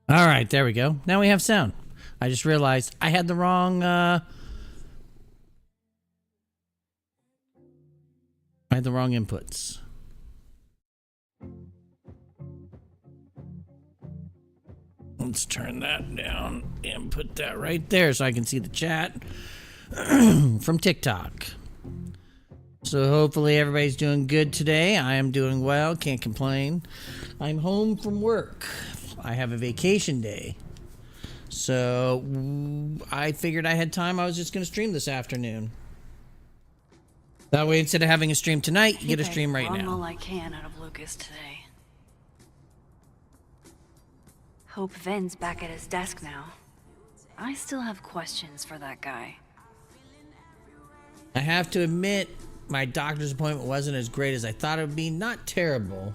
All right, there we go. Now we have sound. I just realized I had the wrong inputs. Let's turn that down and put that right there so I can see the chat from TikTok. So hopefully everybody's doing good today. I am doing well, can't complain. I'm home from work. I have a vacation day. So I figured I had time. I was just going to stream this afternoon. That way, instead of having a stream tonight, you get a stream right now. All I can out of Lucas today. Hope Vin's back at his desk now. I still have questions for that guy. I have to admit, my doctor's appointment wasn't as great as I thought it would be. Not terrible.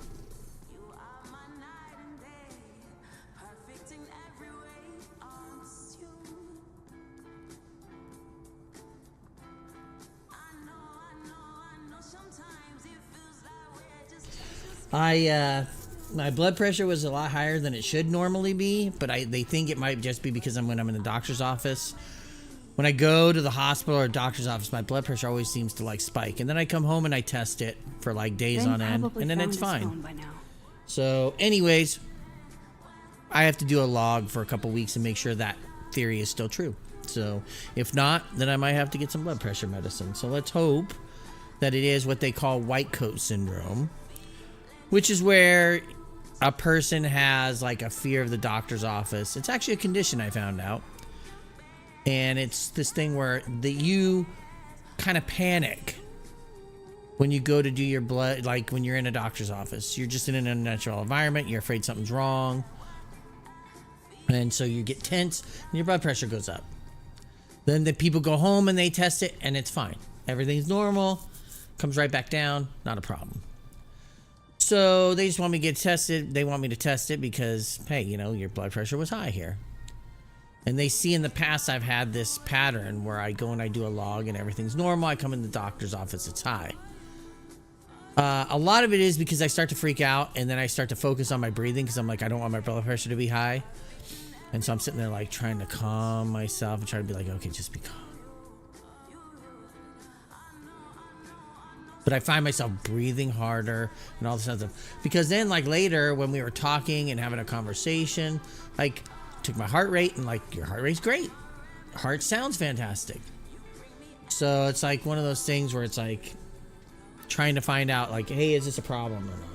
My blood pressure was a lot higher than it should normally be, but they think it might just be because when I'm in the doctor's office. When I go to the hospital or doctor's office, my blood pressure always seems to like spike, and then I come home and I test it for like days on end, and then it's fine. So, anyways, I have to do a log for a couple weeks and make sure that theory is still true. So, if not, then I might have to get some blood pressure medicine. So let's hope that it is what they call white coat syndrome, which is where a person has like a fear of the doctor's office. It's actually a condition I found out. And it's this thing where you kind of panic when you go to do your blood, like when you're in a doctor's office. You're just in an unnatural environment. You're afraid something's wrong. And so you get tense and your blood pressure goes up. Then the people go home and they test it and it's fine. Everything's normal. Comes right back down. Not a problem. So they just want me to get tested. They want me to test it because, hey, you know, your blood pressure was high here. And they see in the past I've had this pattern where I go and I do a log and everything's normal. I come in the doctor's office, it's high. A lot of it is because I start to freak out and then I start to focus on my breathing because I'm like, I don't want my blood pressure to be high. And so I'm sitting there like trying to calm myself and trying to be like, okay, just be calm. But I find myself breathing harder and all this other stuff. Because then like later when we were talking and having a conversation, like took my heart rate and like, your heart rate's great. Heart sounds fantastic. So it's like one of those things where it's like trying to find out like, hey, is this a problem or not?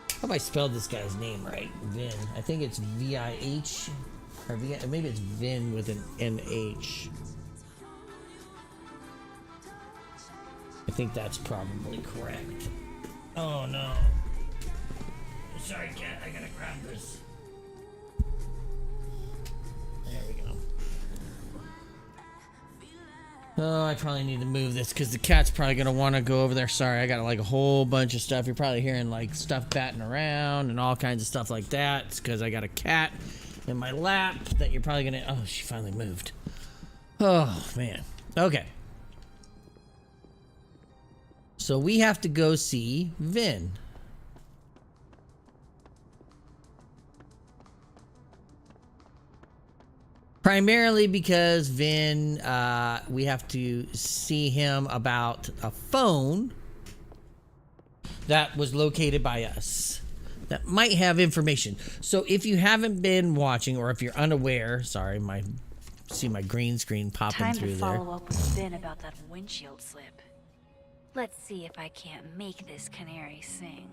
I hope I spelled this guy's name right. Vin. I think it's V-I-H. Or maybe it's Vin with an N-H. I think that's probably correct. Oh no. Sorry, cat. I gotta grab this. There we go. Oh, I probably need to move this because the cat's probably gonna want to go over there. Sorry, I got like a whole bunch of stuff. You're probably hearing like stuff batting around and all kinds of stuff like that. It's because I got a cat in my lap that you're probably gonna. Oh, she finally moved. Oh man. Okay. So we have to go see Vin. Primarily because Vin, we have to see him about a phone that was located by us that might have information. So if you haven't been watching or if you're unaware, sorry, see my green screen popping through there. Time to follow up with Vin about that windshield slip. Let's see if I can't make this canary sing.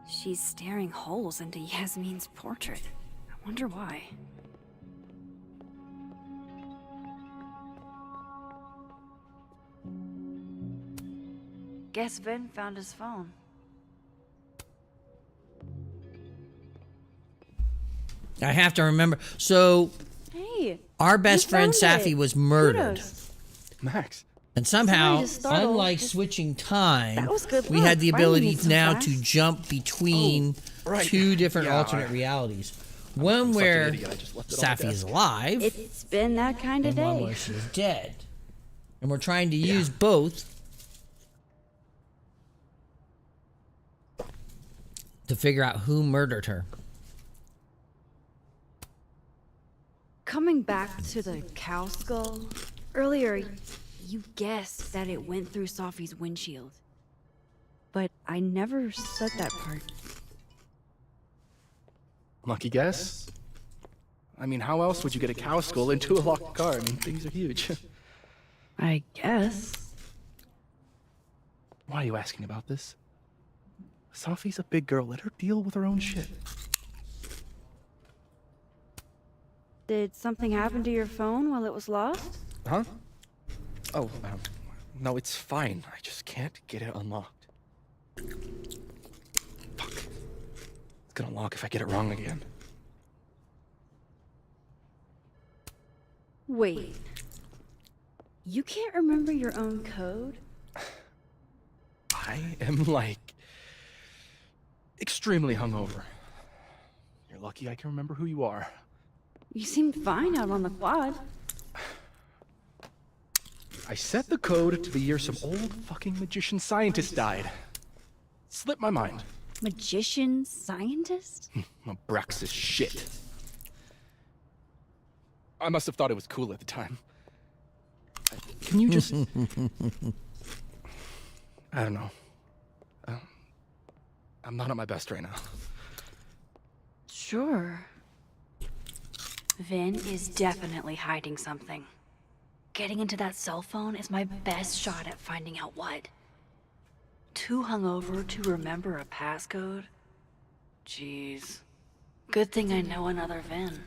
She's staring holes into Yasmin's portrait. I wonder why. Guess Vin found his phone. I have to remember. So, Hey, our best friend found Safi it. was murdered. Kudos. Max, And somehow, Sorry to startle, unlike just- switching time, That was good we luck, had the finding ability it so now fast. to jump between right. two different Yeah, alternate I- realities. I'm One such an where idiot, I just left it on my Safi is desk. alive, It's been that kind of and one day. where she's dead. And we're trying to use both to figure out who murdered her. Coming back to the cow skull, earlier you guessed that it went through Safi's windshield. But I never said that part. Lucky guess? I mean, how else would you get a cow skull into a locked car? I mean, things are huge. I guess. Why are you asking about this? Safi's a big girl. Let her deal with her own shit. Did something happen to your phone while it was lost? Huh? Oh, no, it's fine. I just can't get it unlocked. Fuck. It's gonna lock if I get it wrong again. Wait. You can't remember your own code? I am, like, extremely hungover. You're lucky I can remember who you are. You seemed fine out on the quad. I set the code to the year some old fucking magician scientist died. Slipped my mind. Magician scientist? Braxis shit. I must have thought it was cool at the time. Can you just... I don't know. I'm not at my best right now. Sure. Vin is definitely hiding something. Getting into that cell phone is my best shot at finding out what. Too hungover to remember a passcode? Jeez. Good thing I know another Vin.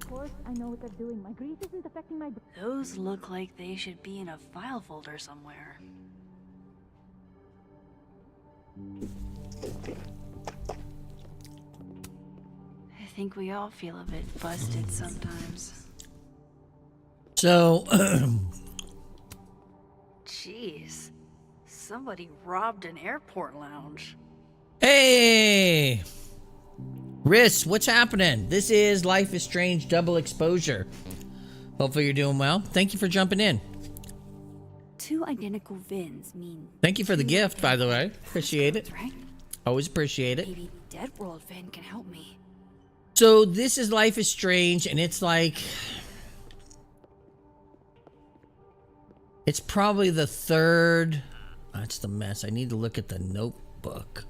Of course, I know what they're doing. My grief isn't affecting my... Those look like they should be in a file folder somewhere. I think we all feel a bit busted sometimes. So, Jeez. Somebody robbed an airport lounge. hey! Riss, what's happening? This is Life is Strange Double Exposure. Hopefully you're doing well. Thank you for jumping in. Two identical Vins mean... Thank you for the gift, by the way. Appreciate it. Right? Always appreciate it. Maybe Dead World Vin can help me. So this is Life is Strange, and it's like... It's probably the third... That's the mess. I need to look at the notebook.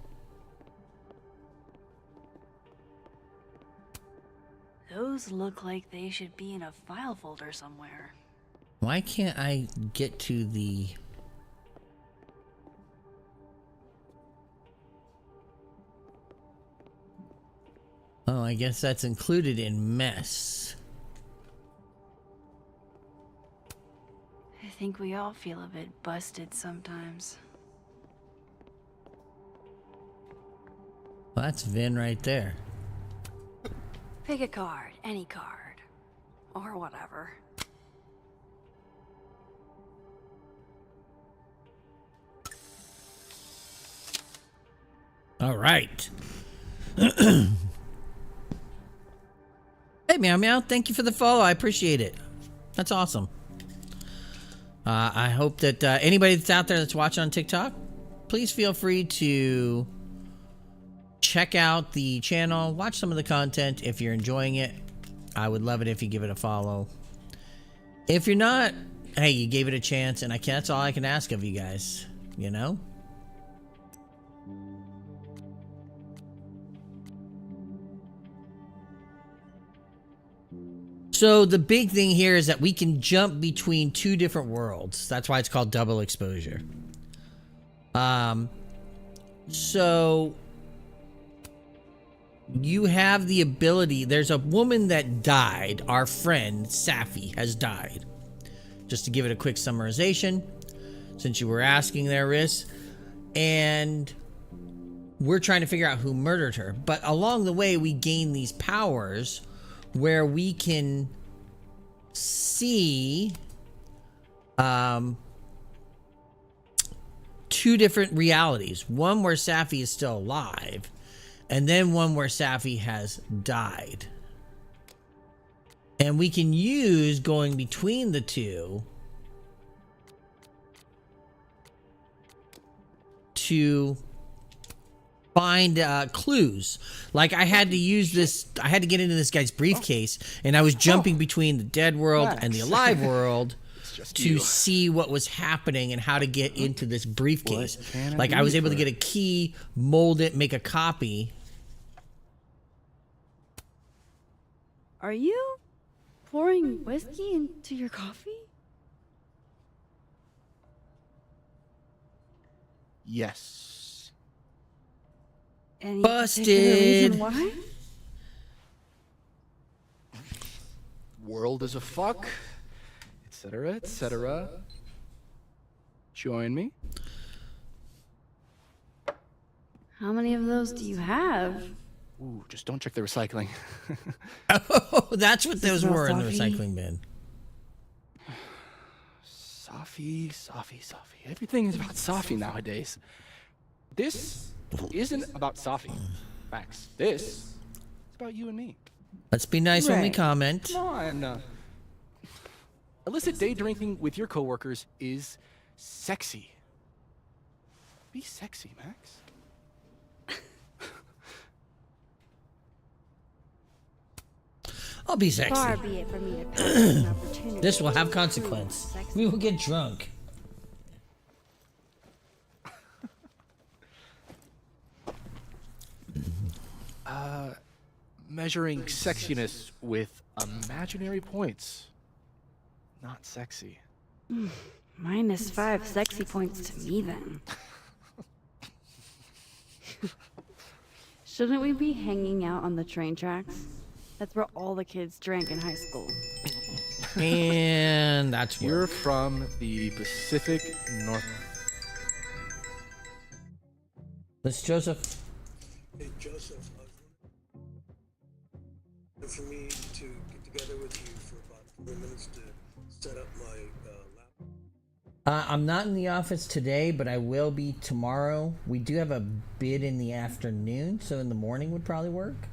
Those look like they should be in a file folder somewhere. Why can't I get to the... Oh, I guess that's included in mess. I think we all feel a bit busted sometimes. Well, that's Vin right there. Pick a card, any card. Or whatever. All right. Hey, Meow Meow, thank you for the follow. I appreciate it. That's awesome. I hope that anybody that's out there that's watching on TikTok, please feel free to check out the channel, watch some of the content. If you're enjoying it, I would love it if you give it a follow. If you're not, hey, you gave it a chance, and that's all I can ask of you guys, you know? So the big thing here is that we can jump between two different worlds. That's why it's called double exposure. So you have the ability. There's a woman that died. Our friend Safi has died. Just to give it a quick summarization, since you were asking there, Riz. And we're trying to figure out who murdered her. But along the way, we gain these powers where we can see two different realities. One where Safi is still alive, and then one where Safi has died. And we can use going between the two to find clues. Like I had to use this, I had to get into this guy's briefcase, and I was jumping between the dead world and the alive world to see what was happening and how to get into this briefcase. Like I was able to get a key, mold it, make a copy. Are you pouring whiskey into your coffee? Yes. Any Busted. particular reason why? World is a fuck, etc., etc. Join me. How many of those do you have? Ooh, just don't check the recycling. Oh, that's what those Smell were in the Safi? recycling bin. Safi. Everything is about Safi nowadays. This isn't about Safi. Max, this is about you and me. Let's be nice when we Right. comment. Come on. Illicit day drinking with your coworkers is sexy. Be sexy, Max. I'll be Far sexy. be it for me to pass an opportunity. This will have to consequence. prove sex- We will get drunk. Measuring sexiness with imaginary points. Not sexy. -5 sexy points to me then. Shouldn't we be hanging out on the train tracks? That's where all the kids drank in high school. And that's You're where. from the Pacific North. This Joseph. Hey, Joseph, for me to get together with you for about 4 minutes to set up my laptop. I'm not in the office today, but I will be tomorrow. We do have a bid in the afternoon, so in the morning would probably work.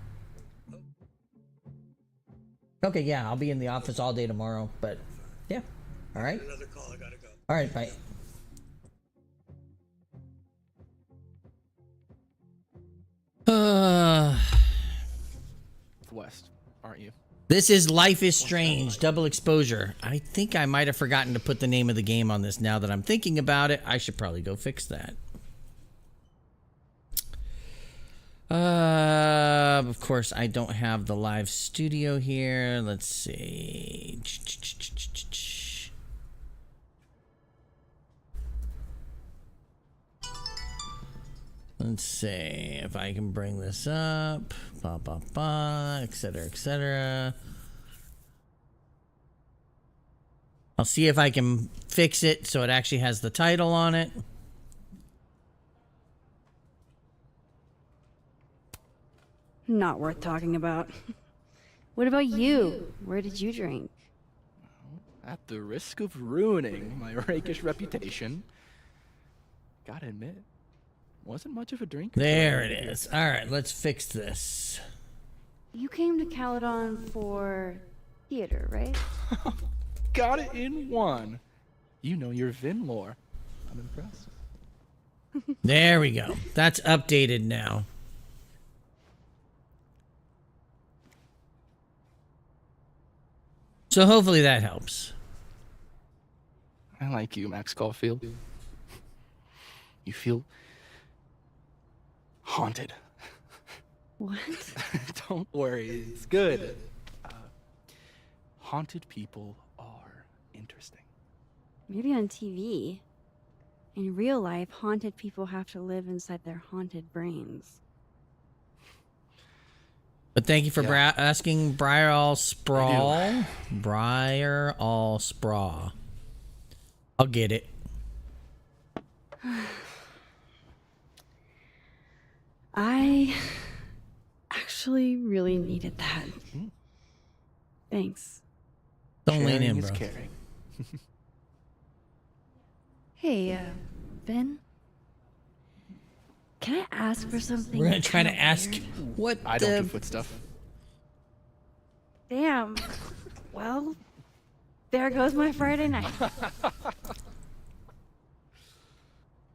Okay, yeah, I'll be in the office all day tomorrow, but yeah. All right. Another call, I gotta go. All right, bye. West, aren't you? This is Life is Strange, double exposure. I think I might have forgotten to put the name of the game on this now that I'm thinking about it. I should probably go fix that. Of course, I don't have the live studio here. Let's see. Let's see if I can bring this up. Ba ba ba, etc., etc. I'll see if I can fix it so it actually has the title on it. Not worth talking about. What about you? Where did you drink? At the risk of ruining my rakish reputation, gotta admit, wasn't much of a drinker. There it is. All right, let's fix this. You came to Caledon for theater, right? Got it in one. You know your Vin lore. I'm impressed. There we go. That's updated now. So hopefully that helps. I like you, Max Caulfield. You feel haunted. What? Don't worry, it's good. haunted people are interesting. Maybe on TV. In real life, haunted people have to live inside their haunted brains. But thank you for Yeah. asking Briar All Sprawl. Briar All Sprawl. I'll get it. I actually really needed that. Thanks. Don't lean Sharing in, is bro. caring. Hey, Ben? Can I ask for something? We're gonna try to kinda ask weird? what I don't do foot stuff. Damn. Well, there goes my Friday night.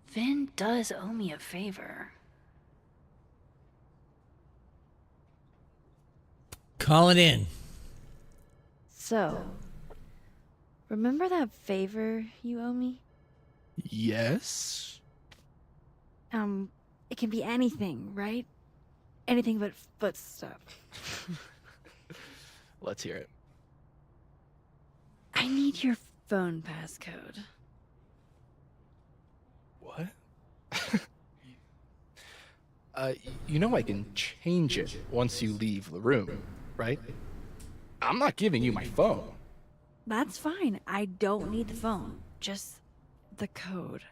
Vin does owe me a favor. Call it in. So, remember that favor you owe me? Yes. It can be anything, right? Anything but foot stuff. Let's hear it. I need your phone passcode. What? You know I can change it once you leave the room, right? I'm not giving you my phone. That's fine. I don't need the phone. Just the code.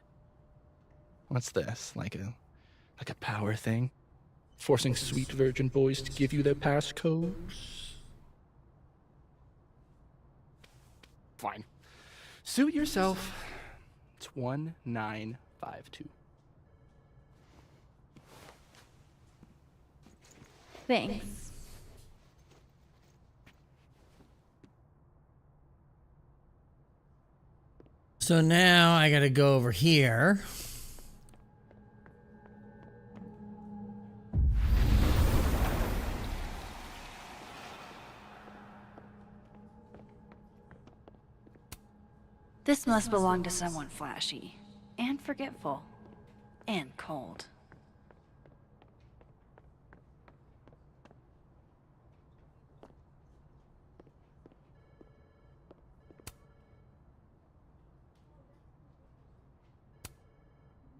What's this? Like a power thing? Forcing sweet virgin boys to give you their passcodes? Fine. Suit yourself. It's 1952. Thanks. So now I gotta go over here. This must belong to someone flashy, and forgetful, and cold.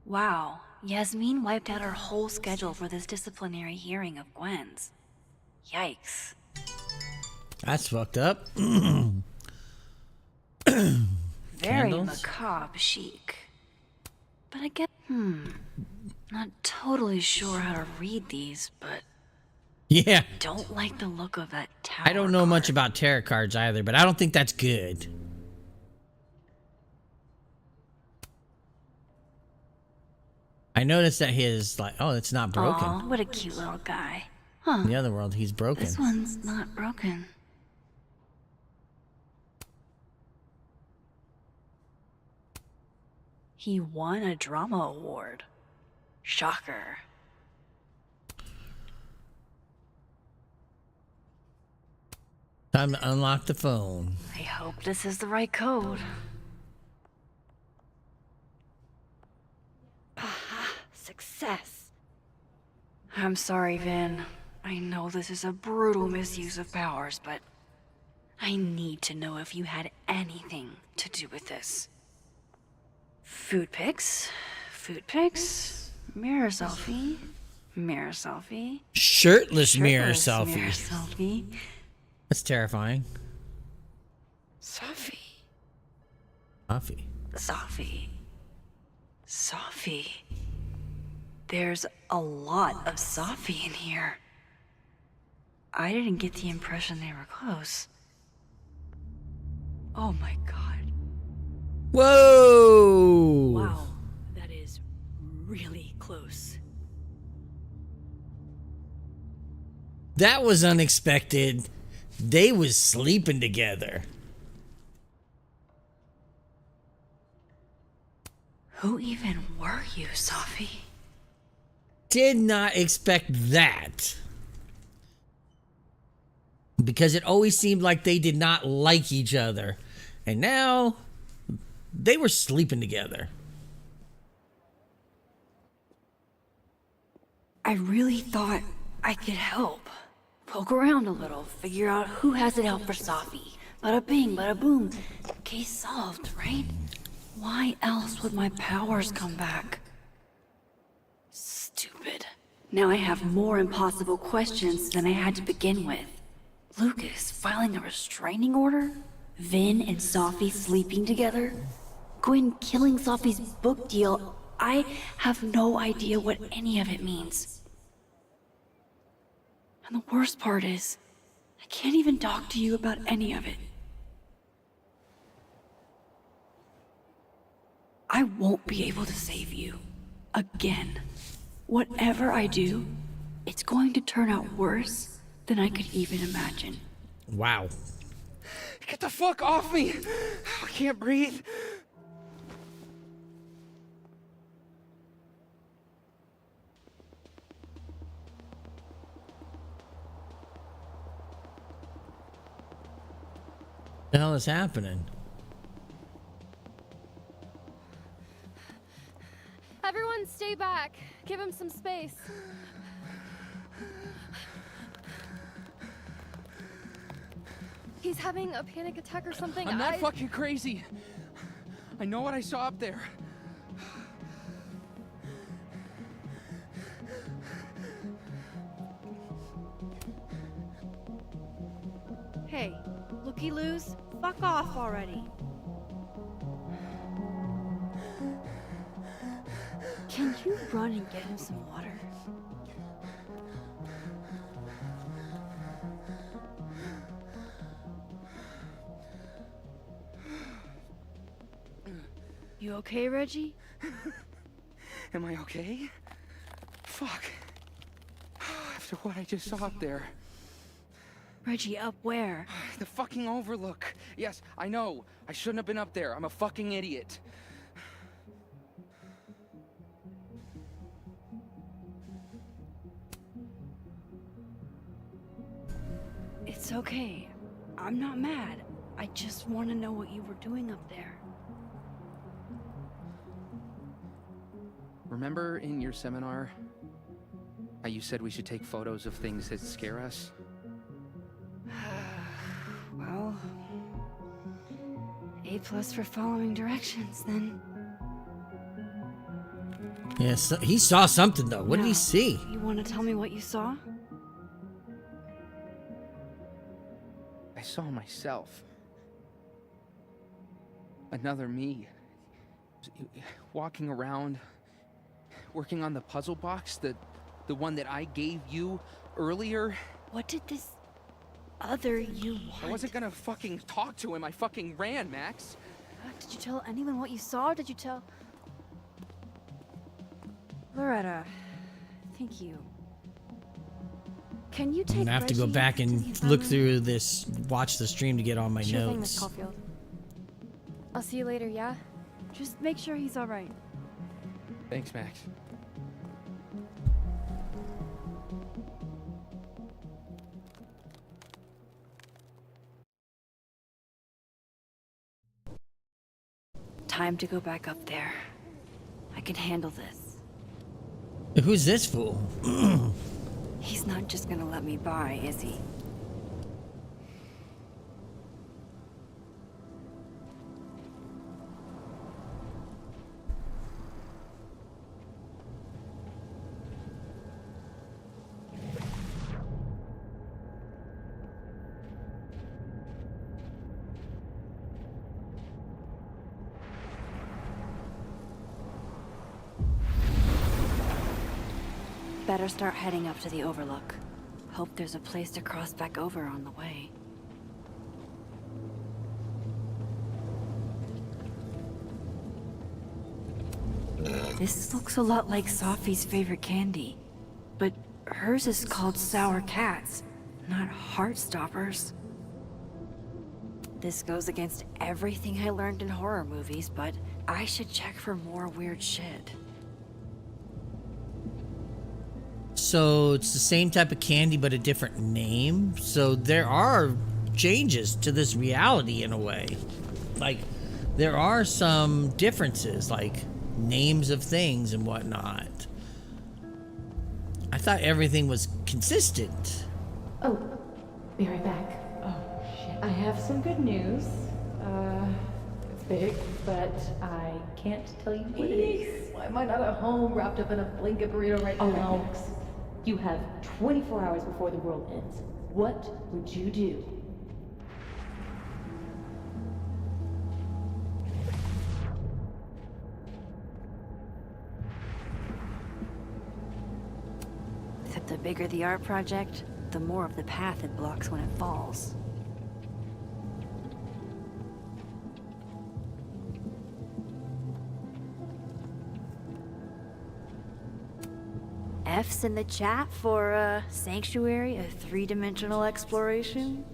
Wow, Yasmin wiped out her whole schedule for this disciplinary hearing of Gwen's. Yikes. That's fucked up. Very Candles? macabre chic. But I get, not totally sure how to read these, but Yeah. don't like the look of that tower. I don't know much card. about tarot cards either, but I don't think that's good. I noticed that his, like, oh, it's not broken. Aw, what a cute little guy. Huh, In the other world, he's broken. this one's not broken. He won a drama award. Shocker. Time to unlock the phone. I hope this is the right code. Success. I'm sorry, Vin. I know this is a brutal misuse of powers, but I need to know if you had anything to do with this. Food pics, mirror selfie, mirror selfie, Shirtless mirror shirtless selfie. mirror selfie. That's terrifying. Safi. Coffee. Safi. There's a lot of Safi in here. I didn't get the impression they were close. Oh my god. Whoa! Wow, that is really close. That was unexpected. They was sleeping together. Who even were you, Safi? Did not expect that. Because it always seemed like they did not like each other. And now they were sleeping together. I really thought I could help. Poke around a little, figure out who has it out for Safi. Bada bing, bada boom. Case solved, right? Why else would my powers come back? Stupid. Now I have more impossible questions than I had to begin with. Lucas filing a restraining order? Vin and Safi sleeping together? Gwen killing Safi's book deal? I have no idea what any of it means. And the worst part is, I can't even talk to you about any of it. I won't be able to save you. Again. Whatever I do, it's going to turn out worse than I could even imagine. Wow. Get the fuck off me! I can't breathe. What the hell is happening? Everyone stay back. Give him some space. He's having a panic attack or something. I'm not fucking crazy. I know what I saw up there. Hey, looky-loos, fuck off already. Can you run and get him some water? You okay, Reggie? Am I okay? Fuck. After what I just saw up there. Reggie, up where? The fucking overlook. Yes, I know. I shouldn't have been up there. I'm a fucking idiot. It's okay. I'm not mad. I just want to know what you were doing up there. Remember in your seminar how you said we should take photos of things that scare us? Well, A+ for following directions, then. Yes, he saw something though. What did he Now, see? You want to tell me what you saw? I saw myself. Another me. Walking around, working on the puzzle box, the one that I gave you earlier. What did this other you want? I wasn't gonna fucking talk to him. I fucking ran, Max. Did you tell anyone what you saw? Did you tell... Loretta, thank you. Can you take I'm gonna have to go Reggie back to and the look infirmary? through this, watch the stream to get all my Sure thing, Miss notes. Caulfield. I'll see you later, yeah? Just make sure he's all right. Thanks, Max. Time to go back up there. I can handle this. Who's this fool? He's not just gonna let me by, is he? Better start heading up to the overlook. Hope there's a place to cross back over on the way. This looks a lot like Safi's favorite candy. But hers is called Sour Cats, not Heartstoppers. This goes against everything I learned in horror movies, but I should check for more weird shit. So it's the same type of candy but a different name. So there are changes to this reality in a way. Like there are some differences, like names of things and whatnot. I thought everything was consistent. Oh, be right back. Oh, shit. I have some good news. It's big, but I can't tell you what it is. Why am I not at home wrapped up in a blanket burrito right now? Alex, you have 24 hours before the world ends. What would you do? The bigger the art project, the more of the path it blocks when it falls. F's in the chat for Sanctuary, a three-dimensional exploration.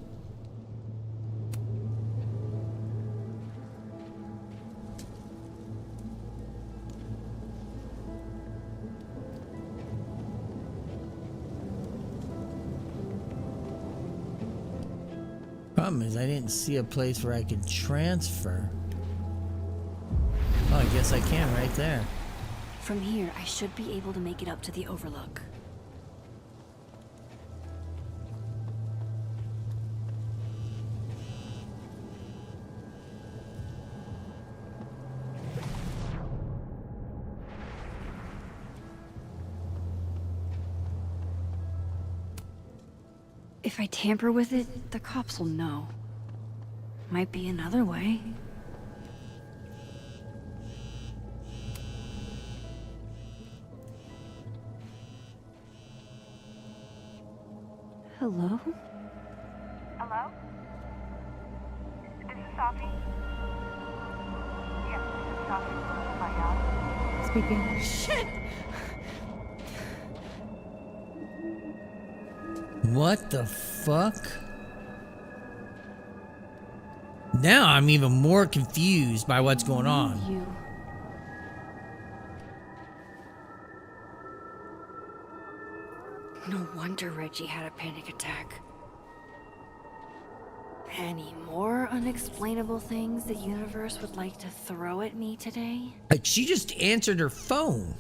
Problem is, I didn't see a place where I could transfer. Oh, I guess I can right there. From here, I should be able to make it up to the overlook. If I tamper with it, the cops will know. Might be another way. Hello? Hello? This is Safi? Yes, this is Safi. My God. Speaking. Shit! What the fuck? Now I'm even more confused by what's going on. You. No wonder Reggie had a panic attack. Any more unexplainable things the universe would like to throw at me today? Like, she just answered her phone.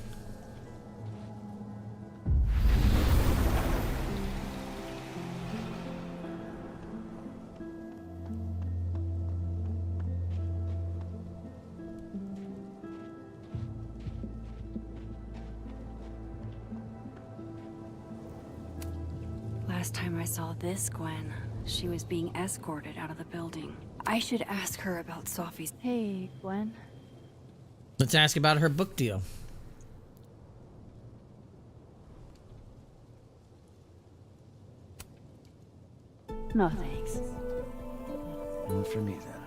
Last time I saw this Gwen, she was being escorted out of the building. I should ask her about Safi's. Hey, Gwen. Let's ask about her book deal. No thanks. Not for me, then.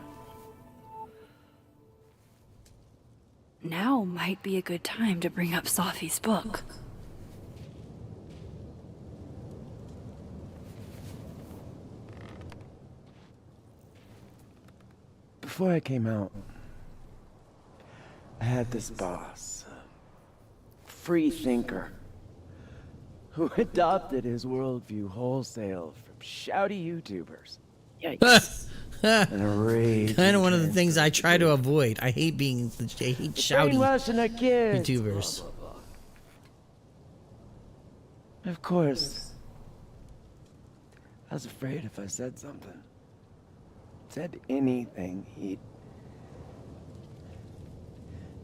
Now might be a good time to bring up Safi's book. Before I came out, I had this boss, a free thinker, who adopted his worldview wholesale from shouty YouTubers. Yikes. And a rage. Kind of one of the things I try to avoid. I hate shouty Brainwashing our kids. YouTubers. Blah, blah, blah. Of course, I was afraid if I said something, said anything, he'd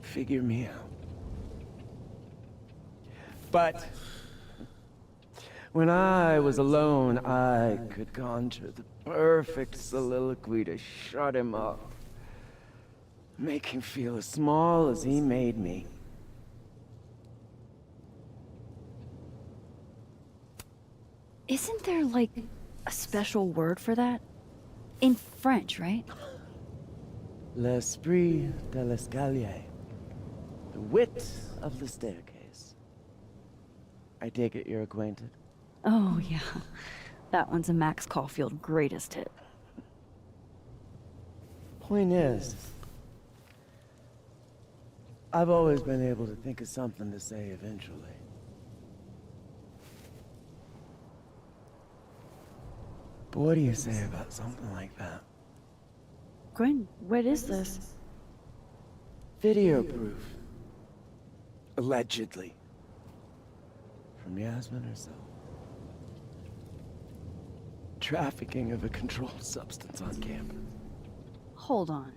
figure me out. But when I was alone, I could conjure the perfect soliloquy to shut him up, make him feel as small as he made me. Isn't there, like, a special word for that? In French, right? L'esprit de l'escalier. The wit of the staircase. I take it you're acquainted? Oh, yeah. That one's a Max Caulfield greatest hit. Point is, I've always been able to think of something to say eventually. But what do you say about something like that? Gwen, what is this? Video proof. Allegedly. From Yasmin herself. trafficking of a controlled substance on campus. Hold on.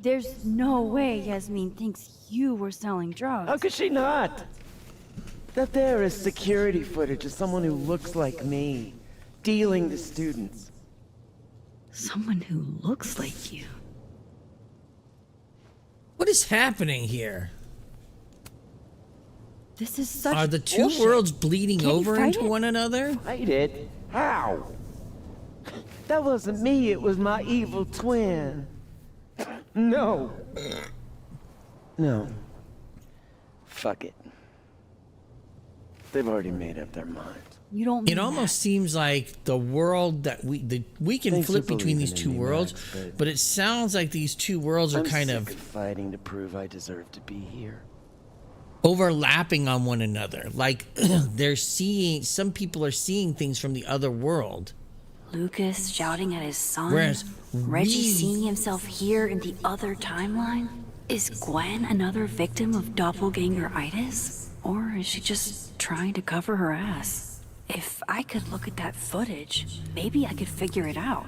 There's no way Yasmin thinks you were selling drugs. How could she not? That there is security footage of someone who looks like me, dealing to students. Someone who looks like you. What is happening here? This is such Are the two bullshit. worlds bleeding Can't you over fight into it? one another? Fight it? How? That wasn't me, it was my evil twin. No. No. Fuck it. They've already made up their minds. You don't mean It almost seems like the world that we can Thanks flip for between these believing two in me, worlds, Max, but it sounds like these two worlds are I'm kind sick of fighting to prove I deserve to be here. overlapping on one another. Like they're seeing, some people are seeing things from the other world. Lucas shouting at his son. Whereas Reggie we- seeing himself here in the other timeline. Is Gwen another victim of doppelganger-itis? Or is she just trying to cover her ass? If I could look at that footage, maybe I could figure it out.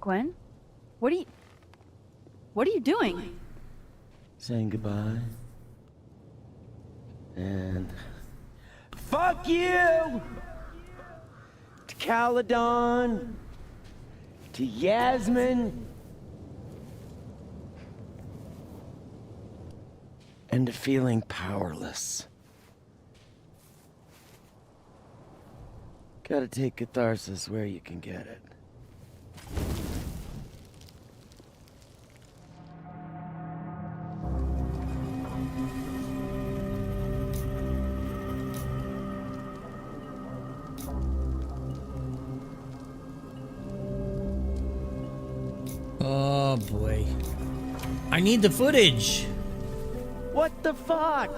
Gwen? What are you doing? Saying goodbye. And fuck you! To Caledon. To Yasmin. And to feeling powerless. Gotta take catharsis where you can get it. Oh boy. I need the footage. What the fuck?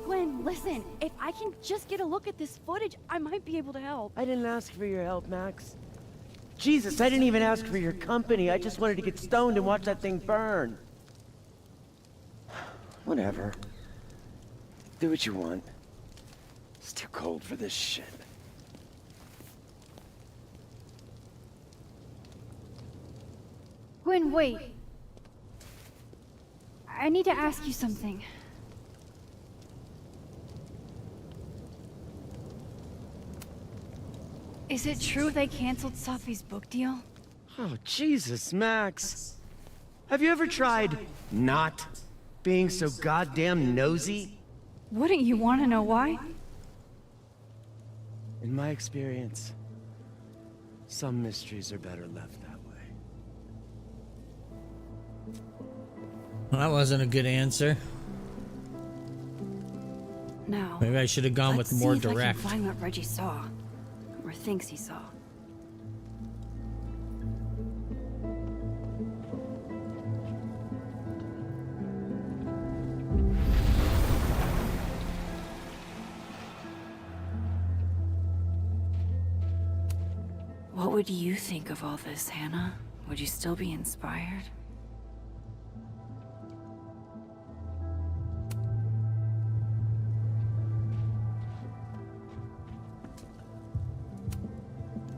Gwen, listen. If I can just get a look at this footage, I might be able to help. I didn't ask for your help, Max. Jesus, I didn't even ask for your company. I just wanted to get stoned and watch that thing burn. Whatever. Do what you want. It's too cold for this shit. Gwen, wait. I need to ask you something. Is it true they canceled Safi's book deal? Oh, Jesus, Max. Have you ever tried not being so goddamn nosy? Wouldn't you want to know why? In my experience, some mysteries are better left that way. Well, that wasn't a good answer. Now, Maybe I should have gone with let's more see if direct. I can find what Reggie saw, or thinks he saw. What would you think of all this, Hannah? Would you still be inspired?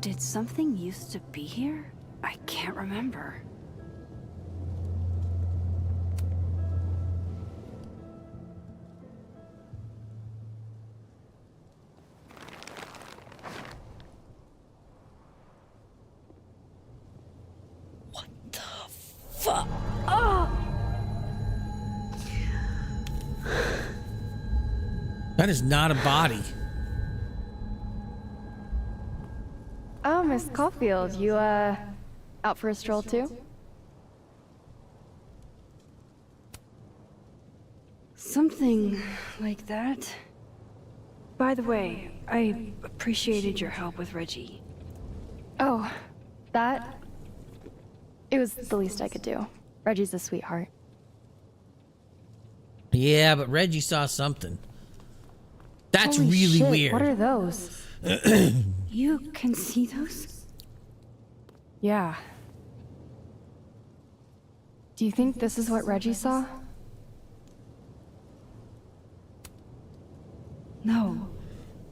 Did something used to be here? I can't remember. Fuck. That is not a body. Oh, Miss Caulfield, you, out for a stroll too? Something like that. By the way, I appreciated your help with Reggie. Oh, that? It was the least I could do. Reggie's a sweetheart. Yeah, but Reggie saw something. That's Holy really shit, weird. What are those? You can see those? Yeah. Do you think this is what Reggie saw? No.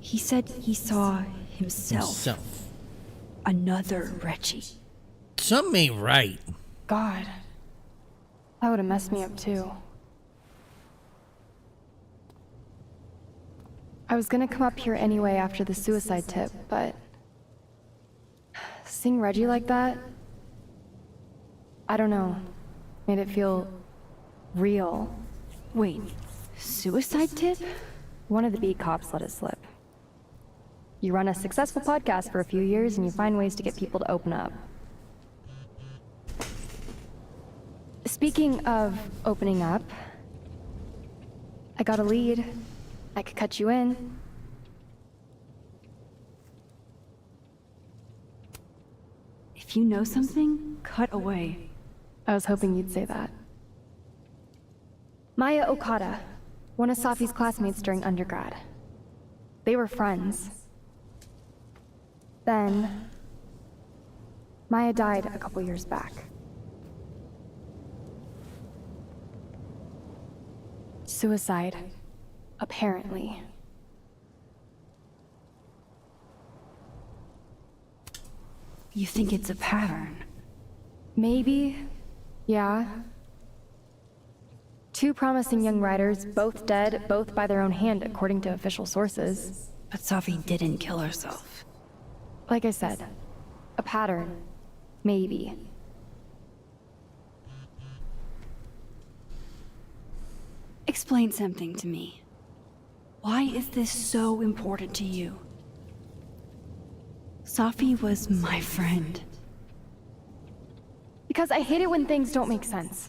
He said he saw himself. Another Reggie. Something ain't right. God. That would have messed me up too. I was gonna come up here anyway after the suicide tip, but seeing Reggie like that, I don't know, made it feel real. Wait, suicide tip? One of the beat cops let it slip. You run a successful podcast for a few years and you find ways to get people to open up. Speaking of opening up, I got a lead. I could cut you in. If you know something, cut away. I was hoping you'd say that. Maya Okada, one of Safi's classmates during undergrad. They were friends. Then, Maya died a couple years back. Suicide, apparently. You think it's a pattern? Maybe, yeah. Two promising young writers, both dead, both by their own hand, according to official sources. But Safi didn't kill herself. Like I said, a pattern. Maybe. Explain something to me. Why is this so important to you? Safi was my friend. Because I hate it when things don't make sense.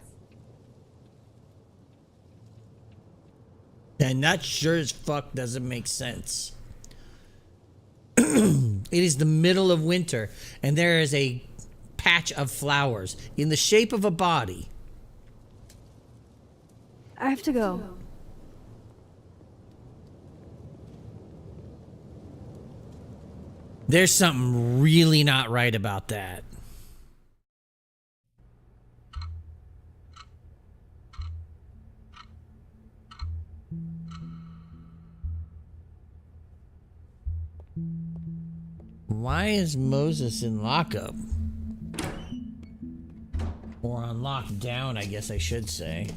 And that sure as fuck doesn't make sense. It is the middle of winter, and there is a patch of flowers in the shape of a body. I have to go. There's something really not right about that. Why is Moses in lockup? Or on lockdown, I guess I should say.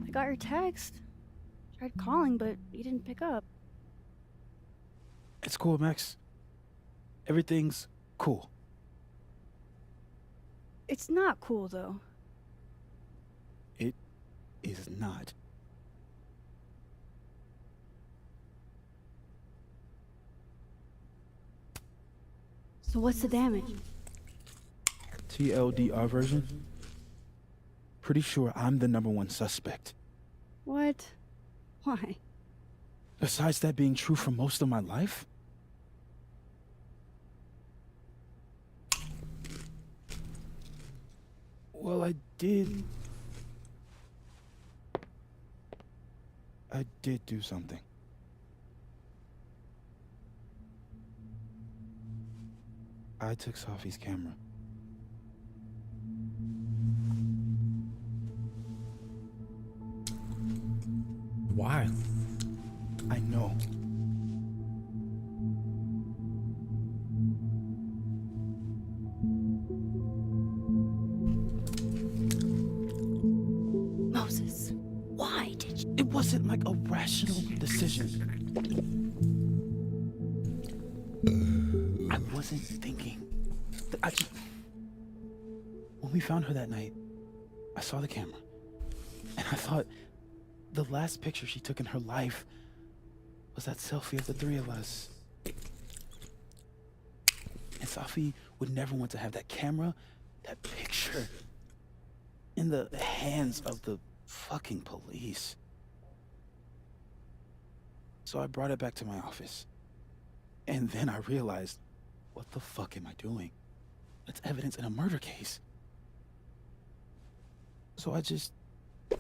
I got your text. Tried calling, but you didn't pick up. It's cool, Max. Everything's cool. It's not cool, though. It is not. So what's the damage? TLDR version? Pretty sure I'm the #1 suspect. What? Why? Besides that being true for most of my life? Well, I did do something. I took Safi's camera. Why? I know. Moses, why did you? It wasn't like a rational decision. I wasn't thinking. When we found her that night, I saw the camera, and I thought the last picture she took in her life was that selfie of the three of us. And Safi would never want to have that camera, that picture, in the hands of the fucking police. So I brought it back to my office. And then I realized, what the fuck am I doing? That's evidence in a murder case. So I just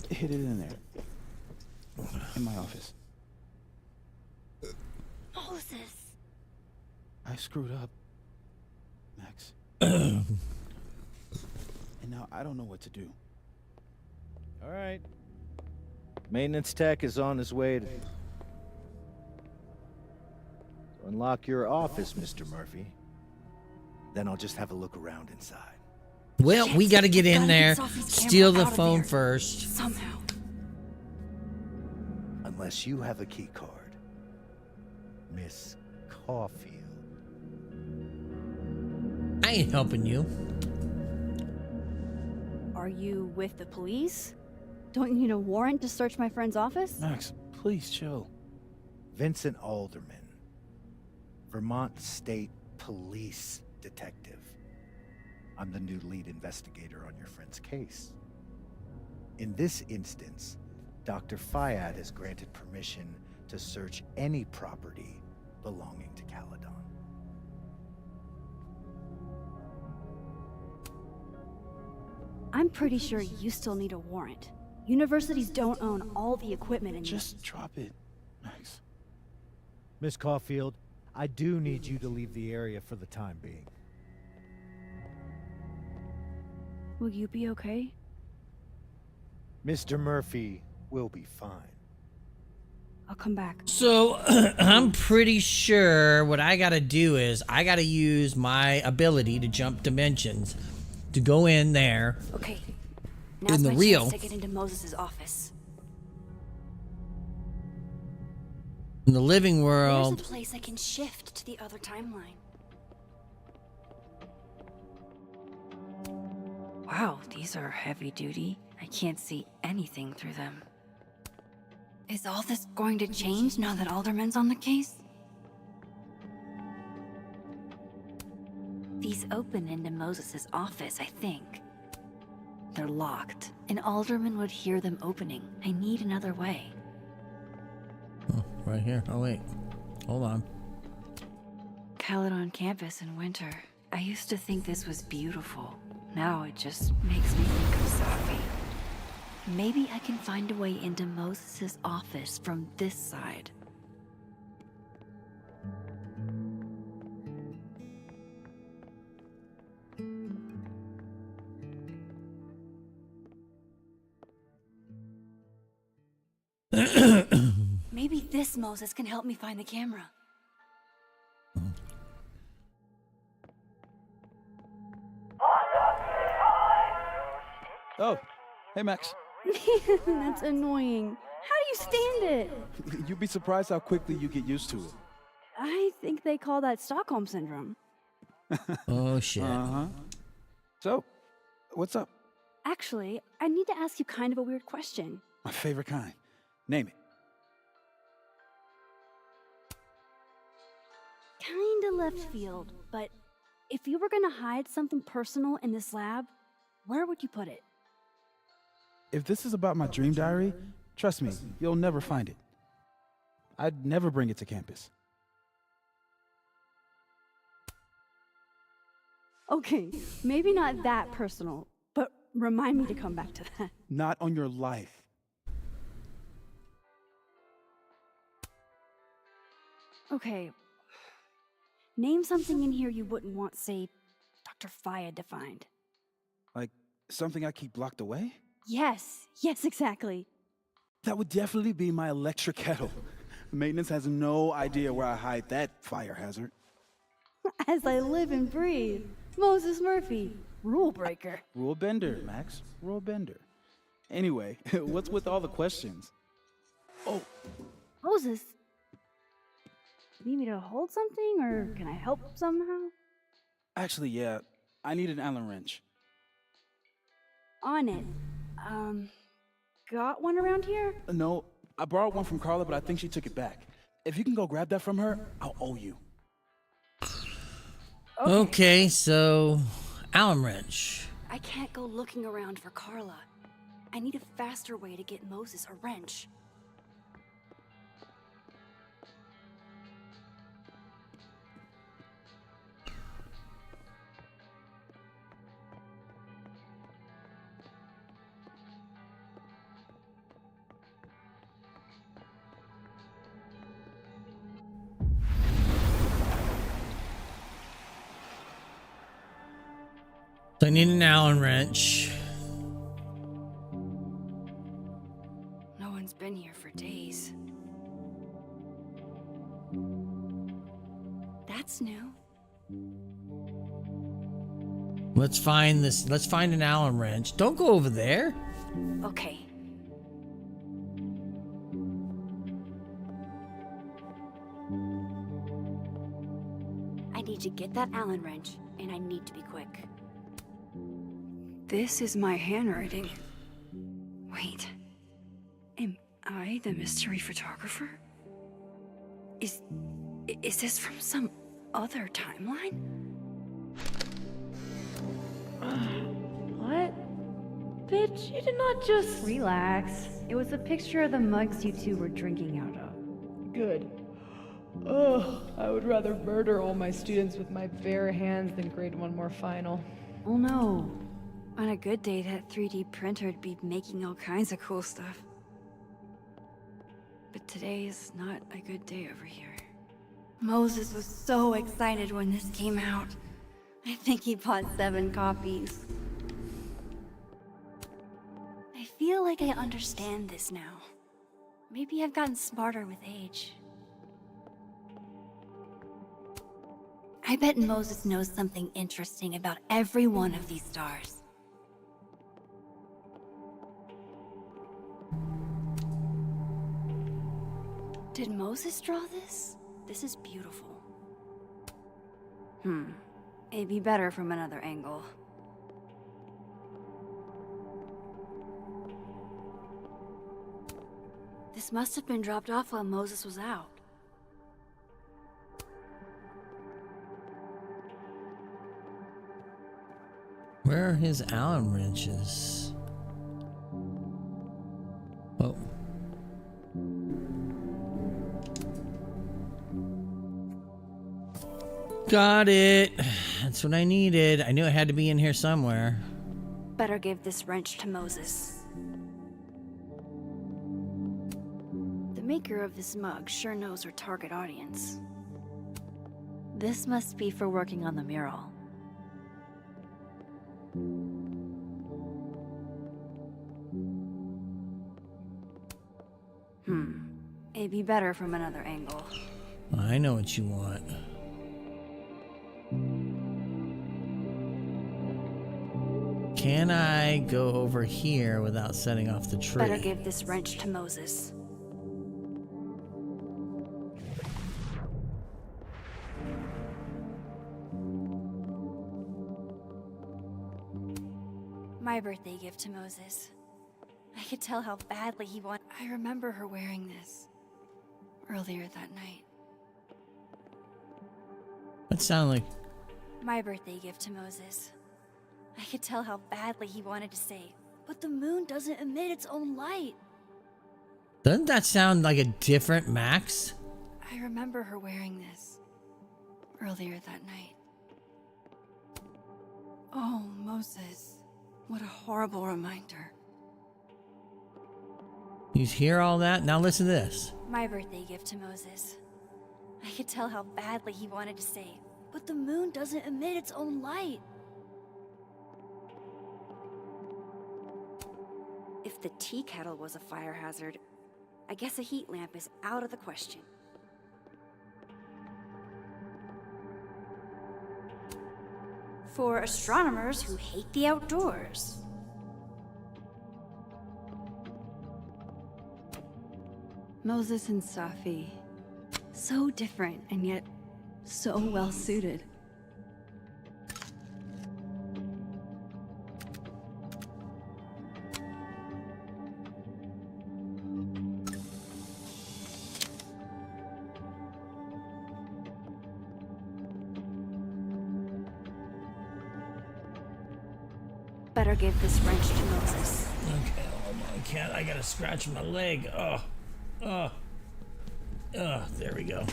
hid it in there. In my office. Moses. I screwed up, Max. And now I don't know what to do. All right. Maintenance tech is on his way to unlock your office, Mr. Murphy. Then I'll just have a look around inside. Well, we got to get in there, Get Safi's steal camera the out of phone there. first. Somehow. Unless you have a key card. Miss Caulfield. I ain't helping you. Are you with the police? Don't you need a warrant to search my friend's office? Max, please chill. Vincent Alderman, Vermont State Police Detective. I'm the new lead investigator on your friend's case. In this instance, Dr. Fayad has granted permission to search any property belonging to Caledon. I'm pretty sure you still need a warrant. Universities don't own all the equipment in Just drop it, Max. Miss Caulfield, I do need you to leave the area for the time being. Will you be okay? Mr. Murphy will be fine. I'll come back. So I'm pretty sure what I got to do is I got to use my ability to jump dimensions to go in there. Okay. Now's In the my real. chance to get into Moses' office. In the living There's a world. place I can shift to the other timeline. Wow, these are heavy duty. I can't see anything through them. Is all this going to change now that Alderman's on the case? These open into Moses' office, I think. They're locked. An alderman would hear them opening. I need another way. Oh, right here. Oh, wait. Hold on. Caledon campus in winter. I used to think this was beautiful. Now it just makes me think of Safi. Maybe I can find a way into Moses' office from this side. Maybe this Moses can help me find the camera. Oh, hey Max. That's annoying. How do you stand it? You'd be surprised how quickly you get used to it. I think they call that Stockholm Syndrome. Oh, shit. Uh-huh. So, what's up? Actually, I need to ask you kind of a weird question. My favorite kind. Name it. Kinda left field, but if you were gonna hide something personal in this lab, where would you put it? If this is about my dream diary, trust me, you'll never find it. I'd never bring it to campus. Okay, maybe not that personal, but remind me to come back to that. Not on your life. Okay. Name something in here you wouldn't want, say, Dr. Fayad to find. Like, something I keep locked away? Yes, exactly. That would definitely be my electric kettle. Maintenance has no idea where I hide that fire hazard. As I live and breathe. Moses Murphy, rule breaker. Rule bender, Max. Rule bender. Anyway, what's with all the questions? Oh, Moses, you need me to hold something, or can I help somehow? actually, yeah. I need an Allen wrench. On it. Got one around here? No, I borrowed one from Carla, but I think she took it back. If you can go grab that from her, I'll owe you. Okay, so Allen wrench. I can't go looking around for Carla. I need a faster way to get Moses a wrench. I need an Allen wrench. No one's been here for days. That's new. Let's find this. Let's find an Allen wrench. Don't go over there. Okay. I need to get that Allen wrench, and I need to be quick. This is my handwriting. Wait. Am I the mystery photographer? Is this from some other timeline? What? Bitch, you did not just... Relax. It was a picture of the mugs you two were drinking out of. Good. Ugh, I would rather murder all my students with my bare hands than grade one more final. Oh no. On a good day, that 3D printer would be making all kinds of cool stuff. But today is not a good day over here. Moses was so excited when this came out. I think he bought 7 copies. I feel like I understand this now. Maybe I've gotten smarter with age. I bet Moses knows something interesting about every one of these stars. Did Moses draw this? This is beautiful. It'd be better from another angle. This must have been dropped off while Moses was out. Where are his Allen wrenches? Oh. Got it. That's what I needed. I knew it had to be in here somewhere. Better give this wrench to Moses. The maker of this mug sure knows her target audience. This must be for working on the mural. It'd be better from another angle. I know what you want. Can I go over here without setting off the tree? Better give this wrench to Moses. My birthday gift to Moses. I could tell how badly he wanted. I remember her wearing this earlier that night. That sound like... My birthday gift to Moses. I could tell how badly he wanted to say, but the moon doesn't emit its own light. Doesn't that sound like a different Max? I remember her wearing this earlier that night. Oh, Moses. What a horrible reminder. You hear all that? Now listen to this. My birthday gift to Moses. I could tell how badly he wanted to say, but the moon doesn't emit its own light. If the tea kettle was a fire hazard, I guess a heat lamp is out of the question. For astronomers who hate the outdoors. Moses and Safi. So different and yet so well suited. Better give this wrench to Moses. Okay, hold on, cat. I gotta scratch my leg. There we go.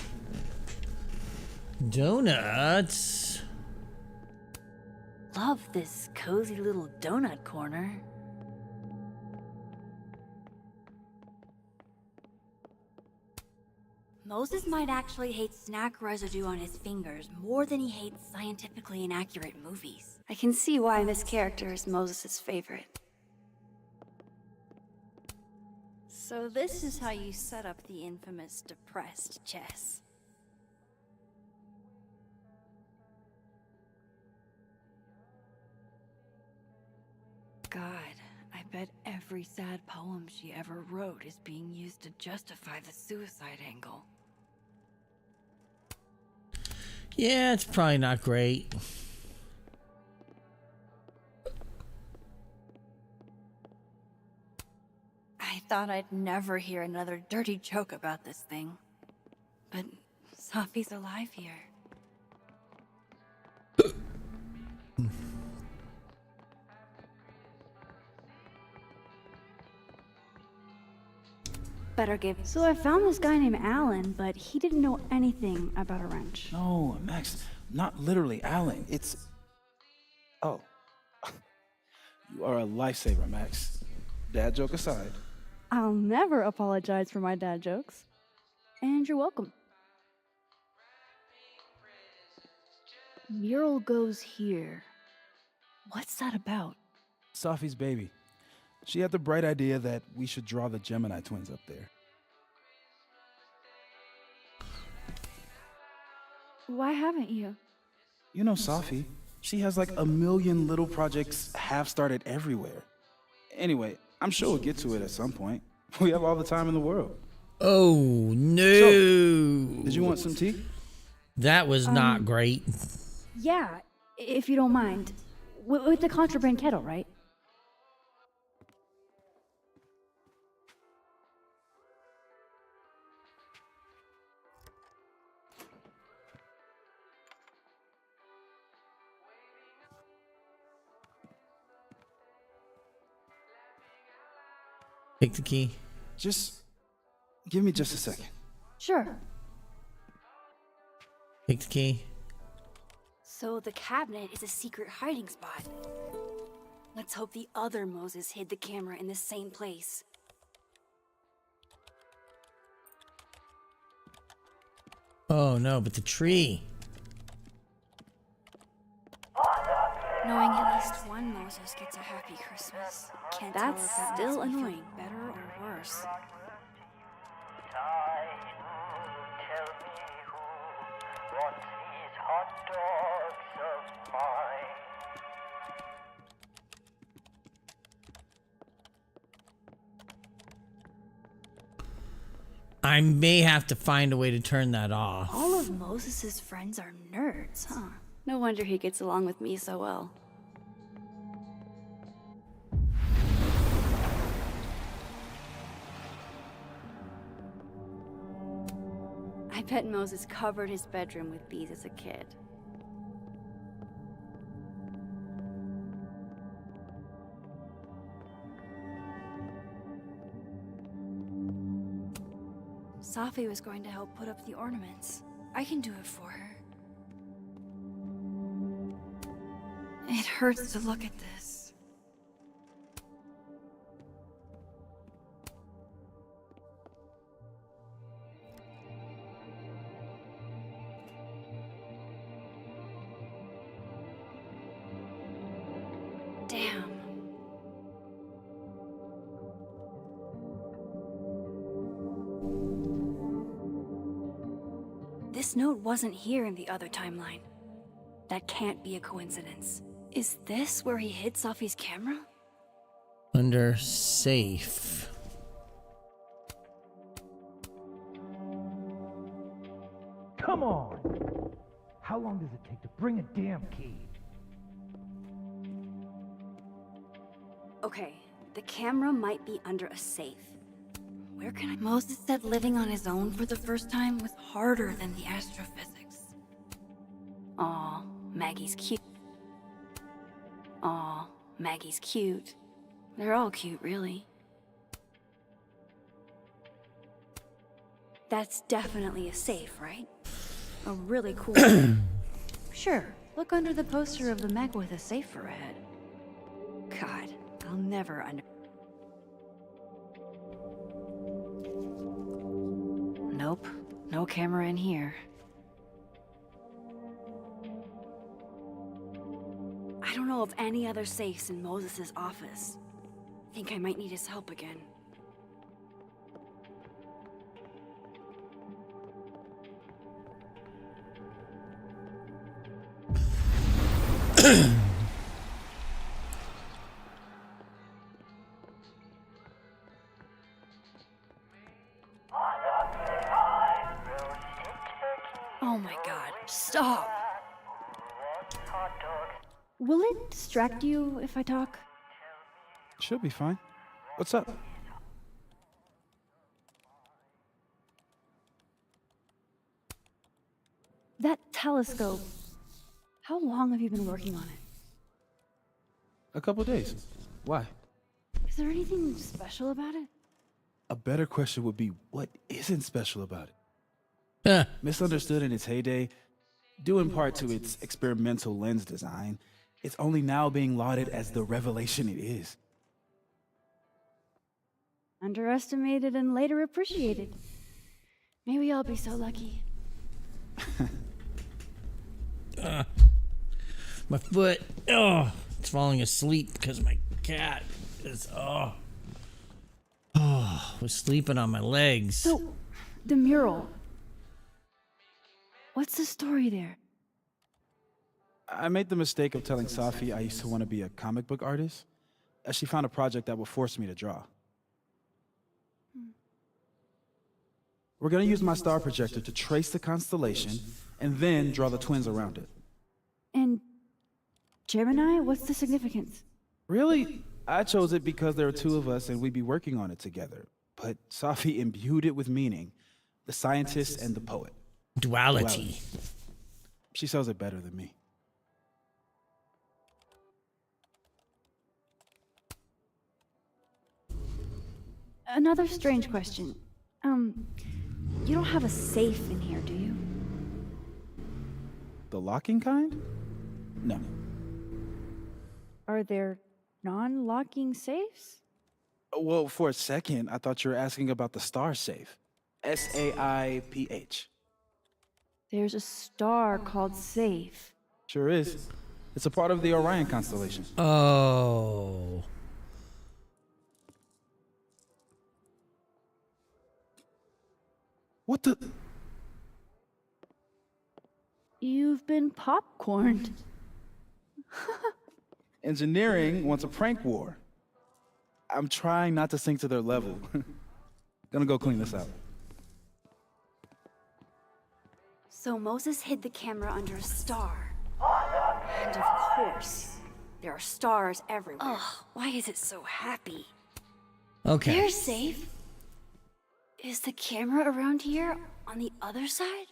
Donuts. Love this cozy little donut corner. Moses might actually hate snack residue on his fingers more than he hates scientifically inaccurate movies. I can see why this character is Moses' favorite. So this is how you set up the infamous depressed chess. God, I bet every sad poem she ever wrote is being used to justify the suicide angle. Yeah, it's probably not great. I thought I'd never hear another dirty joke about this thing. But Safi's alive here. Better give. So I found this guy named Alan, but he didn't know anything about a wrench. No, Max, not literally Alan. It's... Oh. You are a lifesaver, Max. Dad joke aside. I'll never apologize for my dad jokes. And you're welcome. Mural goes here. What's that about? Safi's baby. She had the bright idea that we should draw the Gemini twins up there. Why haven't you? You know Safi. She has like a million little projects half-started everywhere. Anyway, I'm sure we'll get to it at some point. We have all the time in the world. Oh, no. So, did you want some tea? That was not great. Yeah, if you don't mind. With the contraband kettle, right? Take the key. Just give me just a second. Sure. Take the key. So the cabinet is a secret hiding spot. Let's hope the other Moses hid the camera in the same place. Oh no, but the tree. Knowing at least one Moses gets a happy Christmas. Can't tell That's if that still makes me feel annoying. better or worse. I may have to find a way to turn that off. All of Moses's friends are nerds, huh? No wonder he gets along with me so well. I bet Moses covered his bedroom with bees as a kid. Safi was going to help put up the ornaments. I can do it for her. It hurts to look at this. Damn. This note wasn't here in the other timeline. That can't be a coincidence. Is this where he hid Safi's camera? Under safe. Come on! How long does it take to bring a damn key? Okay, the camera might be under a safe. Where can I? Moses said living on his own for the first time was harder than the astrophysics. Aw, Maggie's cute. Aw, Maggie's cute. They're all cute, really. That's definitely a safe, right? A really cool one. Sure, look under the poster of the mech with a safe for a head. God, I'll never Nope, no camera in here. I don't know of any other safes in Moses' office. Think I might need his help again. Oh my god, stop! Will it distract you if I talk? She'll be fine. What's up? That telescope. How long have you been working on it? A couple days. Why? Is there anything special about it? A better question would be, what isn't special about it? Huh. Misunderstood in its heyday, due in part to its experimental lens design, it's only now being lauded as the revelation it is. Underestimated and later appreciated. Maybe I'll be so lucky. My foot. Oh, it's falling asleep because my cat is. Was sleeping on my legs. So, the mural. What's the story there? I made the mistake of telling Safi I used to want to be a comic book artist, as she found a project that would force me to draw. We're going to use my star projector to trace the constellation and then draw the twins around it. And Gemini, what's the significance? Really? I chose it because there are two of us and we'd be working on it together. But Safi imbued it with meaning, the scientist and the poet. Duality. She sells it better than me. Another strange question. You don't have a safe in here, do you? The locking kind? No. Are there non-locking safes? Well, for a second, I thought you were asking about the star safe. SAIPH. There's a star called Safe. Sure is. It's a part of the Orion constellation. Oh. What the? You've been popcorned. Engineering wants a prank war. I'm trying not to sink to their level. Gonna go clean this out. So Moses hid the camera under a star. And of course, there are stars everywhere. Ugh, why is it so happy? Okay. They're safe. Is the camera around here on the other side?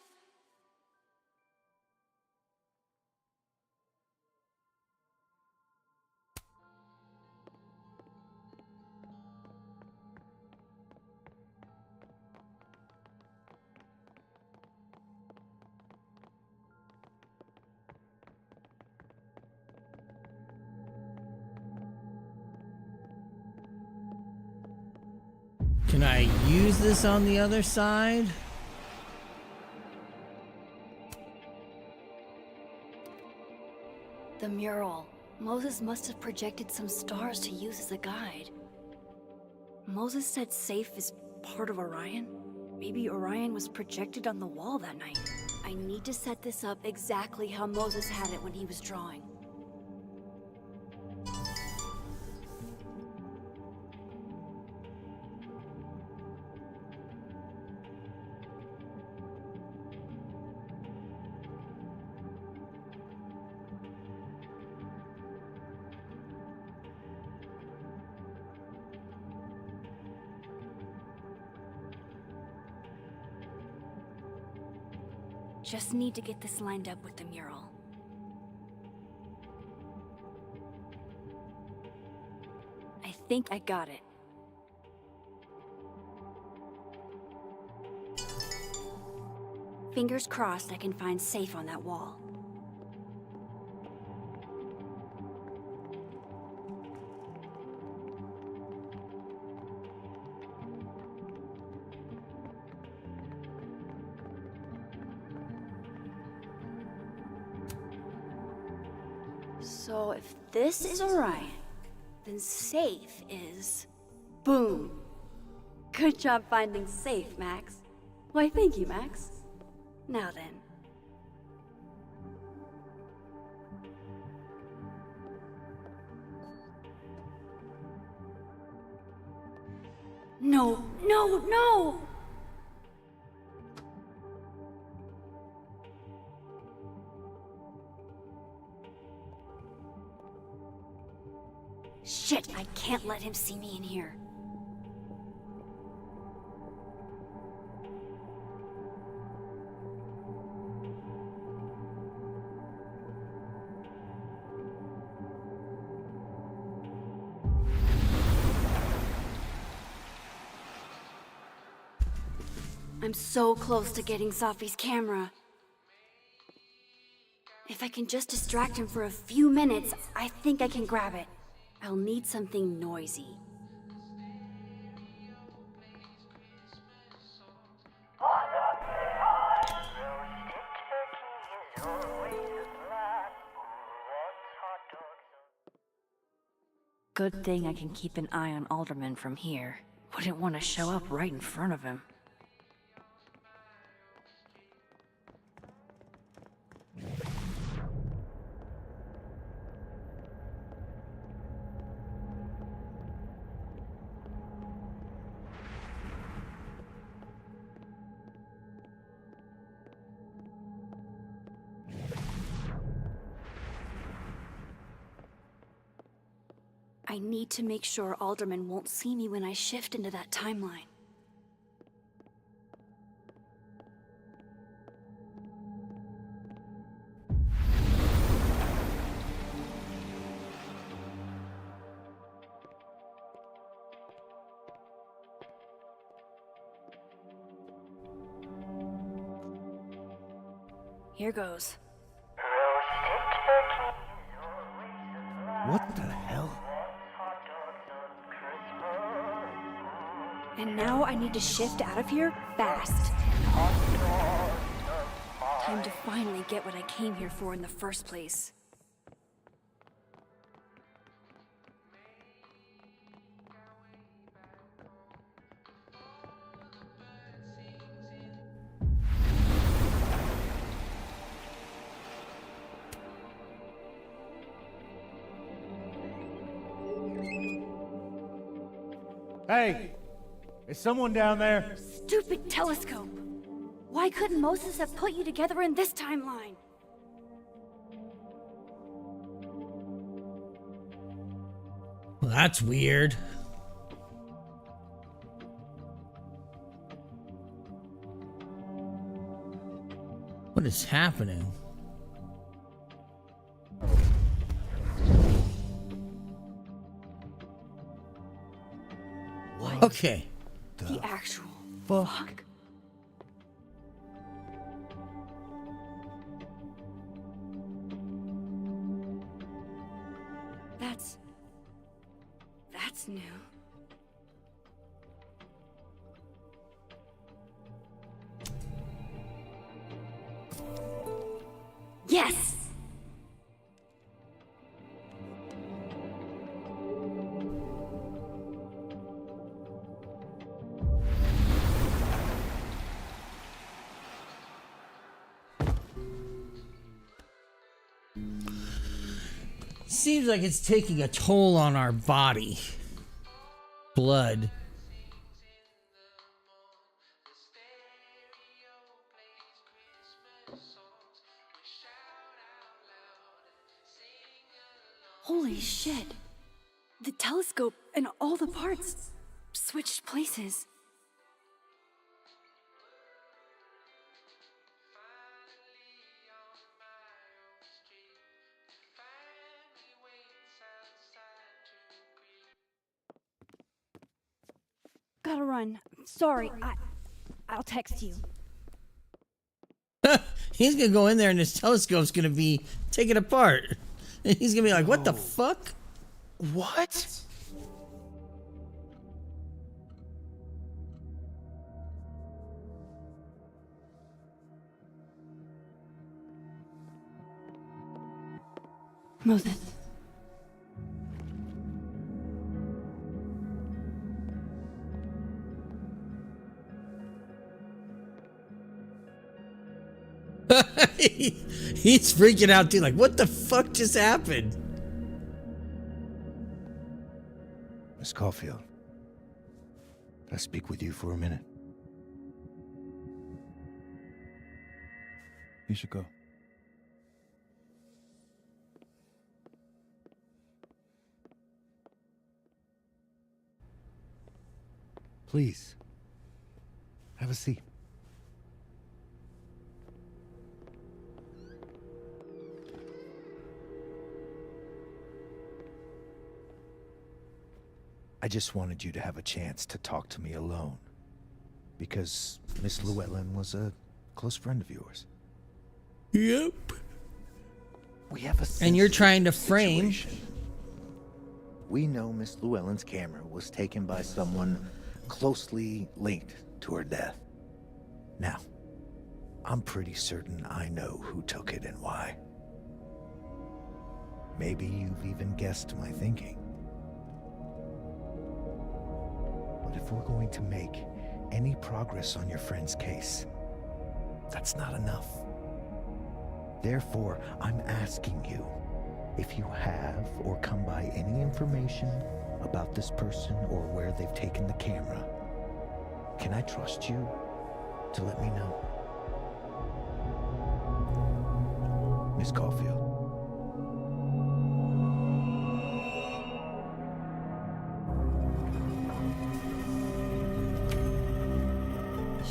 Can I use this on the other side? The mural. Moses must have projected some stars to use as a guide. Moses said Safe is part of Orion. Maybe Orion was projected on the wall that night. I need to set this up exactly how Moses had it when he was drawing. Just need to get this lined up with the mural. I think I got it. Fingers crossed I can find Safe on that wall. So if this is Orion, then safe is... Boom. Good job finding safe, Max. Why, thank you, Max. Now then. No, no, no! Shit, I can't let him see me in here. I'm so close to getting Safi's camera. If I can just distract him for a few minutes, I think I can grab it. I'll need something noisy. Good thing I can keep an eye on Alderman from here. Wouldn't want to show up right in front of him. I need to make sure Alderman won't see me when I shift into that timeline. Here goes. What the hell? And now I need to shift out of here fast. Time to finally get what I came here for in the first place. Hey! Is someone down there? Stupid telescope! Why couldn't Moses have put you together in this timeline? Well, that's weird. What is happening? Okay. The actual Fuck. That's new. Yes! Seems like it's taking a toll on our body. Blood. Holy shit. The telescope and all the parts switched places. Gotta run. Sorry, I'll text you. He's gonna go in there and his telescope's gonna be taken apart. And he's gonna be like, what the fuck? What? Moses. He's freaking out too, like, what the fuck just happened? Miss Caulfield, can I speak with you for a minute? You should go. Please, have a seat. I just wanted you to have a chance to talk to me alone, because Miss Llewellyn was a close friend of yours. Yep. We have a And you're trying to frame. situation. We know Miss Llewellyn's camera was taken by someone closely linked to her death. Now, I'm pretty certain I know who took it and why. Maybe you've even guessed my thinking. But if we're going to make any progress on your friend's case, that's not enough. Therefore, I'm asking you, if you have or come by any information about this person or where they've taken the camera, can I trust you to let me know? Miss Caulfield.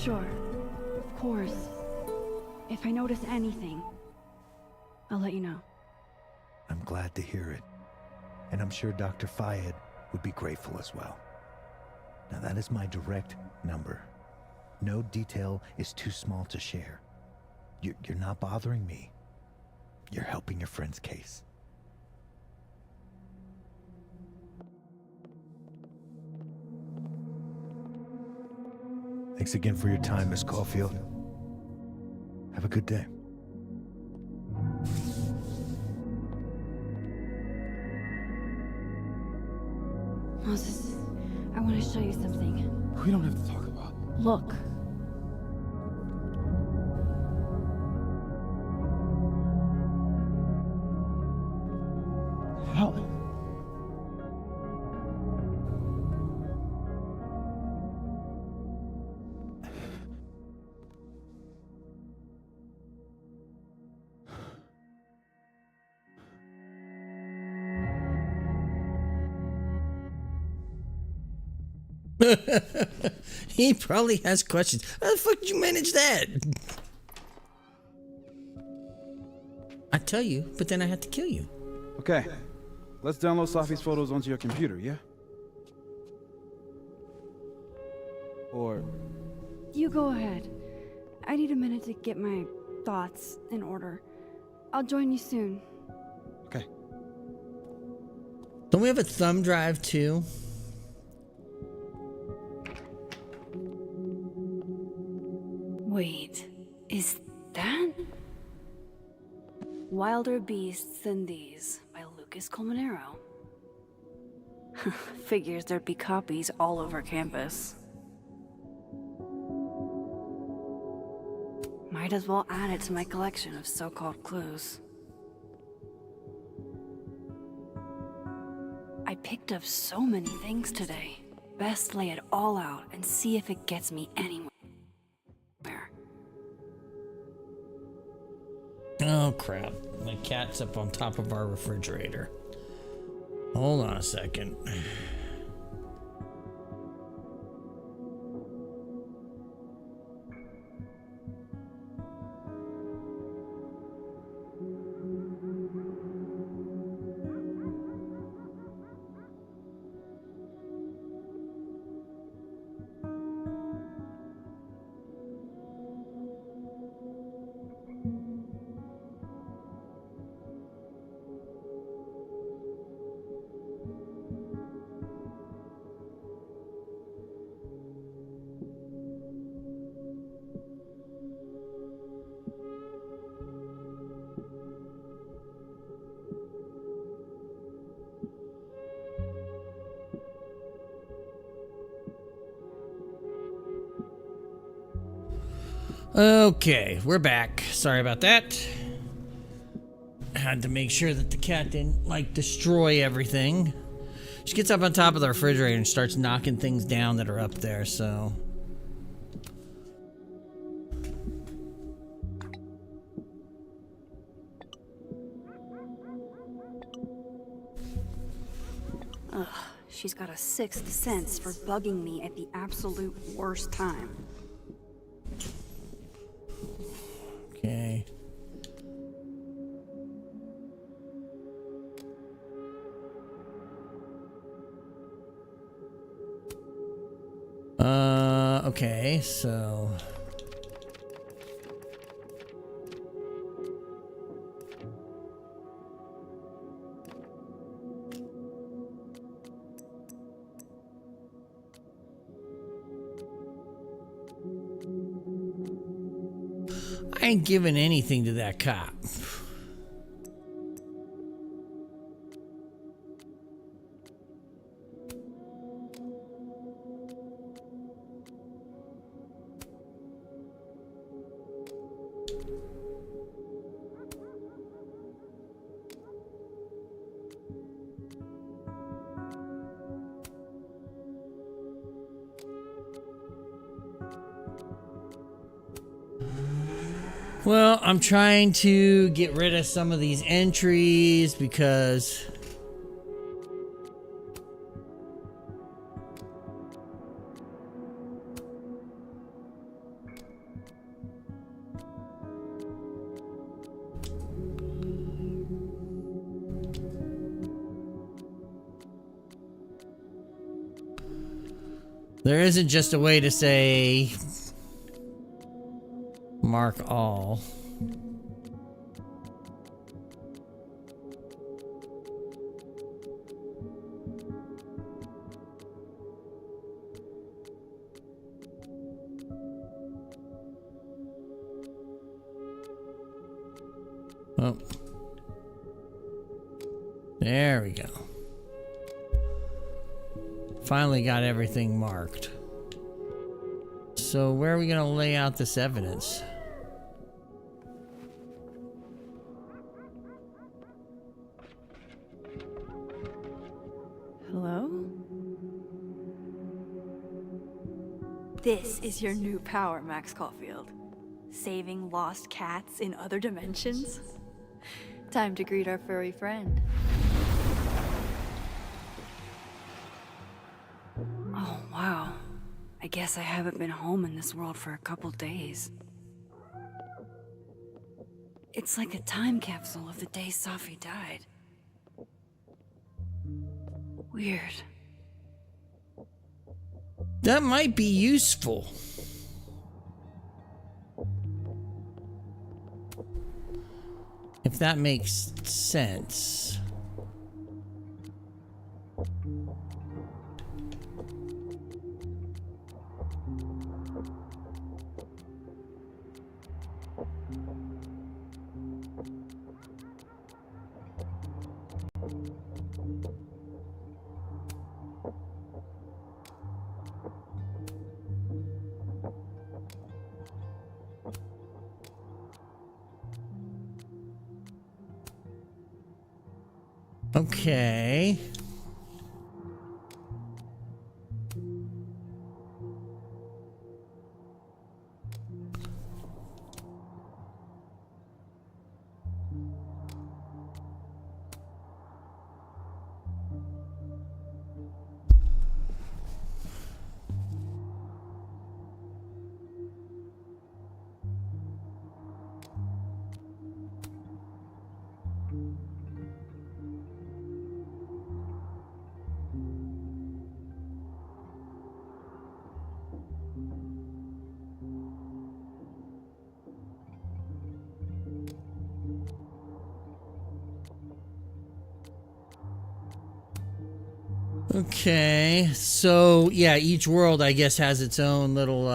Sure. Of course. If I notice anything, I'll let you know. I'm glad to hear it. And I'm sure Dr. Fayed would be grateful as well. Now that is my direct number. No detail is too small to share. You're not bothering me. You're helping your friend's case. Thanks again for your time, Miss Caulfield. Have a good day. Moses, I want to show you something. We don't have to talk about. Look. How? He probably has questions. How the fuck did you manage that? I tell you, but then I have to kill you. Okay, let's download Safi's photos onto your computer, yeah? Or You go ahead. I need a minute to get my thoughts in order. I'll join you soon. okay. Don't we have a thumb drive too? Wait, is that Wilder Beasts Than These by Lucas Colmenero? Figures there'd be copies all over campus. Might as well add it to my collection of so-called clues. I picked up so many things today. Best lay it all out and see if it gets me anywhere. Oh crap. My cat's up on top of our refrigerator. Hold on a second. Okay, we're back. Sorry about that. Had to make sure that the cat didn't, like, destroy everything. She gets up on top of the refrigerator and starts knocking things down that are up there, so... Ugh, she's got a sixth sense for bugging me at the absolute worst time. Okay. Okay, so... I ain't giving anything to that cop. Well, I'm trying to get rid of some of these entries because... there isn't just a way to say... mark all. Oh. There we go. Finally got everything marked. So where are we gonna lay out this evidence? Hello? This is your new power, Max Caulfield. Saving lost cats in other dimensions? Time to greet our furry friend. Oh, wow. I guess I haven't been home in this world for a couple days. It's like a time capsule of the day Safi died. Weird. That might be useful. If that makes sense. Okay. Okay, so yeah, each world I guess has its own little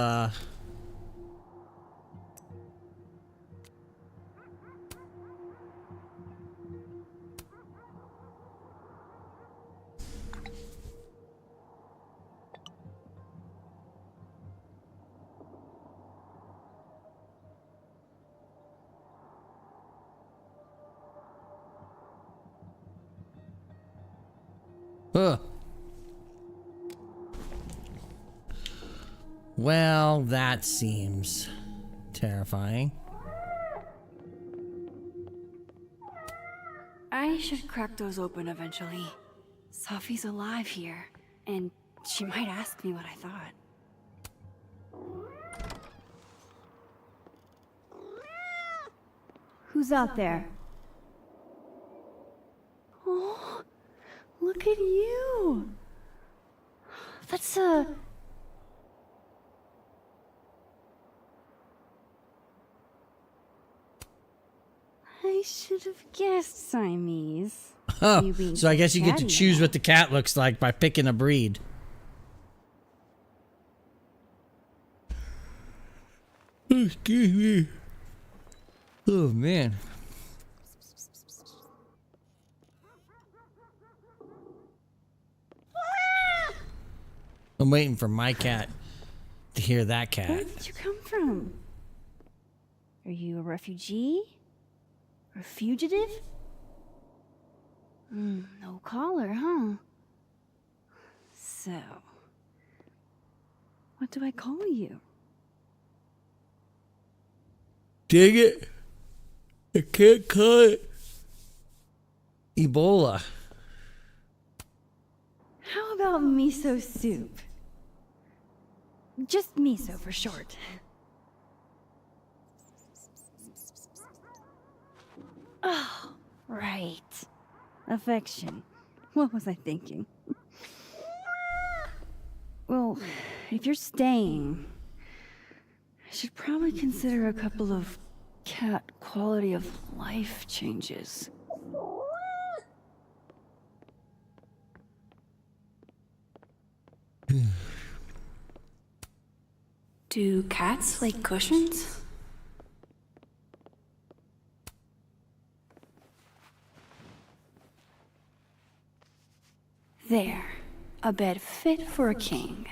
Ugh. Well, that seems terrifying. I should crack those open eventually. Safi's alive here, and she might ask me what I thought. Who's out there? Oh, look at you! That's a... I should have guessed Siamese. Oh, so I guess you get to choose what the cat looks like by picking a breed. Excuse me. Oh, man. I'm waiting for my cat to hear that cat. Where did you come from? Are you a refugee? A fugitive? No collar, huh? So, what do I call you? Dig it. I can't call it Ebola. How about miso soup? Just miso for short. Oh, right. Affection. What was I thinking? Well, if you're staying, I should probably consider a couple of cat quality of life changes. Do cats like cushions? There, a bed fit for a king.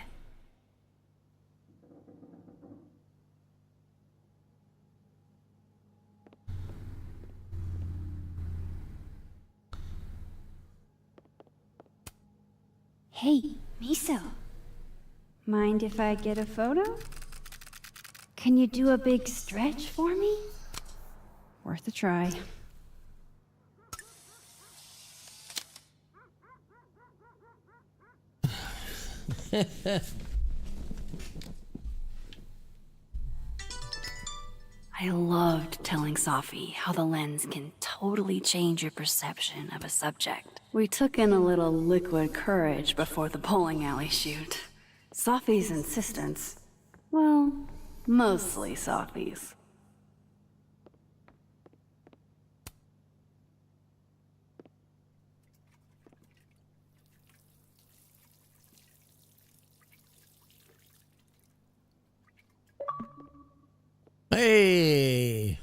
Hey, Miso. Mind if I get a photo? Can you do a big stretch for me? Worth a try. I loved telling Safi how the lens can totally change your perception of a subject. We took in a little liquid courage before the bowling alley shoot. Safi's insistence, well, mostly Safi's. Hey.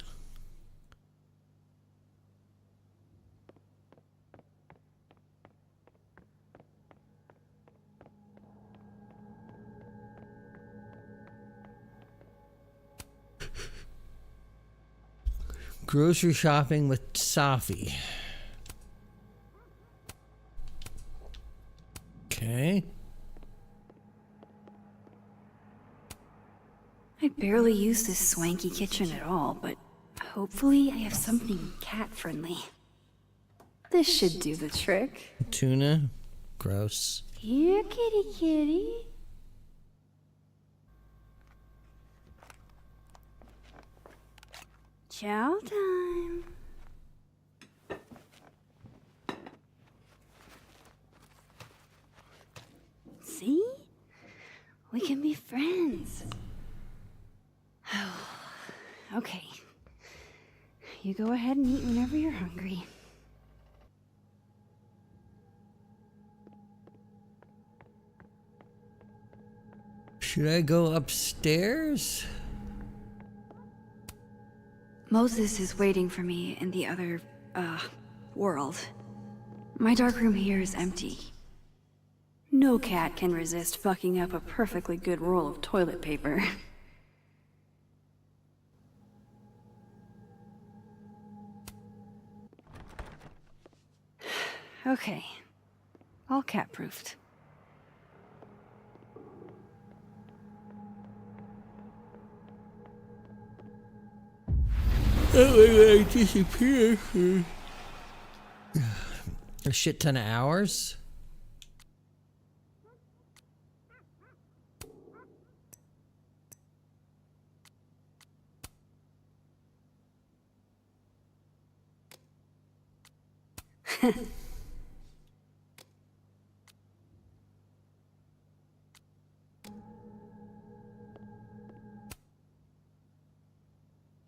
Grocery shopping with Safi. Okay. I barely use this swanky kitchen at all, but hopefully I have something cat-friendly. This should do the trick. Tuna. Gross. Here, kitty kitty. Chow time. See? We can be friends. Okay. You go ahead and eat whenever you're hungry. Should I go upstairs? Moses is waiting for me in the other, world. My darkroom here is empty. No cat can resist fucking up a perfectly good roll of toilet paper. Okay. All cat-proofed. I disappeared for a shit ton of hours.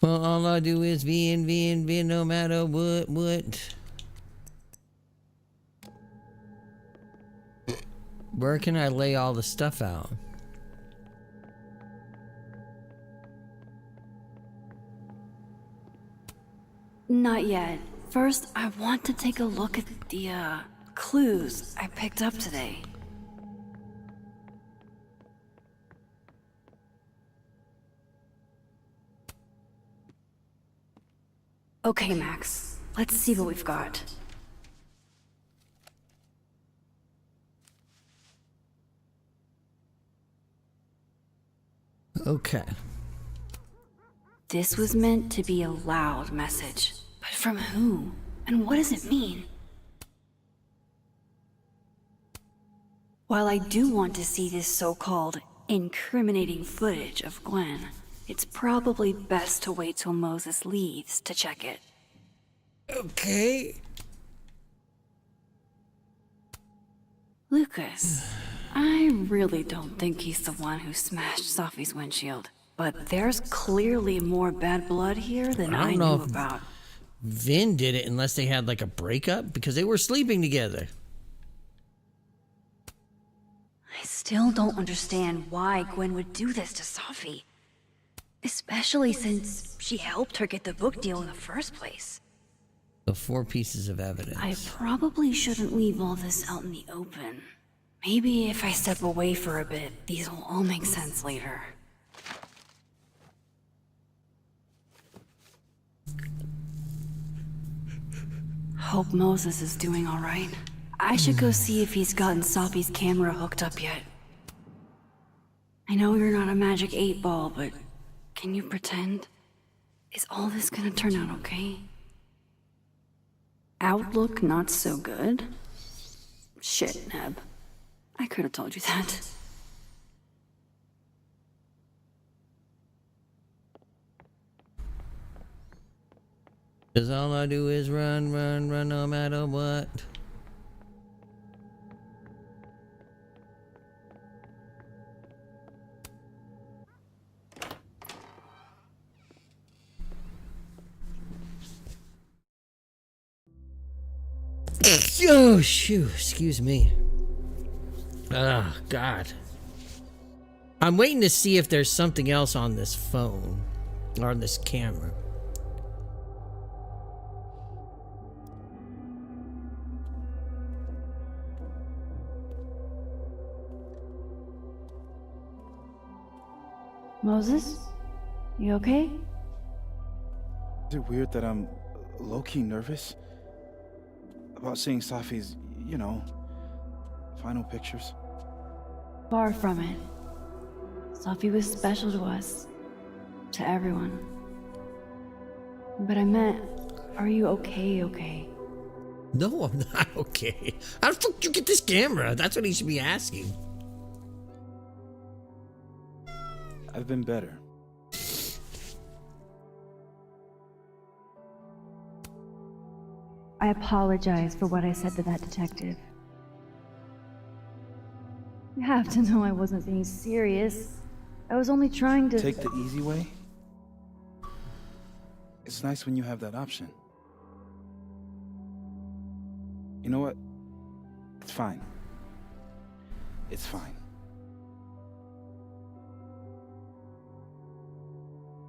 Well, all I do is V no matter what. Where can I lay all the stuff out? Not yet. First, I want to take a look at the, clues I picked up today. Okay, Max. Let's see what we've got. Okay. This was meant to be a loud message. But from who? And what does it mean? While I do want to see this so-called incriminating footage of Gwen, it's probably best to wait till Moses leaves to check it. Okay. Lucas, I really don't think he's the one who smashed Safi's windshield. But there's clearly more bad blood here than I knew about. Vin did it unless they had like a breakup because they were sleeping together. I still don't understand why Gwen would do this to Safi. Especially since she helped her get the book deal in the first place. The 4 pieces of evidence. I probably shouldn't leave all this out in the open. Maybe if I step away for a bit, these will all make sense later. Hope Moses is doing all right. I should go see if he's gotten Safi's camera hooked up yet. I know you're not a magic 8-ball, but can you pretend? Is all this gonna turn out okay? Outlook not so good? Shit, Neb. I could have told you that. Cause all I do is run no matter what. Oh, shoot, excuse me. Oh, God. I'm waiting to see if there's something else on this phone or on this camera. Moses? You okay? Is it weird that I'm low-key nervous about seeing Safi's, you know, final pictures? Far from it. Safi was special to us. To everyone. But I meant, are you okay? No, I'm not okay. How the fuck did you get this camera? That's what he should be asking. I've been better. I apologize for what I said to that detective. You have to know I wasn't being serious. I was only trying to... Take the easy way? It's nice when you have that option. You know what? It's fine. It's fine.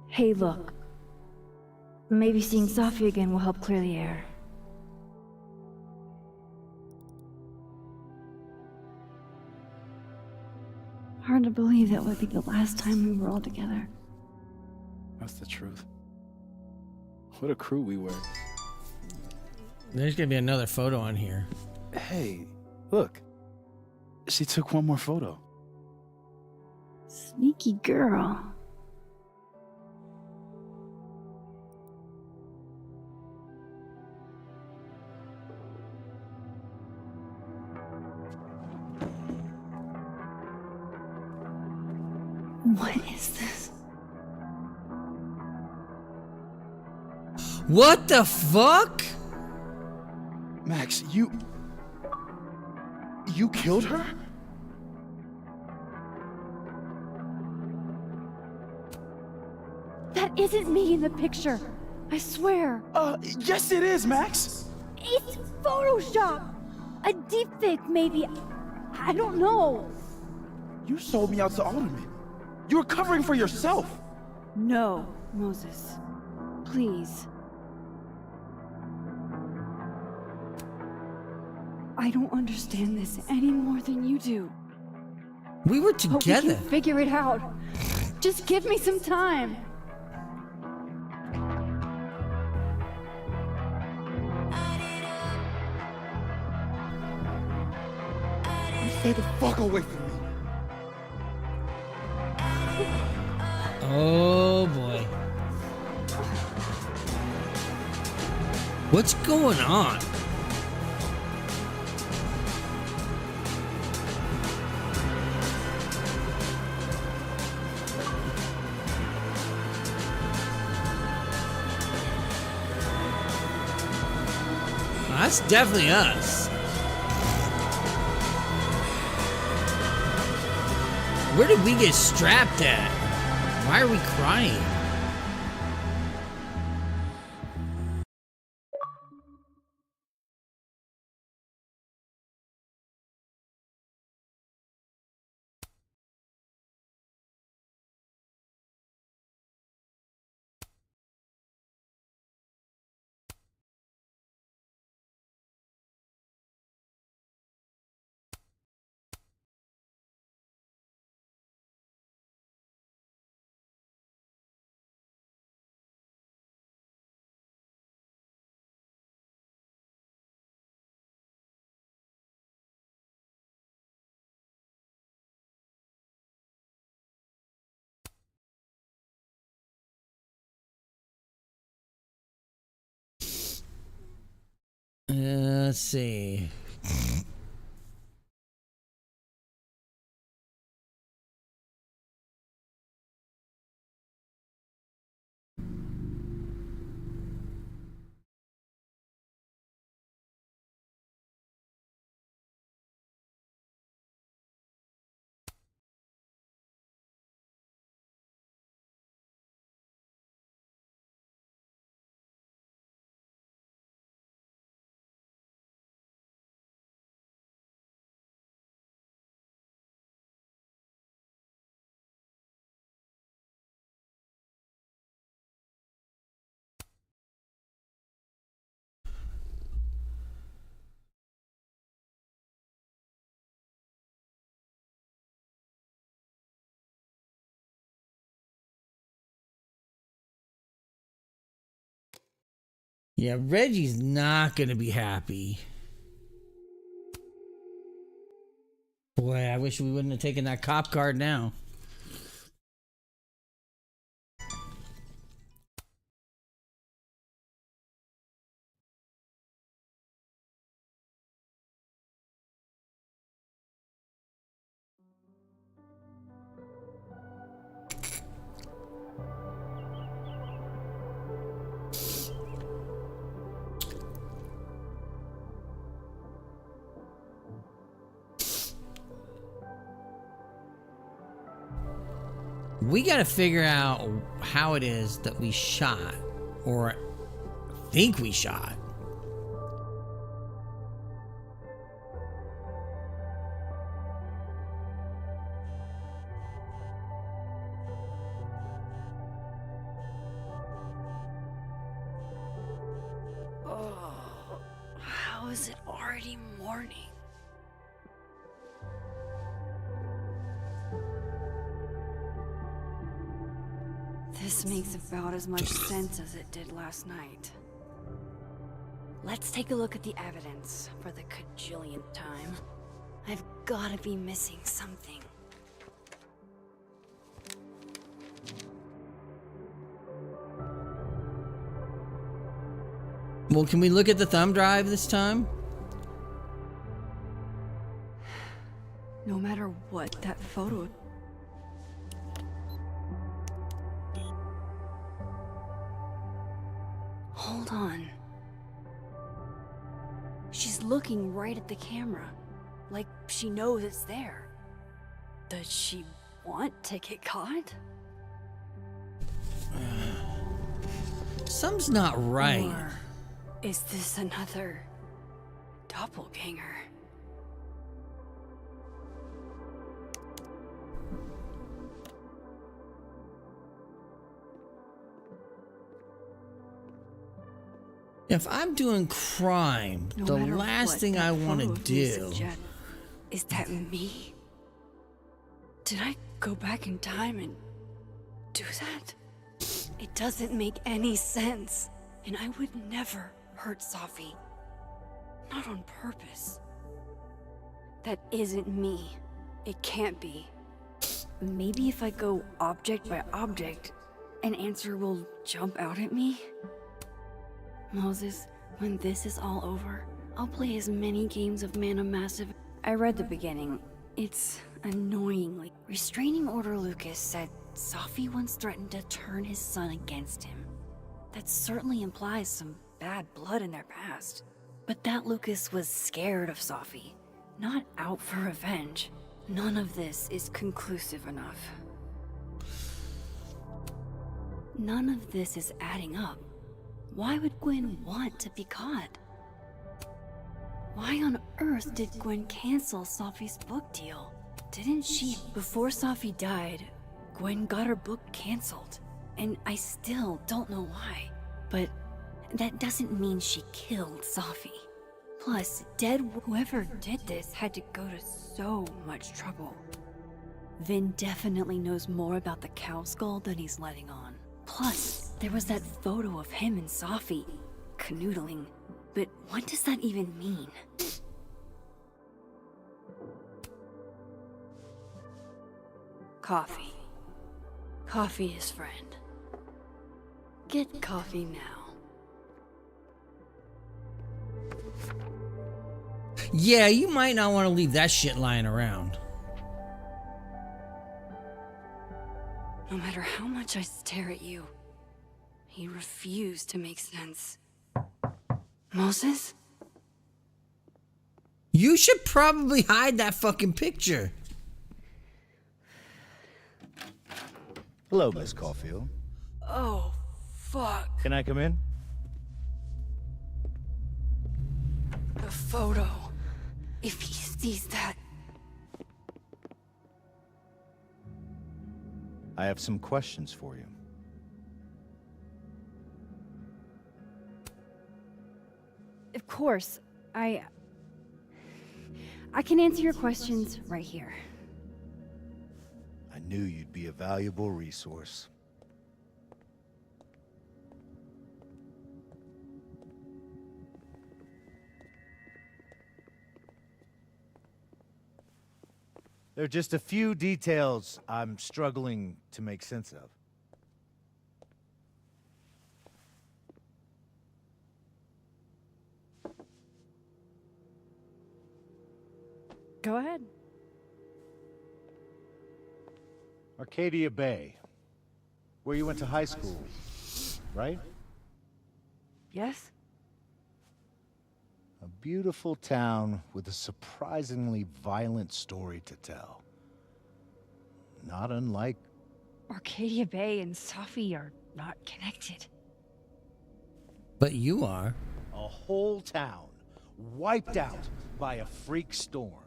Hey, look. Maybe seeing Safi again will help clear the air. Hard to believe that would be the last time we were all together. That's the truth. What a crew we were. There's gonna be another photo on here. Hey, Look, she took one more photo. Sneaky girl. What is this? What the fuck? Max, you killed her? That isn't me in the picture. I swear. Yes it is, Max. It's Photoshop. A deepfake, maybe. I don't know. You sold me out to Alderman. You were covering for yourself. No, Moses. Please. I don't understand this any more than you do. We were But we together. can figure it out. Just give me some time. Stay the fuck away from me. Oh boy. What's going on? That's definitely us. Where did we get strapped at? Why are we crying? Let's see. Yeah, Reggie's not gonna be happy. Boy, I wish we wouldn't have taken that cop card now. We gotta figure out how it is that we shot, or think we shot. Oh, how is it already morning? This makes about as much sense as it did last night. Let's take a look at the evidence for the cajillionth time. gotta be missing something. Well, can we look at the thumb drive this time? No matter what, that photo... Hold on. She's looking right at the camera, like she knows it's there. Does she want to get caught? Something's not right. Or is this another doppelganger? If I'm doing crime, No the matter last what thing that I want to photo of me do... suggests, is that me? Did I go back in time and do that? It doesn't make any sense. And I would never hurt Safi. Not on purpose. That isn't me. It can't be. Maybe if I go object by object, an answer will jump out at me? Moses, when this is all over, I'll play as many games of Mana Massive. I read the beginning. It's annoyingly. Restraining Order Lucas said Safi once threatened to turn his son against him. That certainly implies some bad blood in their past. But that Lucas was scared of Safi, not out for revenge. None of this is conclusive enough. None of this is adding up. Why would Gwen want to be caught? Why on earth did Gwen cancel Safi's book deal? Didn't she? Before Safi died, Gwen got her book canceled. And I still don't know why. But that doesn't mean she killed Safi. Plus, whoever did this had to go to so much trouble. Vin definitely knows more about the cow skull than he's letting on. Plus, there was that photo of him and Safi canoodling. But what does that even mean? Coffee. Coffee is friend. Get coffee now. Yeah, you might not want to leave that shit lying around. No matter how much I stare at you, he refused to make sense. Moses? You should probably hide that fucking picture. Hello, Miss Caulfield. Oh, fuck. Can I come in? The photo. If he sees that... I have some questions for you. Of course. I can answer your questions right here. I knew you'd be a valuable resource. There are just a few details I'm struggling to make sense of. Go ahead. Arcadia Bay, where you went to high school, right? Yes? A beautiful town with a surprisingly violent story to tell. Not unlike... Arcadia Bay and Safi are not connected. But you are. A whole town wiped out by a freak storm.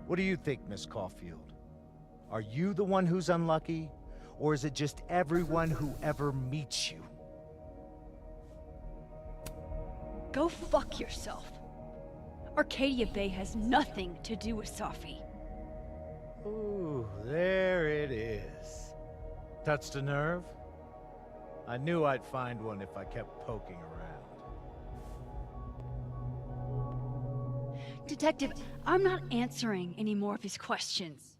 What do you think, Miss Caulfield? Are you the one who's unlucky? Or is it just everyone who ever meets you? Go fuck yourself. Arcadia Bay has nothing to do with Safi. Ooh, there it is. Touched a nerve? I knew I'd find one if I kept poking around. Detective, I'm not answering any more of his questions.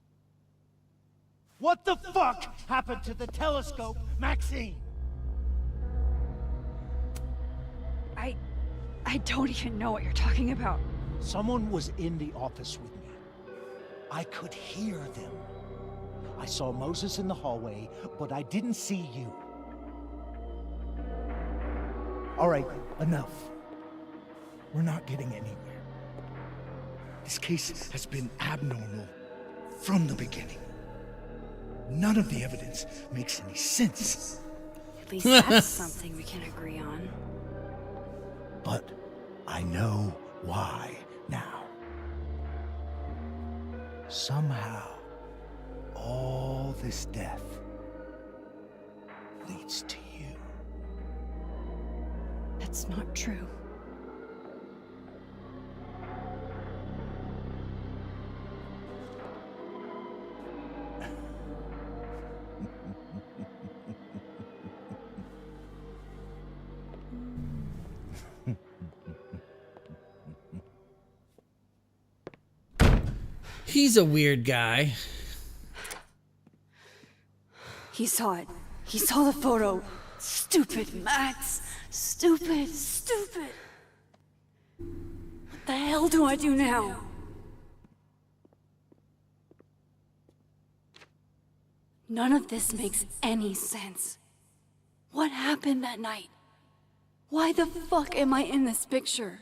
What the fuck happened to the telescope, Maxine? I don't even know what you're talking about. Someone was in the office with me. I could hear them. I saw Moses in the hallway, but I didn't see you. All right, enough. We're not getting anywhere. This case has been abnormal from the beginning. None of the evidence makes any sense. At least that's something we can agree on. But I know why now. Somehow, all this death leads to you. That's not true. He's a weird guy. He saw it. He saw the photo. Stupid, Max. Stupid, stupid. What the hell do I do now? None of this makes any sense. What happened that night? Why the fuck am I in this picture?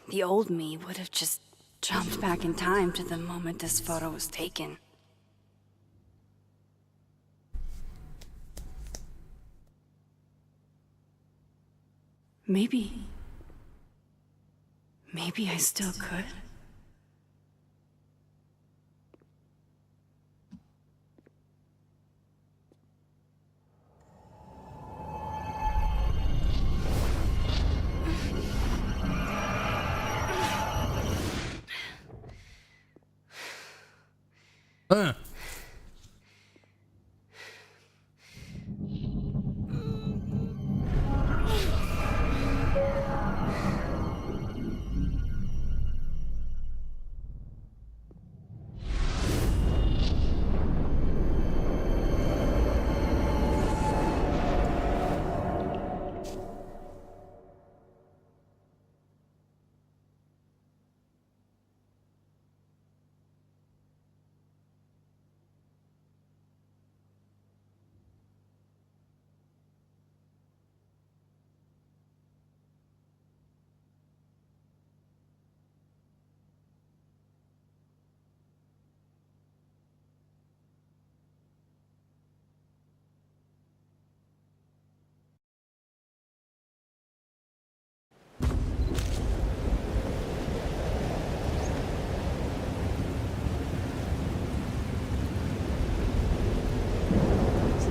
The old me would have just jumped back in time to the moment this photo was taken. Maybe I still could.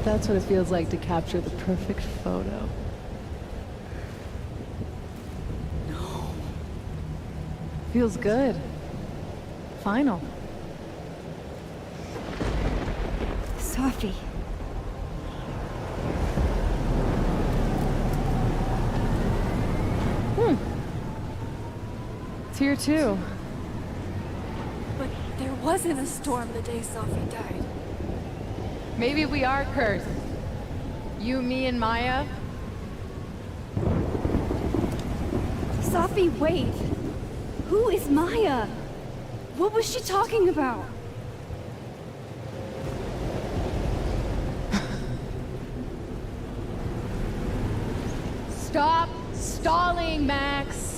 That's what it feels like to capture the perfect photo. No. Feels good. Final. Safi. It's here too. But there wasn't a storm the day Safi died. Maybe we are cursed. You, me, and Maya. Safi, wait. Who is Maya? What was she talking about? Stop stalling, Max.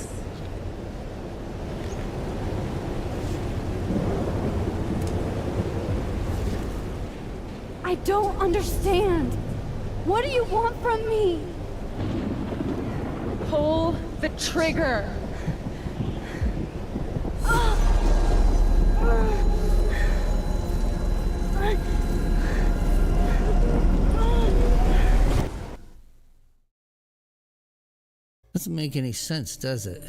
I don't understand. What do you want from me? Pull the trigger. Doesn't make any sense, does it?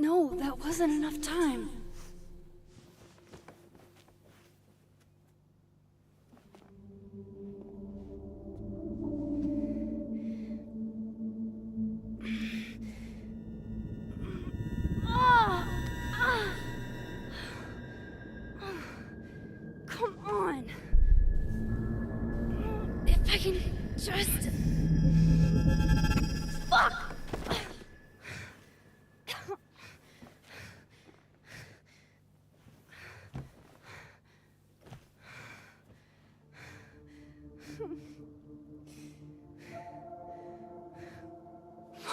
No, that wasn't enough time. Come on. If I can just... Fuck!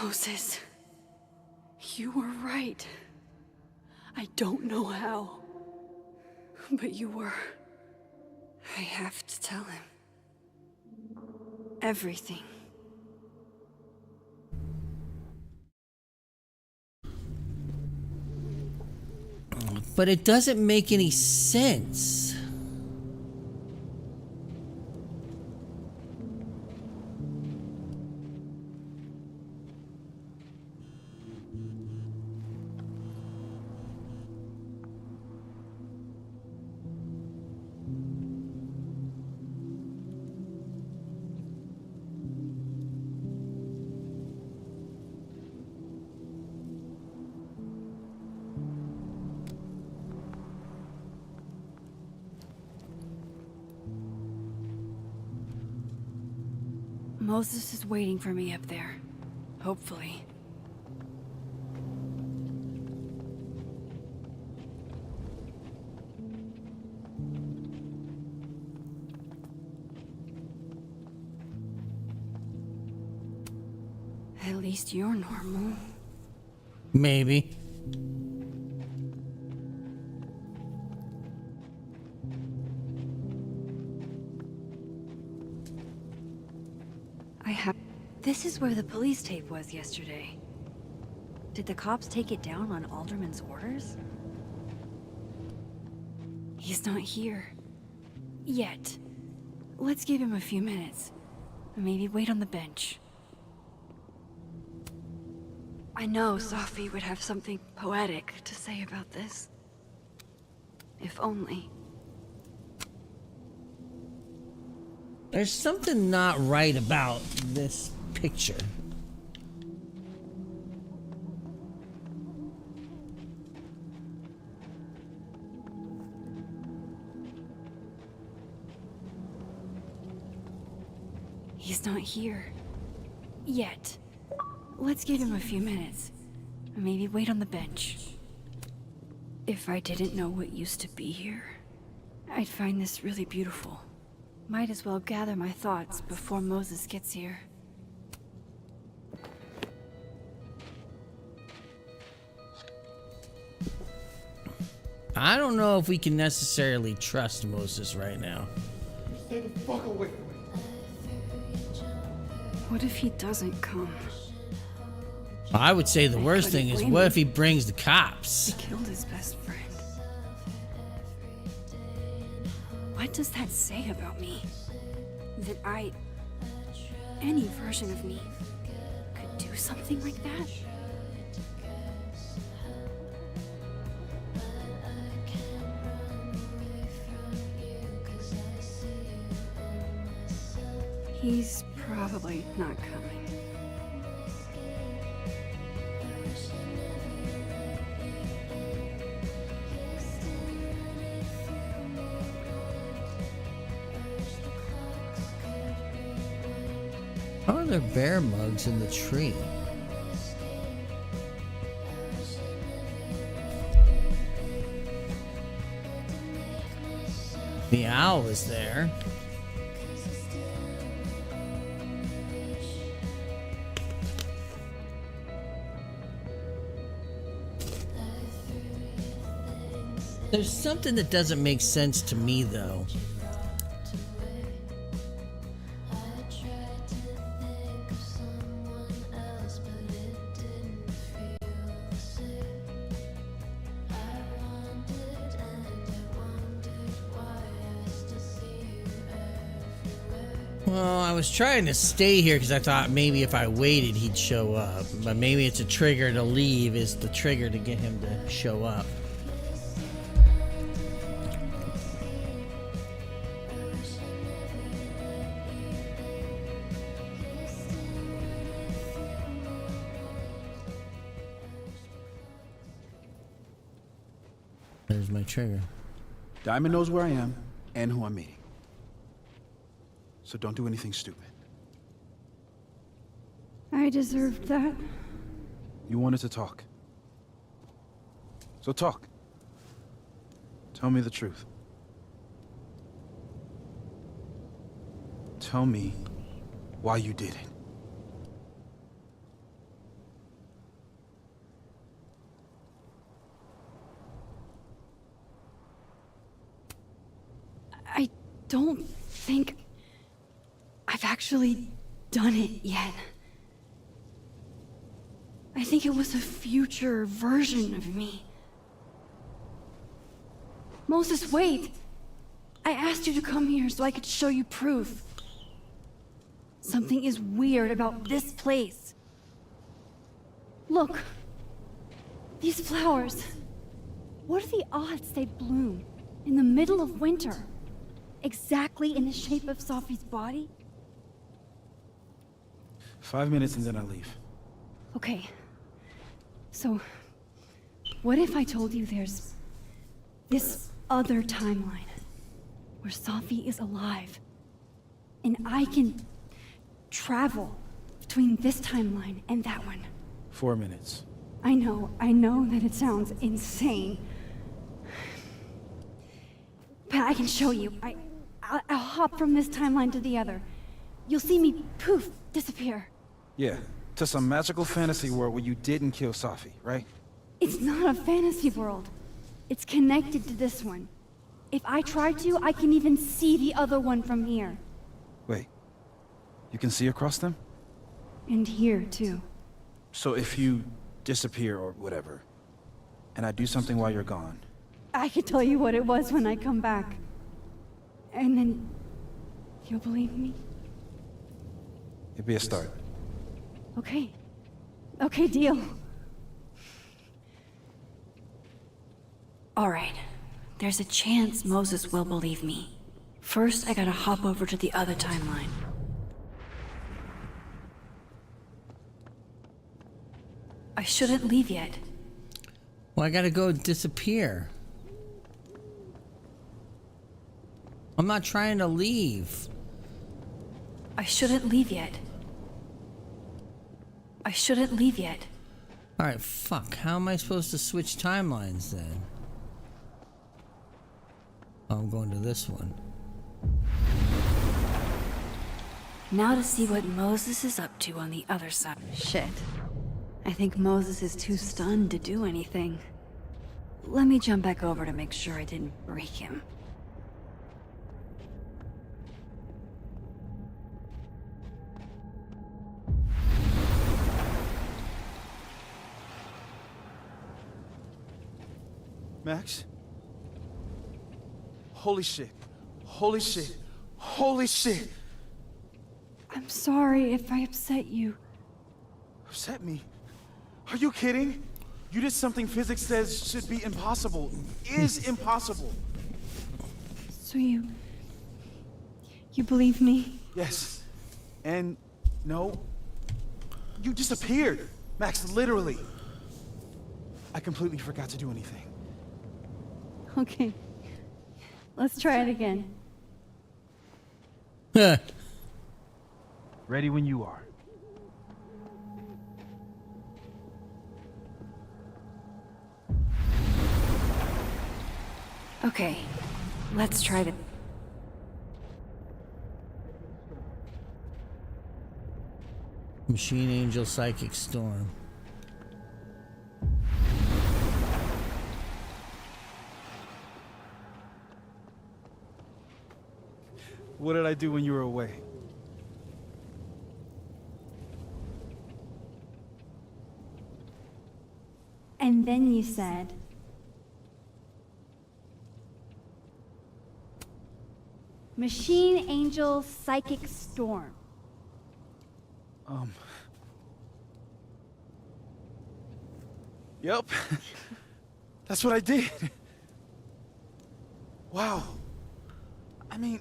Moses, you were right. I don't know how, but you were. I have to tell him. Everything. But it doesn't make any sense. Moses is waiting for me up there. Hopefully. At least you're normal. Maybe. This is where the police tape was yesterday. Did the cops take it down on Alderman's orders? He's not here. Yet. Let's give him a few minutes. Maybe wait on the bench. I know Safi would have something poetic to say about this. If only. There's something not right about this picture. He's not here. Yet. Let's give him a few minutes. Maybe wait on the bench. If I didn't know what used to be here, I'd find this really beautiful. Might as well gather my thoughts before Moses gets here. I don't know if we can necessarily trust Moses right now. Stay the fuck away from me. What if he doesn't come? I would say the worst thing is, blame what him. if he brings the cops? He killed his best friend. What does that say about me? That any version of me, could do something like that? He's probably not coming. How are there bear mugs in the tree? The owl is there. There's something that doesn't make sense to me, though. Well, I was trying to stay here because I thought maybe if I waited, he'd show up. But maybe it's a trigger to leave is the trigger to get him to show up. There's my trigger. Diamond knows where I am and who I'm meeting. So don't do anything stupid. I deserved that. You wanted to talk. So talk. Tell me the truth. Tell me why you did it. I don't think I've actually done it yet. I think it was a future version of me. Moses, wait! I asked you to come here so I could show you proof. Something is weird about this place. Look. These flowers. What are the odds they bloom in the middle of winter? Exactly in the shape of Safi's body? 5 minutes and then I leave. Okay. So, what if I told you there's this other timeline where Safi is alive and I can travel between this timeline and that one? 4 minutes. I know that it sounds insane. But I can show you. I'll hop from this timeline to the other. You'll see me, poof, disappear. Yeah, to some magical fantasy world where you didn't kill Safi, right? It's not a fantasy world. It's connected to this one. If I try to, I can even see the other one from here. Wait, you can see across them? And here, too. So if you disappear or whatever, and I do something while you're gone... I can tell you what it was when I come back. And then... you'll believe me? It'd be a start. Okay. Okay, deal. All right. There's a chance Moses will believe me. First, I gotta hop over to the other timeline. I shouldn't leave yet. Well, I gotta go disappear. I'm not trying to leave. I shouldn't leave yet. I shouldn't leave yet. Alright, fuck. How am I supposed to switch timelines then? Oh, I'm going to this one. Now to see what Moses is up to on the other side. Shit. I think Moses is too stunned to do anything. Let me jump back over to make sure I didn't break him. Max? Holy shit. Holy shit. Holy shit. I'm sorry if I upset you. Upset me? Are you kidding? You did something physics says should be impossible. Is impossible. So you believe me? Yes. And no. You disappeared. Max, literally. I completely forgot to do anything. Okay. Let's try it again. Ready when you are. Okay, let's try the... Machine Angel Psychic Storm. What did I do when you were away? And then you said... Machine Angel Psychic Storm. Yep. That's what I did. Wow. I mean...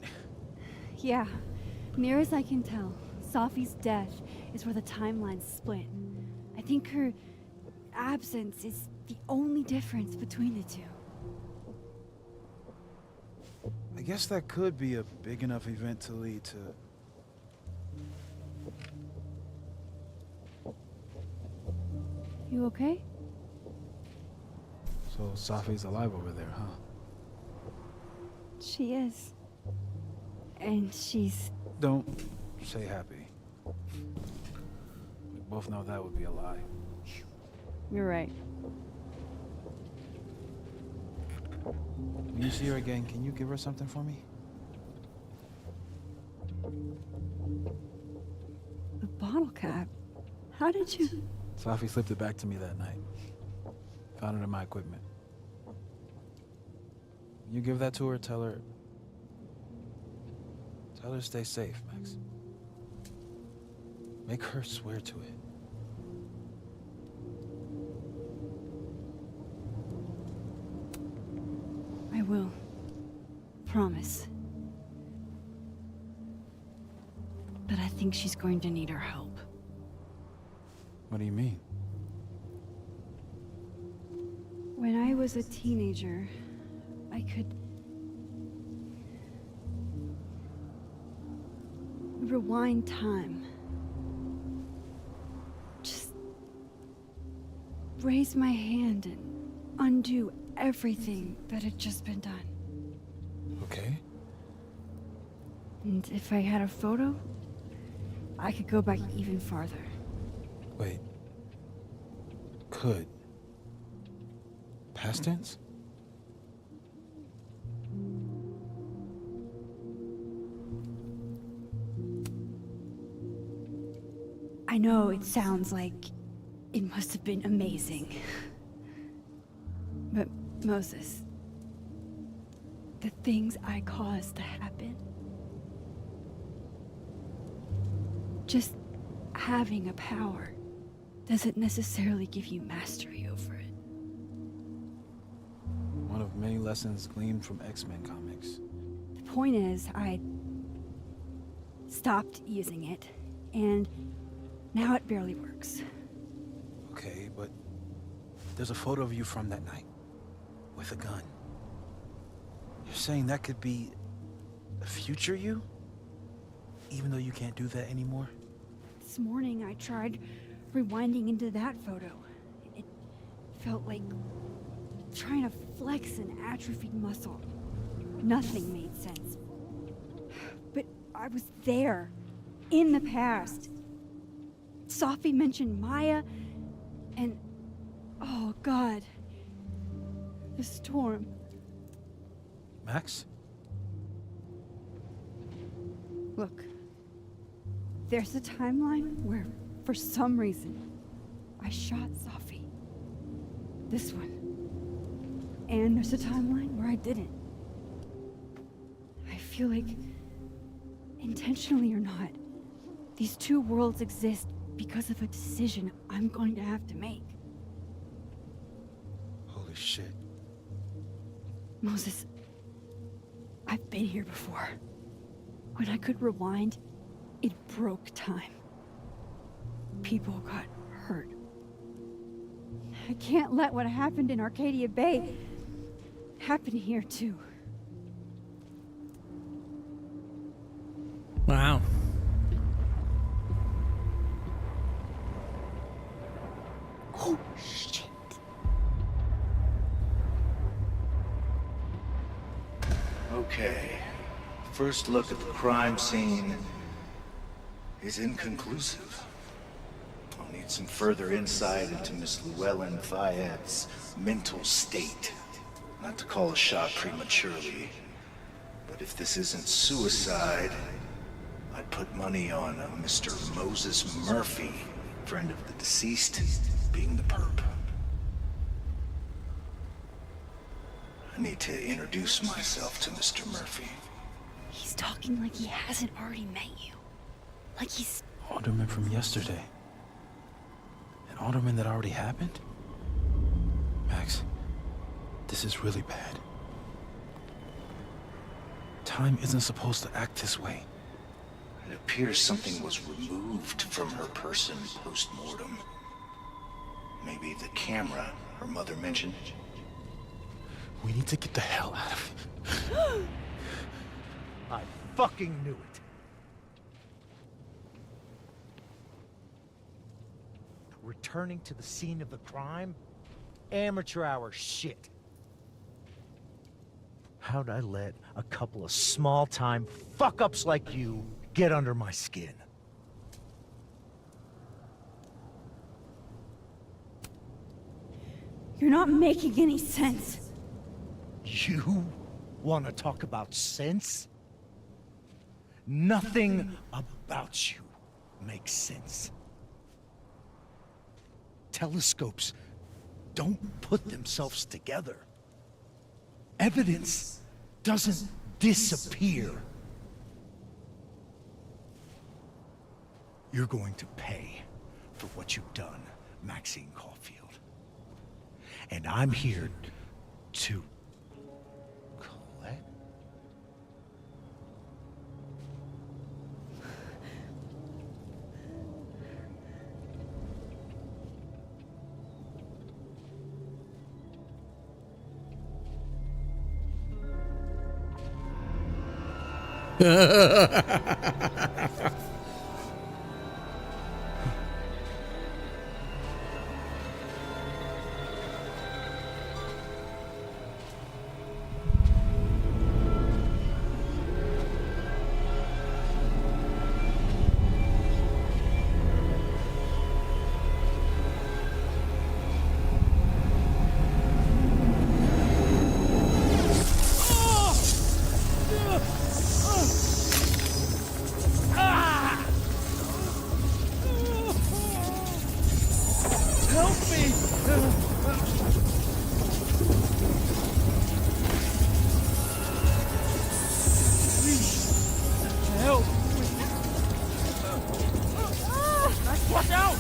Yeah, near as I can tell, Safi's death is where the timelines split. I think her absence is the only difference between the two. I guess that could be a big enough event to lead to... You okay? So Safi's alive over there, huh? She is. And she's... Don't say happy. We both know that would be a lie. You're right. When you see her again, can you give her something for me? The bottle cap? How did you... Safi slipped it back to me that night. Found it in my equipment. You give that to her, tell her stay safe, Max. Make her swear to it. I will. Promise. But I think she's going to need our help. What do you mean? When I was a teenager, I could rewind time. Just raise my hand and undo everything that had just been done. Okay. And if I had a photo, I could go back even farther. Wait. Could. Past tense? I know it sounds like it must have been amazing. But Moses, the things I caused to happen, just having a power doesn't necessarily give you mastery over it. One of many lessons gleaned from X-Men comics. The point is, I stopped using it, and now it barely works. Okay, but there's a photo of you from that night, with a gun. You're saying that could be a future you? Even though you can't do that anymore? This morning I tried rewinding into that photo. It felt like trying to flex an atrophied muscle. Nothing made sense. But I was there, in the past. Safi mentioned Maya, and oh God, the storm. Max? Look, there's a timeline where, for some reason, I shot Safi. This one. And there's a timeline where I didn't. I feel like, intentionally or not, these two worlds exist because of a decision I'm going to have to make. Holy shit. Moses, I've been here before. When I could rewind, it broke time. People got hurt. I can't let what happened in Arcadia Bay happen here too. Wow. Oh, shit. Okay. First look at the crime scene is inconclusive. I'll need some further insight into Miss Llewellyn Fayette's mental state. Not to call a shot prematurely, but if this isn't suicide, I'd put money on a Mr. Moses Murphy, friend of the deceased, being the perp. I need to introduce myself to Mr. Murphy. He's talking like he hasn't already met you. Like he's... Alderman from yesterday. An alderman that already happened? Max, this is really bad. Time isn't supposed to act this way. It appears something was removed from her person post-mortem. Maybe the camera her mother mentioned. We need to get the hell out of here. I fucking knew it. Returning to the scene of the crime? Amateur hour shit. How'd I let a couple of small-time fuck-ups like you get under my skin? You're not making any sense. You want to talk about sense? Nothing about you makes sense. Telescopes don't put themselves together. Evidence doesn't disappear. You're going to pay for what you've done, Maxine Caulfield. And I'm here to collect. Help me! Please, help! Watch out!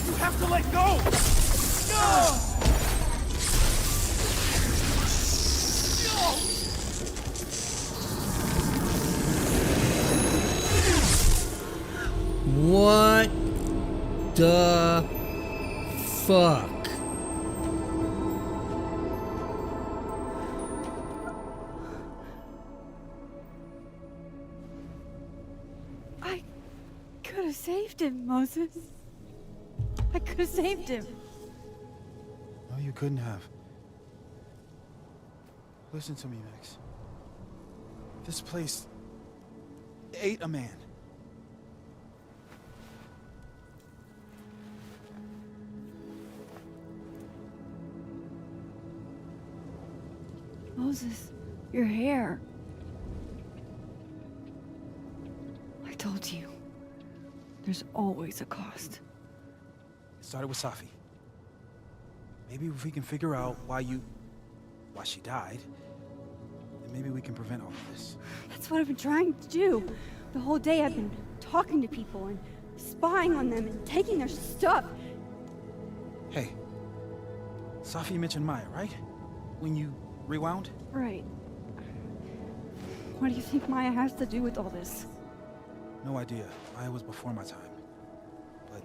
You have to let go! What the fuck? I could have saved him, Moses. I could have saved him. No, you couldn't have. Listen to me, Max. This place ate a man. Moses, your hair. I told you. There's always a cost. It started with Safi. Maybe if we can figure out why she died, then maybe we can prevent all of this. That's what I've been trying to do. The whole day I've been talking to people and spying on them and taking their stuff. Hey, Safi mentioned Maya, right? When you rewound? Right. What do you think Maya has to do with all this? No idea. Maya was before my time. But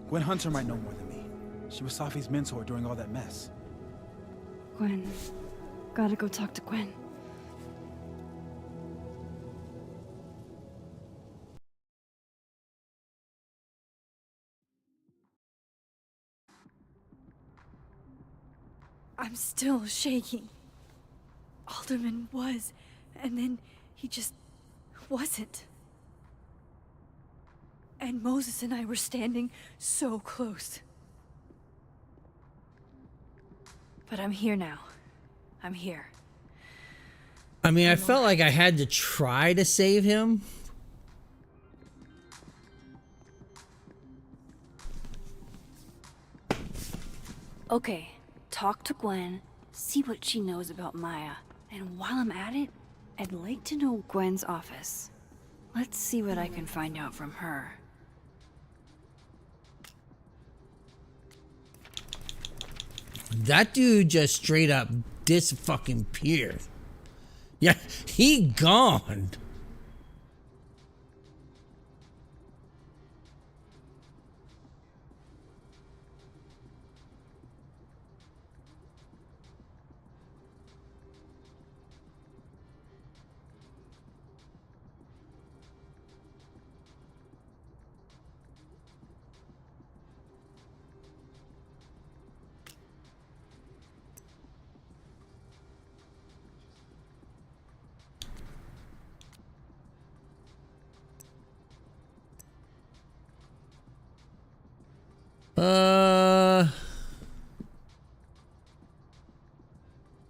Gwen Hunter might know more than me. She was Safi's mentor during all that mess. Gwen. Gotta go talk to Gwen. I'm still shaking. Alderman was, and then he just wasn't. And Moses and I were standing so close. But I'm here now. I'm here. I mean, I felt like I had to try to save him. Okay, talk to Gwen, see what she knows about Maya. And while I'm at it, I'd like to know Gwen's office. Let's see what I can find out from her. That dude just straight up disfucking-peered. Yeah, he gone.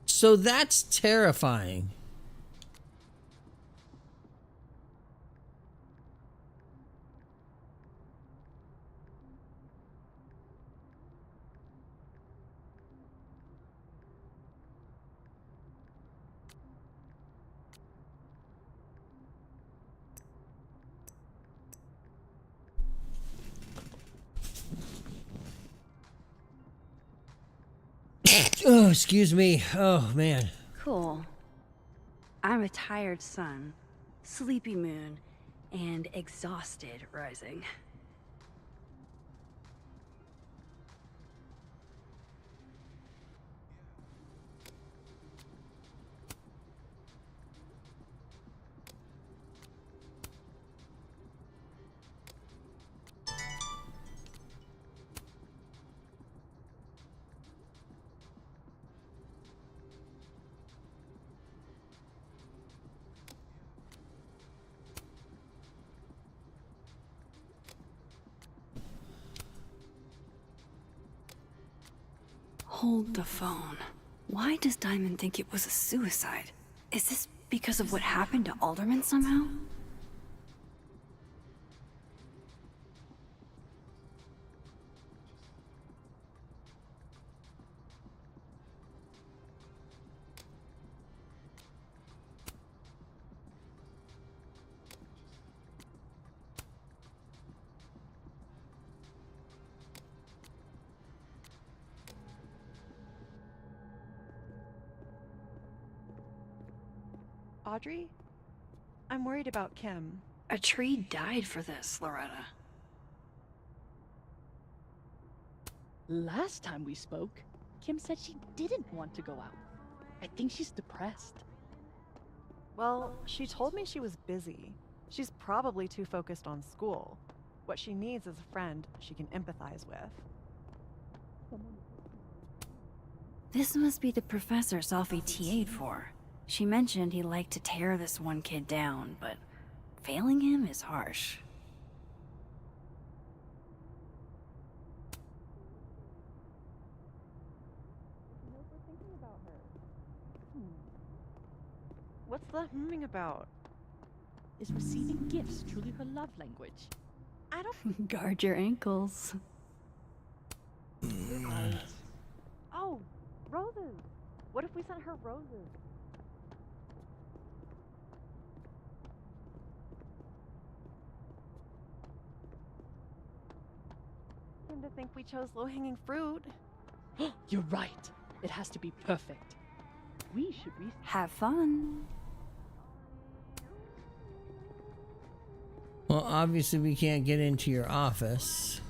So that's terrifying. Oh, excuse me. Oh, man. Cool. I'm a tired sun, sleepy moon, and exhausted rising. Hold the phone. Why does Diamond think it was a suicide? Is this because of what happened to Alderman somehow? Audrey? I'm worried about Kim. A tree died for this, Loretta. Last time we spoke, Kim said she didn't want to go out. I think she's depressed. Well, she told me she was busy. She's probably too focused on school. What she needs is a friend she can empathize with. This must be the professor Safi TA'd for. She mentioned he liked to tear this one kid down, but failing him is harsh. What's the humming about? Is receiving gifts truly her love language? I don't. Guard your ankles. Oh, roses! What if we sent her roses? Seem to think we chose low-hanging fruit. You're right. It has to be perfect. We should be. Have fun. Well, obviously we can't get into your office.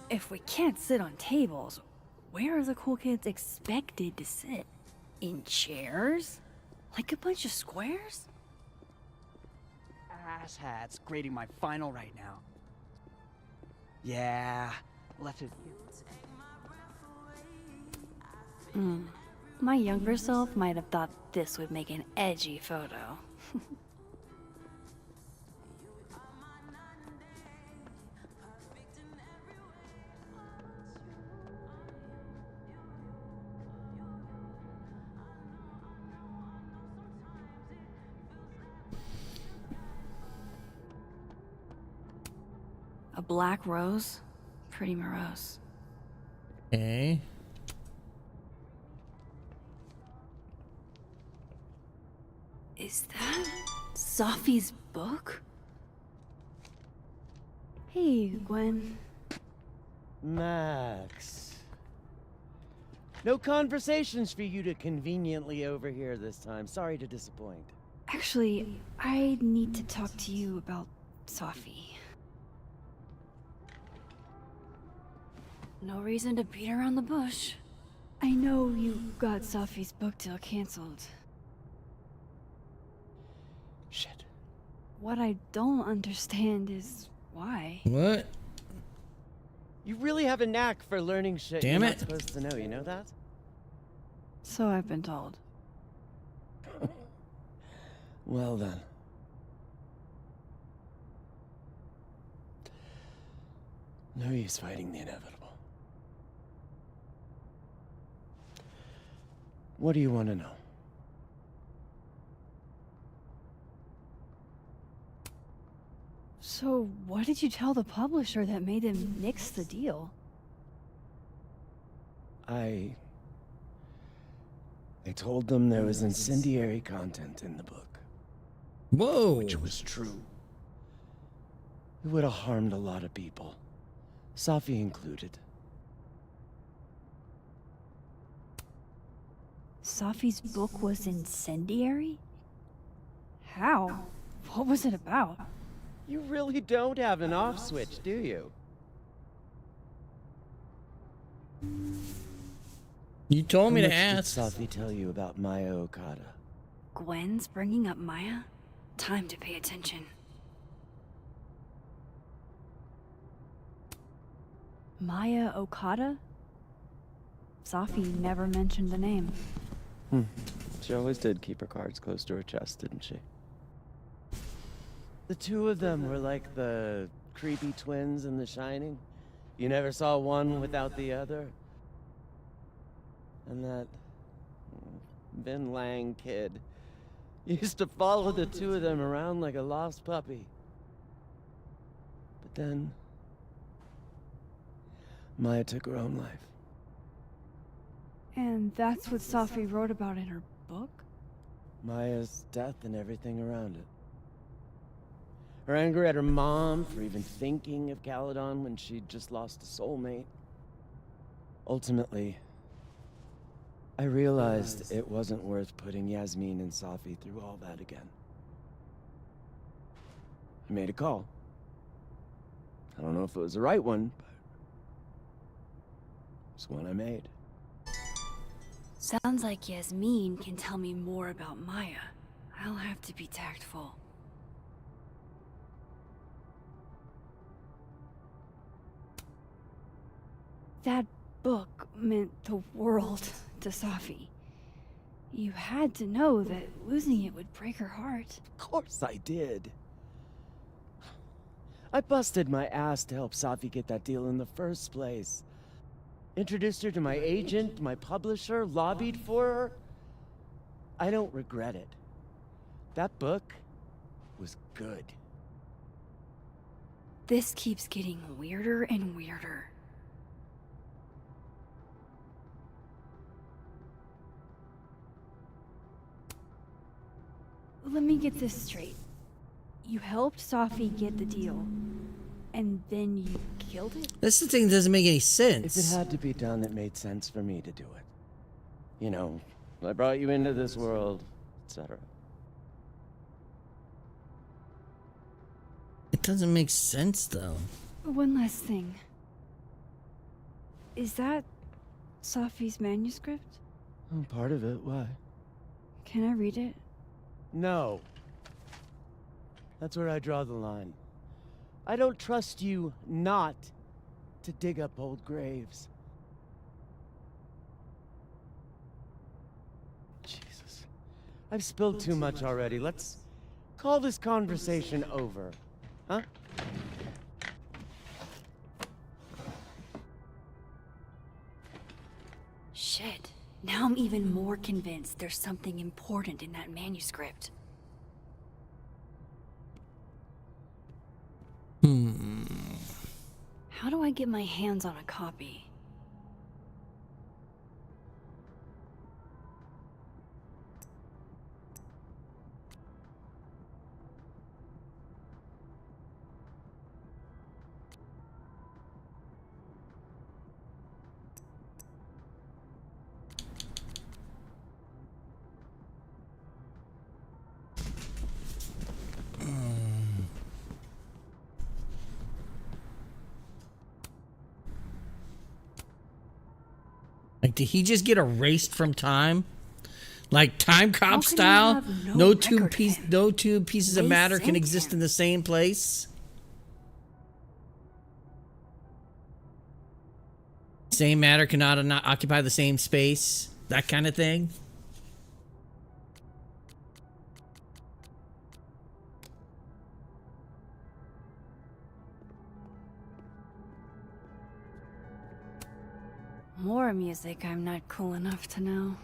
If we can't sit on tables, where are the cool kids expected to sit? In chairs? Like a bunch of squares? Asshats grading my final right now. Yeah, left it. My younger self might have thought this would make an edgy photo. A black rose? Pretty morose. Okay. Is that Safi's book? Hey, Gwen. Max. No conversations for you to conveniently overhear this time. Sorry to disappoint. Actually, I need to talk to you about Safi. No reason to beat around the bush. I know you got Safi's book deal canceled. Shit. What I don't understand is why. What? You really have a knack for learning shit Damn you're it. not supposed to know, you know that? So I've been told. Well then. No use fighting the inevitable. What do you want to know? So what did you tell the publisher that made them nix the deal? I told them there was incendiary content in the book. Whoa. Which was true. It would have harmed a lot of people. Safi included. Safi's book was incendiary? How? What was it about? You really don't have an off switch, do you? You told me How to much did ask. Safi tell you about Maya Okada? Gwen's bringing up Maya? Time to pay attention. Maya Okada? Safi never mentioned the name. She always did keep her cards close to her chest, didn't she? The two of them were like the creepy twins in The Shining. You never saw one without the other. And that Vin Lang kid used to follow the two of them around like a lost puppy. But then Maya took her own life. And that's what Safi wrote about in her book? Maya's death and everything around it. Her anger at her mom for even thinking of Caledon when she'd just lost a soulmate. Ultimately, I realized it wasn't worth putting Yasmin and Safi through all that again. I made a call. I don't know if it was the right one, but it's one I made. Sounds like Yasmin can tell me more about Maya. I'll have to be tactful. That book meant the world to Safi. You had to know that losing it would break her heart. Of course I did. I busted my ass to help Safi get that deal in the first place. Introduced her to my agent, my publisher, lobbied for her. I don't regret it. That book was good. This keeps getting weirder and weirder. Let me get this straight. You helped Safi get the deal, and then you killed it? This thing doesn't make any If sense. it had to be done, it made sense for me to do it. You know, I brought you into this world, etc. It doesn't make sense though. One last thing. Is that Safi's manuscript? Oh, part of it, why? Can I read it? No. That's where I draw the line. I don't trust you not to dig up old graves. Jesus. I've spilled too much already. Let's call this conversation over. Huh? Shit. Now I'm even more convinced there's something important in that manuscript. How do I get my hands on a copy? Like, did he just get erased from time? Like time cop style? No two pieces of matter can exist in the same place. Same matter cannot not occupy the same space. That kind of thing. More music I'm not cool enough to know.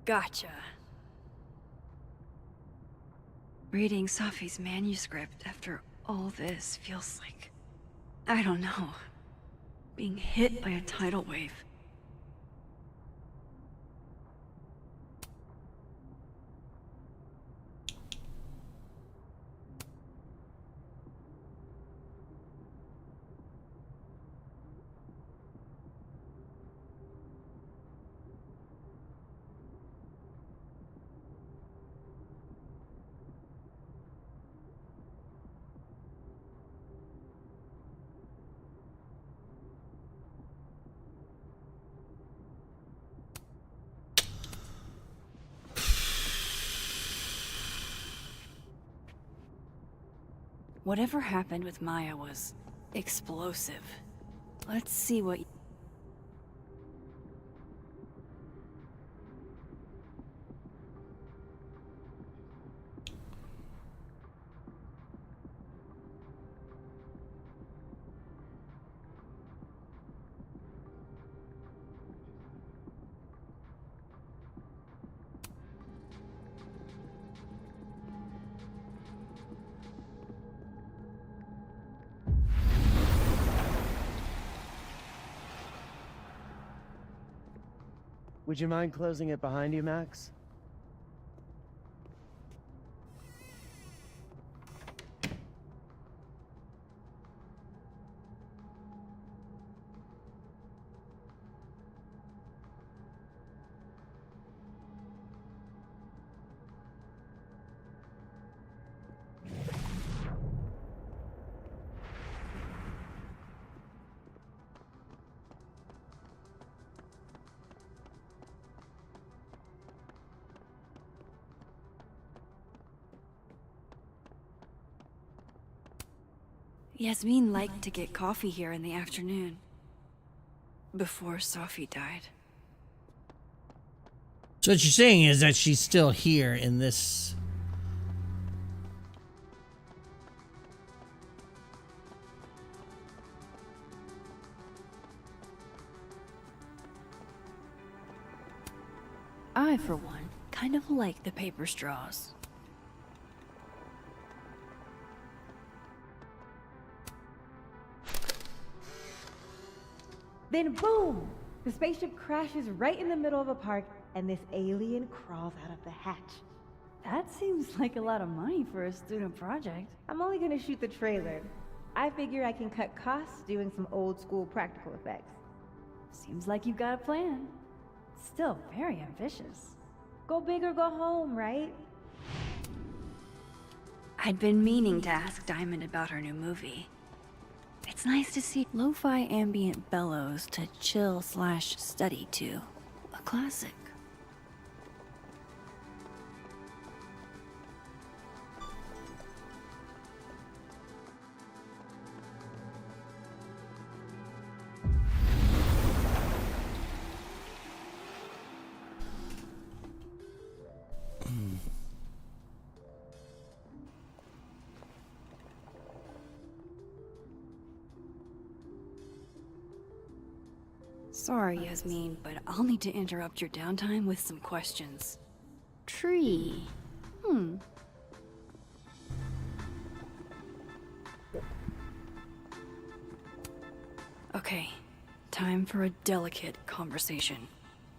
Gotcha. Reading Safi's manuscript after all this feels like, I don't know, being hit by a tidal wave. Whatever happened with Maya was explosive. Let's see what... Would you mind closing it behind you, Max? Yasmin liked to get coffee here in the afternoon. Before Safi died. So what you're saying is that she's still here in this... I, for one, kind of like the paper straws. Then boom! The spaceship crashes right in the middle of a park, and this alien crawls out of the hatch. That seems like a lot of money for a student project. I'm only gonna shoot the trailer. I figure I can cut costs doing some old school practical effects. Seems like you've got a plan. Still very ambitious. Go big or go home, right? I'd been meaning to ask Diamond about her new movie. It's nice to see lo-fi ambient bellows to chill/study to. A classic. Sorry, Yasmin, but I'll need to interrupt your downtime with some questions. Tree. Okay, time for a delicate conversation.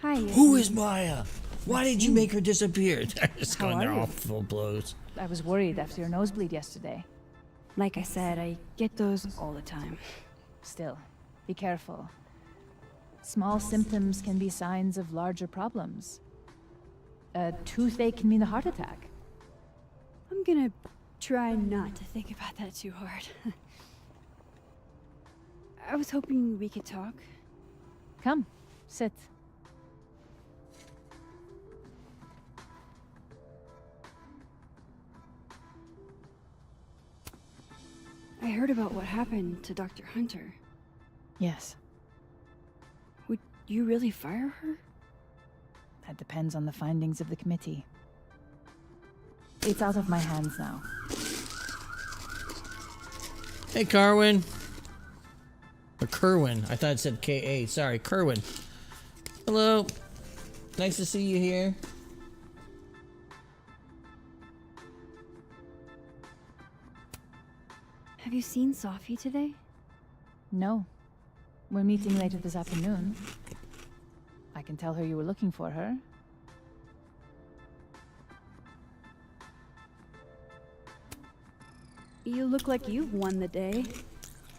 Hi. Who is Maya? Why did you make her disappear? They're just How going there are you? all full blows. I was worried after your nosebleed yesterday. Like I said, I get those all the time. Still, be careful. Small symptoms can be signs of larger problems. A toothache can mean a heart attack. I'm gonna try not to think about that too hard. I was hoping we could talk. Come, sit. I heard about what happened to Dr. Hunter. Yes. Would you really fire her? That depends on the findings of the committee. It's out of my hands now. Hey, Carwin. Or Kerwin. I thought it said K-A. Sorry, Kerwin. Hello. Nice to see you here. Have you seen Safi today? No. We're meeting later this afternoon. I can tell her you were looking for her. You look like you've won the day.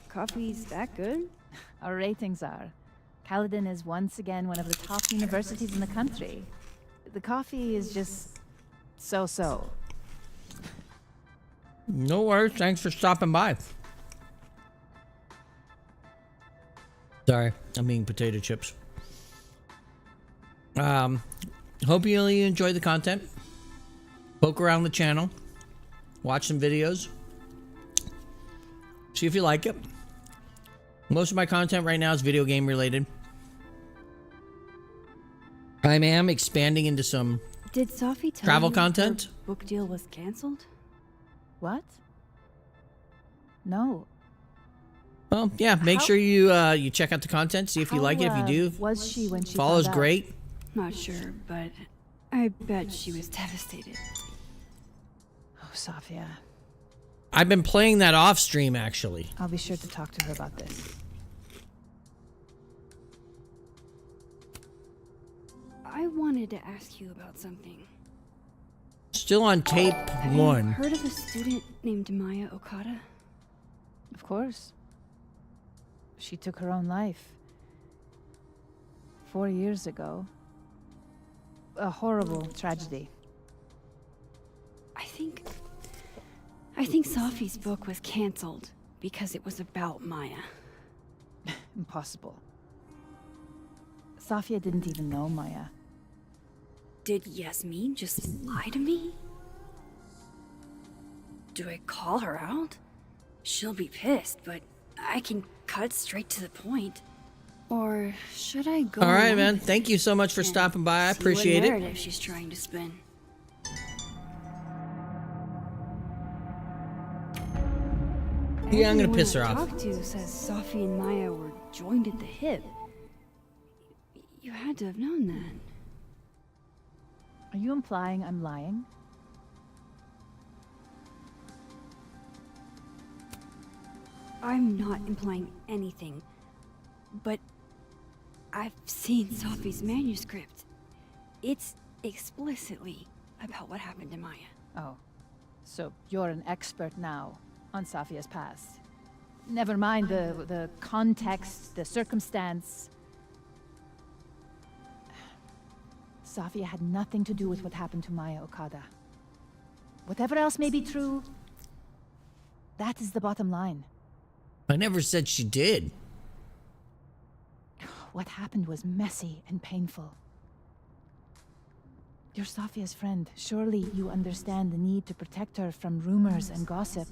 Coffee's that good? Our ratings are. Caledon is once again one of the top universities in the country. The coffee is just so-so. No worries. Thanks for stopping by. Sorry, I'm eating potato chips. Hope you really enjoy the content. Poke around the channel. Watch some videos. See if you like it. Most of my content right now is video game related. I am expanding into some Did Safi tell travel you content. her book deal was canceled? What? No. Well, yeah. Make sure you you check out the content. See if you like it. If you do, was she when she follows found out? great. Not sure, but I bet she was devastated. Oh, Safia. I've been playing that off stream actually. I'll be sure to talk to her about this. I wanted to ask you about something. Still on tape Have one. you heard of a student named Maya Okada? Of course. She took her own life. 4 years ago. A horrible tragedy. I think Safi's book was canceled because it was about Maya. Impossible. Safia didn't even know Maya. Did Yasmin just lie to me? Do I call her out? She'll be pissed, but I can cut straight to the point. Or should I go? All right, along man. with Thank you so much for stopping by. I See appreciate what it. narrative she's trying to spin. Yeah, I'm gonna Everyone piss her I off. talked to says Safi and Maya were joined at the hip. You had to have known that. Are you implying I'm lying? I'm not implying anything, but I've seen Safi's manuscript. It's explicitly about what happened to Maya. Oh. So you're an expert now on Safia's past. Never mind the context, the circumstance. Safia had nothing to do with what happened to Maya Okada. Whatever else may be true, that is the bottom line. I never said she did. What happened was messy and painful. You're Safia's friend. Surely you understand the need to protect her from rumors and gossip.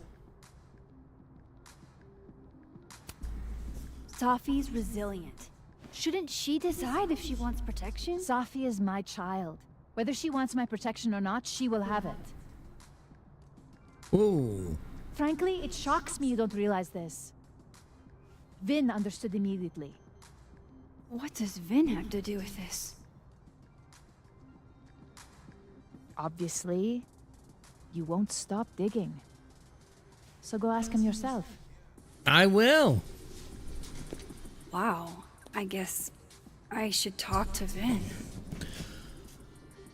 Safi's resilient. Shouldn't she decide if she wants protection? Safi is my child. Whether she wants my protection or not, she will have it. Ooh. Frankly, it shocks me you don't realize this. Vin understood immediately. What does Vin have to do with this? Obviously, you won't stop digging. So go ask him yourself. I will. Wow, I guess I should talk to Vin.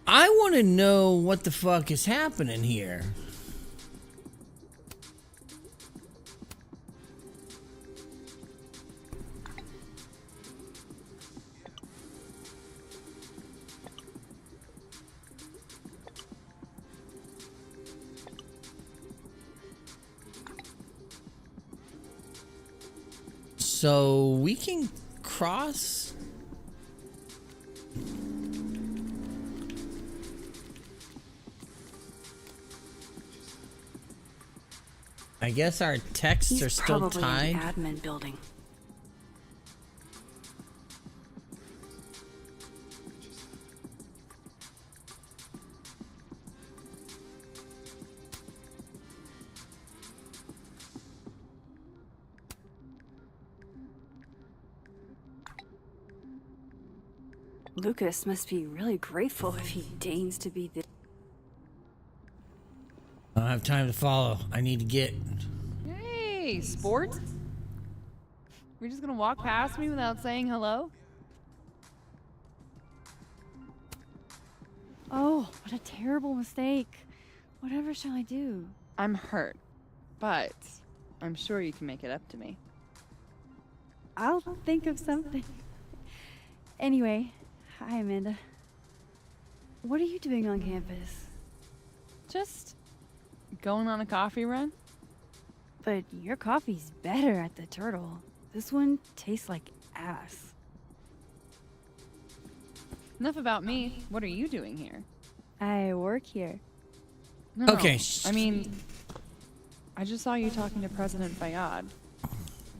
I want to know what the fuck is happening here. So we can cross. I guess our texts are still Probably tied. in the admin building. Lucas must be really grateful if he deigns to be the. I don't have time to follow. I need to get. Hey, sport? We're just gonna walk past me without saying hello? Oh, what a terrible mistake. Whatever shall I do? I'm hurt, but I'm sure you can make it up to me. I'll think of something. Anyway, hi, Amanda. What are you doing on campus? Just going on a coffee run? But your coffee's better at the Turtle. This one tastes like ass. Enough about me. What are you doing here? I work here. No, Okay. I mean, I just saw you talking to President Fayyad.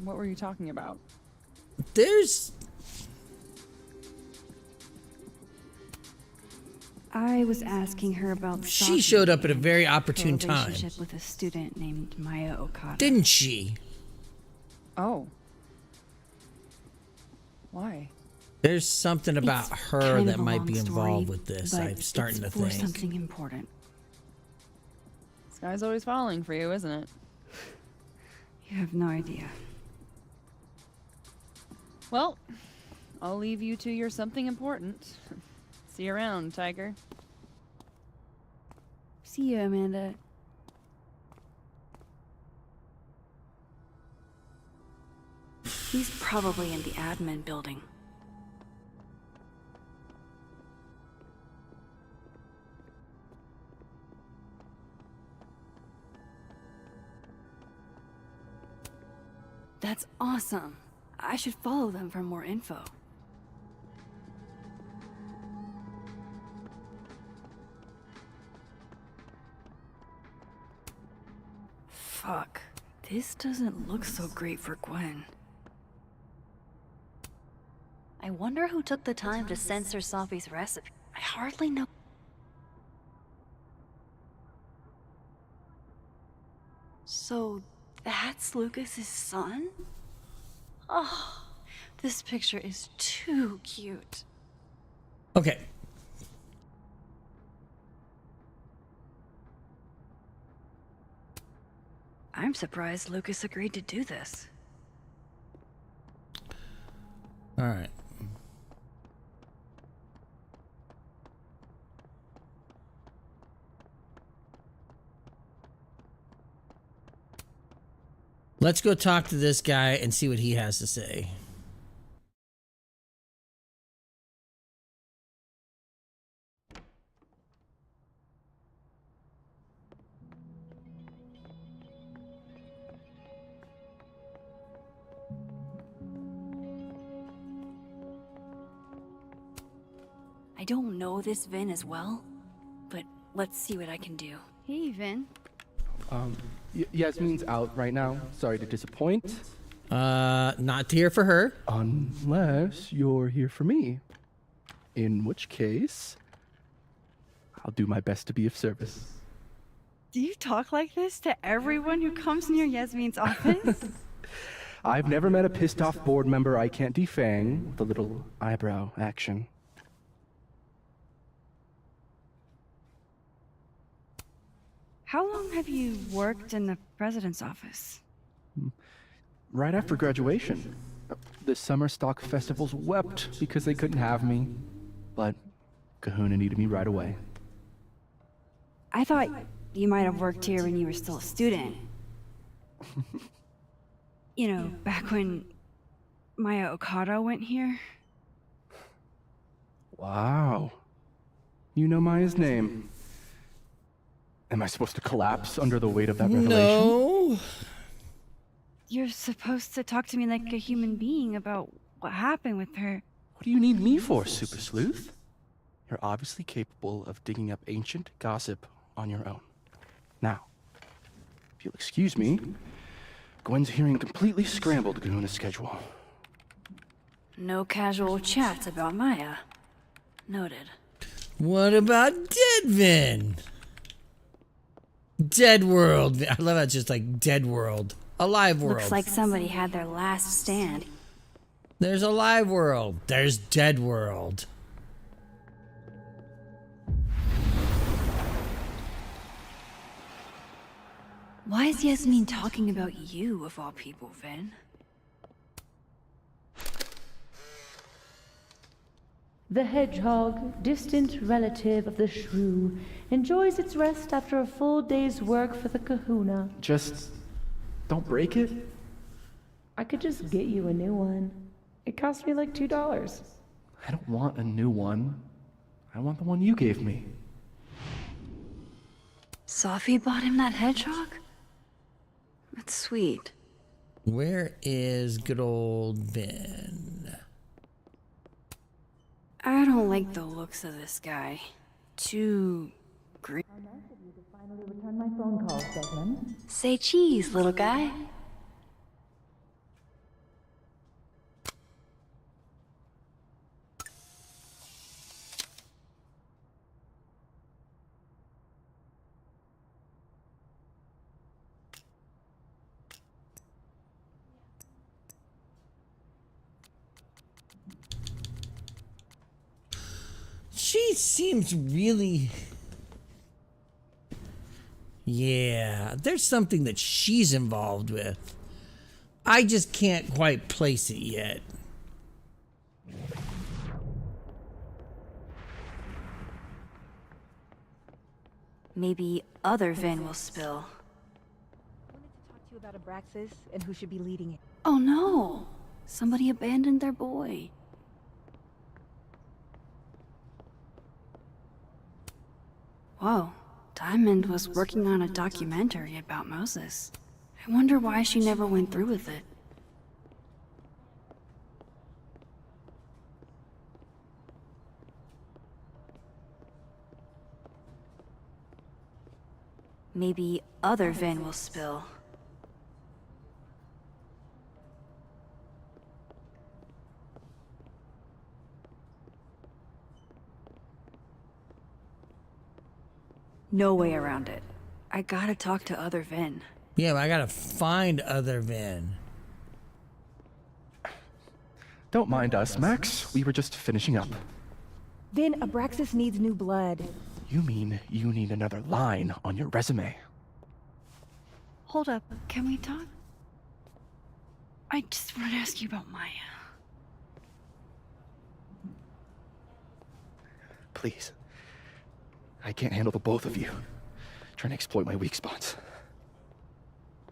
What were you talking about? There's. I was asking her about. She Safi showed up at a and very her opportune time. relationship with a student named Maya Okada. Didn't she? Oh. Why? There's something about It's her kind that of a might long be story, involved with this. but I'm starting to it's for think. something important. This guy's always falling for you, isn't it? You have no idea. Well, I'll leave you to your something important. See you around, Tiger. See you, Amanda. He's probably in the admin building. That's awesome. I should follow them for more info. Fuck. This doesn't look so great for Gwen. I wonder who took the time to censor Safi's recipe. I hardly know. So that's Lucas's son? Oh, this picture is too cute. Okay. I'm surprised Lucas agreed to do this. All right. Let's go talk to this guy and see what he has to say. I don't know this Vin as well, but let's see what I can do. Hey, Vin. Yasmin's out right now. Sorry to disappoint. Not here for her. Unless you're here for me. In which case, I'll do my best to be of service. Do you talk like this to everyone who comes near Yasmin's office? I've never met a pissed off board member I can't defang with a little eyebrow action. How long have you worked in the president's office? Right after graduation. The summer stock festivals wept because they couldn't have me, but Kahuna needed me right away. I thought you might have worked here when you were still a student. You know, back when Maya Okada went here. Wow. You know Maya's name. Am I supposed to collapse under the weight of that revelation? No. You're supposed to talk to me like a human being about what happened with her. What do you need me for, Super Sleuth? You're obviously capable of digging up ancient gossip on your own. Now, if you'll excuse me, Gwen's hearing completely scrambled Kahuna's schedule. No casual chats about Maya. Noted. What about Dead Vin? Dead World. I love how it's just like Dead World. Alive World. Looks like somebody had their last stand. There's Alive World. There's Dead World. Why is Yasmin talking about you, of all people, Vin? The hedgehog, distant relative of the shrew, enjoys its rest after a full day's work for the kahuna. Just don't break it. I could just get you a new one. It cost me like $2. I don't want a new one. I want the one you gave me. Safi bought him that hedgehog? That's sweet. Where is good old Vin? I don't like the looks of this guy. Too green. Finally return my phone calls, Desmond. Say cheese, little guy. She seems really... Yeah, there's something that she's involved with. I just can't quite place it yet. Maybe other Vin will spill. I wanted to talk to you about Abraxas and who should be leading it. Oh no! Somebody abandoned their boy. Whoa, Diamond was working on a documentary about Moses. I wonder why she never went through with it. Maybe other Vin will spill. No way around it. I gotta talk to other Vin. Yeah, but I gotta find other Vin. Don't mind us, Max. We were just finishing up. Vin, Abraxas needs new blood. You mean you need another line on your resume? Hold up, can we talk? I just want to ask you about Maya. Please. I can't handle the both of you. Trying to exploit my weak spots.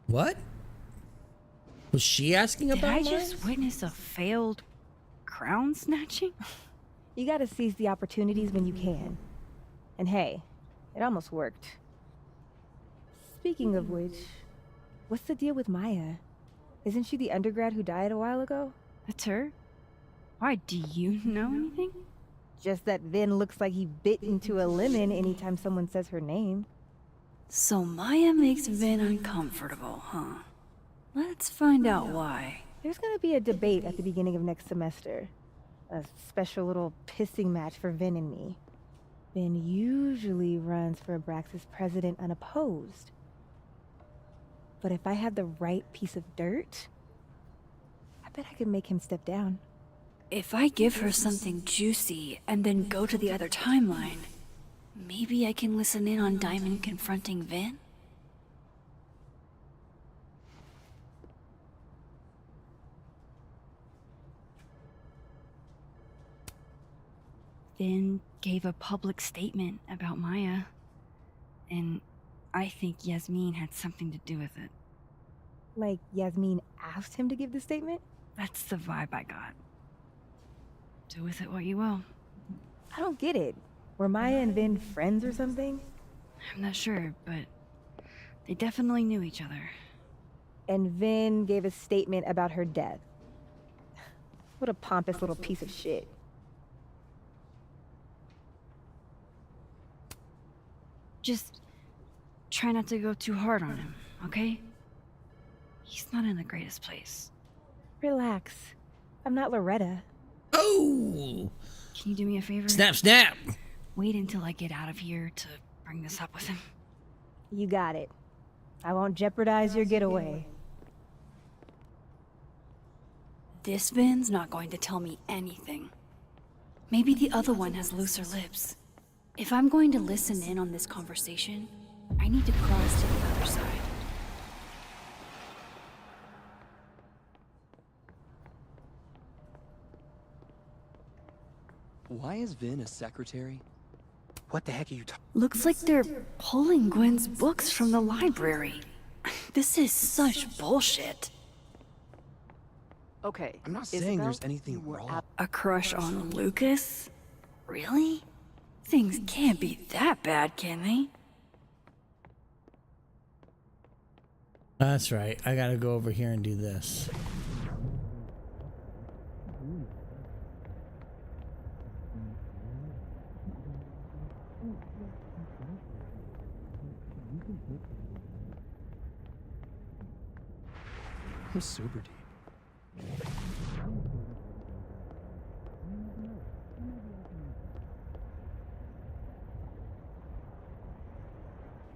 What? Was she asking Did about I mine? just witness a failed crown snatching? You gotta seize the opportunities when you can. And hey, it almost worked. Speaking of which, what's the deal with Maya? Isn't she the undergrad who died a while ago? That's her? Why, do you know anything? Just that Vin looks like he bit into a lemon anytime someone says her name. So Maya makes Vin uncomfortable, huh? Let's find out why. There's gonna be a debate at the beginning of next semester. A special little pissing match for Vin and me. Vin usually runs for Abraxas president unopposed. But if I had the right piece of dirt, bet I could make him step down. If I give her something juicy and then go to the other timeline, maybe I can listen in on Diamond confronting Vin? Vin gave a public statement about Maya, and I think Yasmin had something to do with it. Like Yasmin asked him to give the statement? That's the vibe I got. Do with it what you will. I don't get it. Were Maya and Vin friends or something? I'm not sure, but they definitely knew each other. And Vin gave a statement about her death. What a pompous little piece of shit. Just try not to go too hard on him, okay? He's not in the greatest place. Relax. I'm not Loretta. Oh! Can you do me a favor? Snap, snap! Wait until I get out of here to bring this up with him. You got it. I won't jeopardize your getaway. This Vin's not going to tell me anything. Maybe the other one has looser lips. If I'm going to listen in on this conversation, I need to cross to the other side. Why is Vin a secretary? What the heck are you talking? Looks like they're pulling Gwen's books from the library. This is such bullshit. Okay. I'm not saying there's anything wrong. A crush on Lucas? Really? Things can't be that bad, can they? That's right. I gotta go over here and do this. I'm super deep.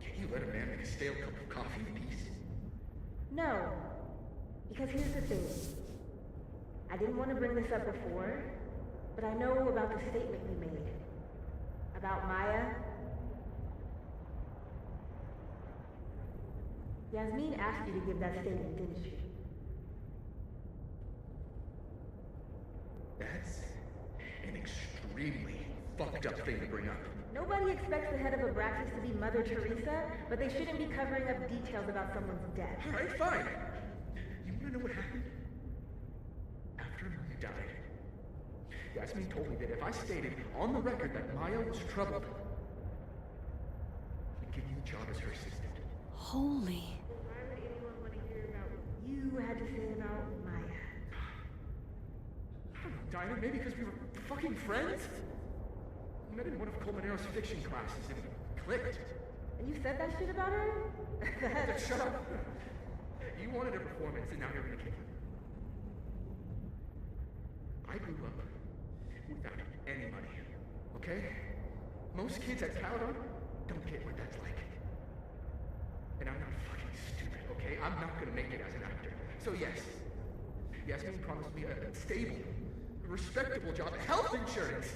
Can you let a man make a stale cup of coffee in peace? No. Because here's the thing. I didn't want to bring this up before, but I know about the statement you made. About Maya. Yasmin asked you to give that statement, didn't she? That's an extremely fucked up thing to bring up. Nobody expects the head of Abraxas to be Mother Teresa, but they shouldn't be covering up details about someone's death. Alright, fine. You wanna know what happened? After Maya died, Yasmin told me that if I stated on the record that Maya was troubled, I'd give you the job as her assistant. Holy. Why would anyone want to hear about what you had to say about Maya? I don't know, Dinah, maybe because we were fucking friends? I met in one of Colmenaro's fiction classes and it clicked. And you said that shit about her? Shut up. You wanted a performance and now you're gonna kick it. I grew up without any money, okay? Most kids at Caledon don't get what that's like. And I'm not fucking stupid, okay? I'm not gonna make it as an actor. So yes, Yasmin promised me a stable, respectable job, health insurance.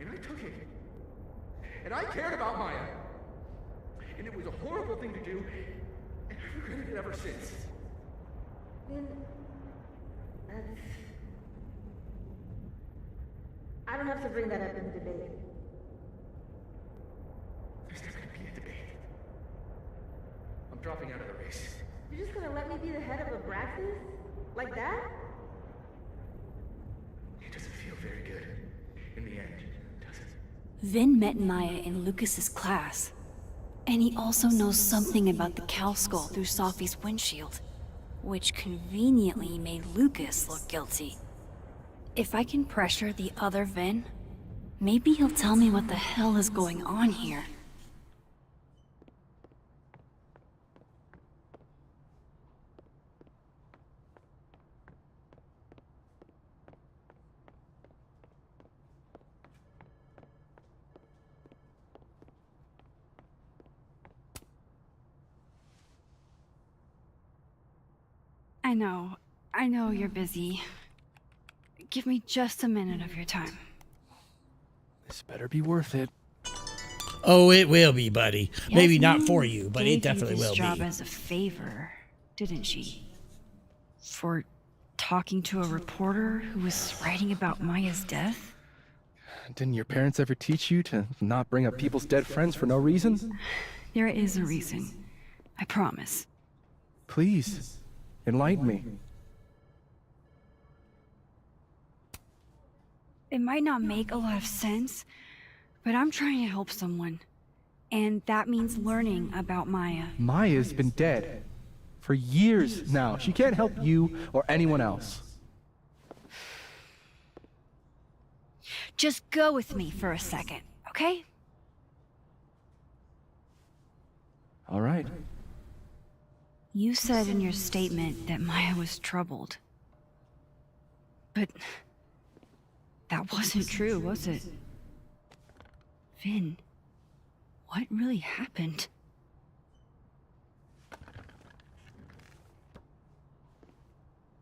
And I took it. And I cared about Maya. And it was a horrible thing to do, and I've regretted it ever since. Then, that's... I don't have to bring that up in the debate. There's not gonna be a debate. I'm dropping out of the race. You're just gonna let me be the head of Abraxas? Like that? It doesn't feel very good. In the end, does it? Vin met Maya in Lucas's class. And he also knows something about the cow skull through Safi's windshield, which conveniently made Lucas look guilty. If I can pressure the other Vin, maybe he'll tell me what the hell is going on here. I know, I know you're busy. Give me just a minute of your time. This better be worth it. Oh, it will be, buddy. Maybe not Yasmin for you, but it gave definitely you this will job be. as a favor, didn't she? For talking to a reporter who was writing about Maya's death? Didn't your parents ever teach you to not bring up people's dead friends for no reason? There is a reason. I promise. Please, enlighten me. It might not make a lot of sense, but I'm trying to help someone. And that means learning about Maya. Maya's been dead for years now. She can't help you or anyone else. Just go with me for a second, okay? All right. You said in your statement that Maya was troubled. But that wasn't true, was it? Vin, what really happened?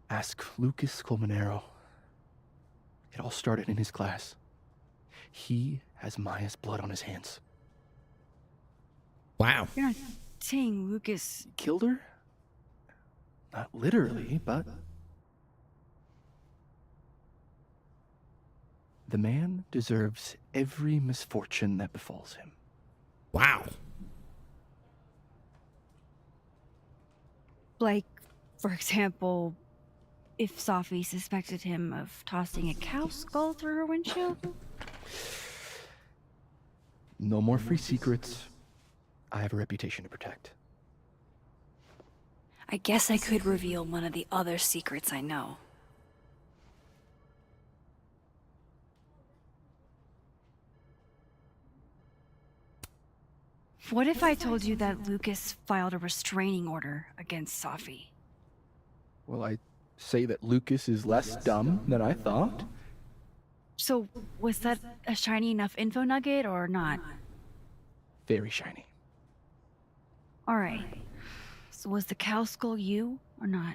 Ask Lucas Colmenero. It all started in his class. He has Maya's blood on his hands. Wow. You're not saying Lucas killed her? Not literally, but... The man deserves every misfortune that befalls him. Wow. Like, for example, if Safi suspected him of tossing a cow skull through her windshield? No more free secrets. I have a reputation to protect. I guess I could reveal one of the other secrets I know. What if I told you that Lucas filed a restraining order against Safi? Well, I say that Lucas is less dumb than I thought. So, was that a shiny enough info nugget or not? Very shiny. Alright. So was the cow skull you or not?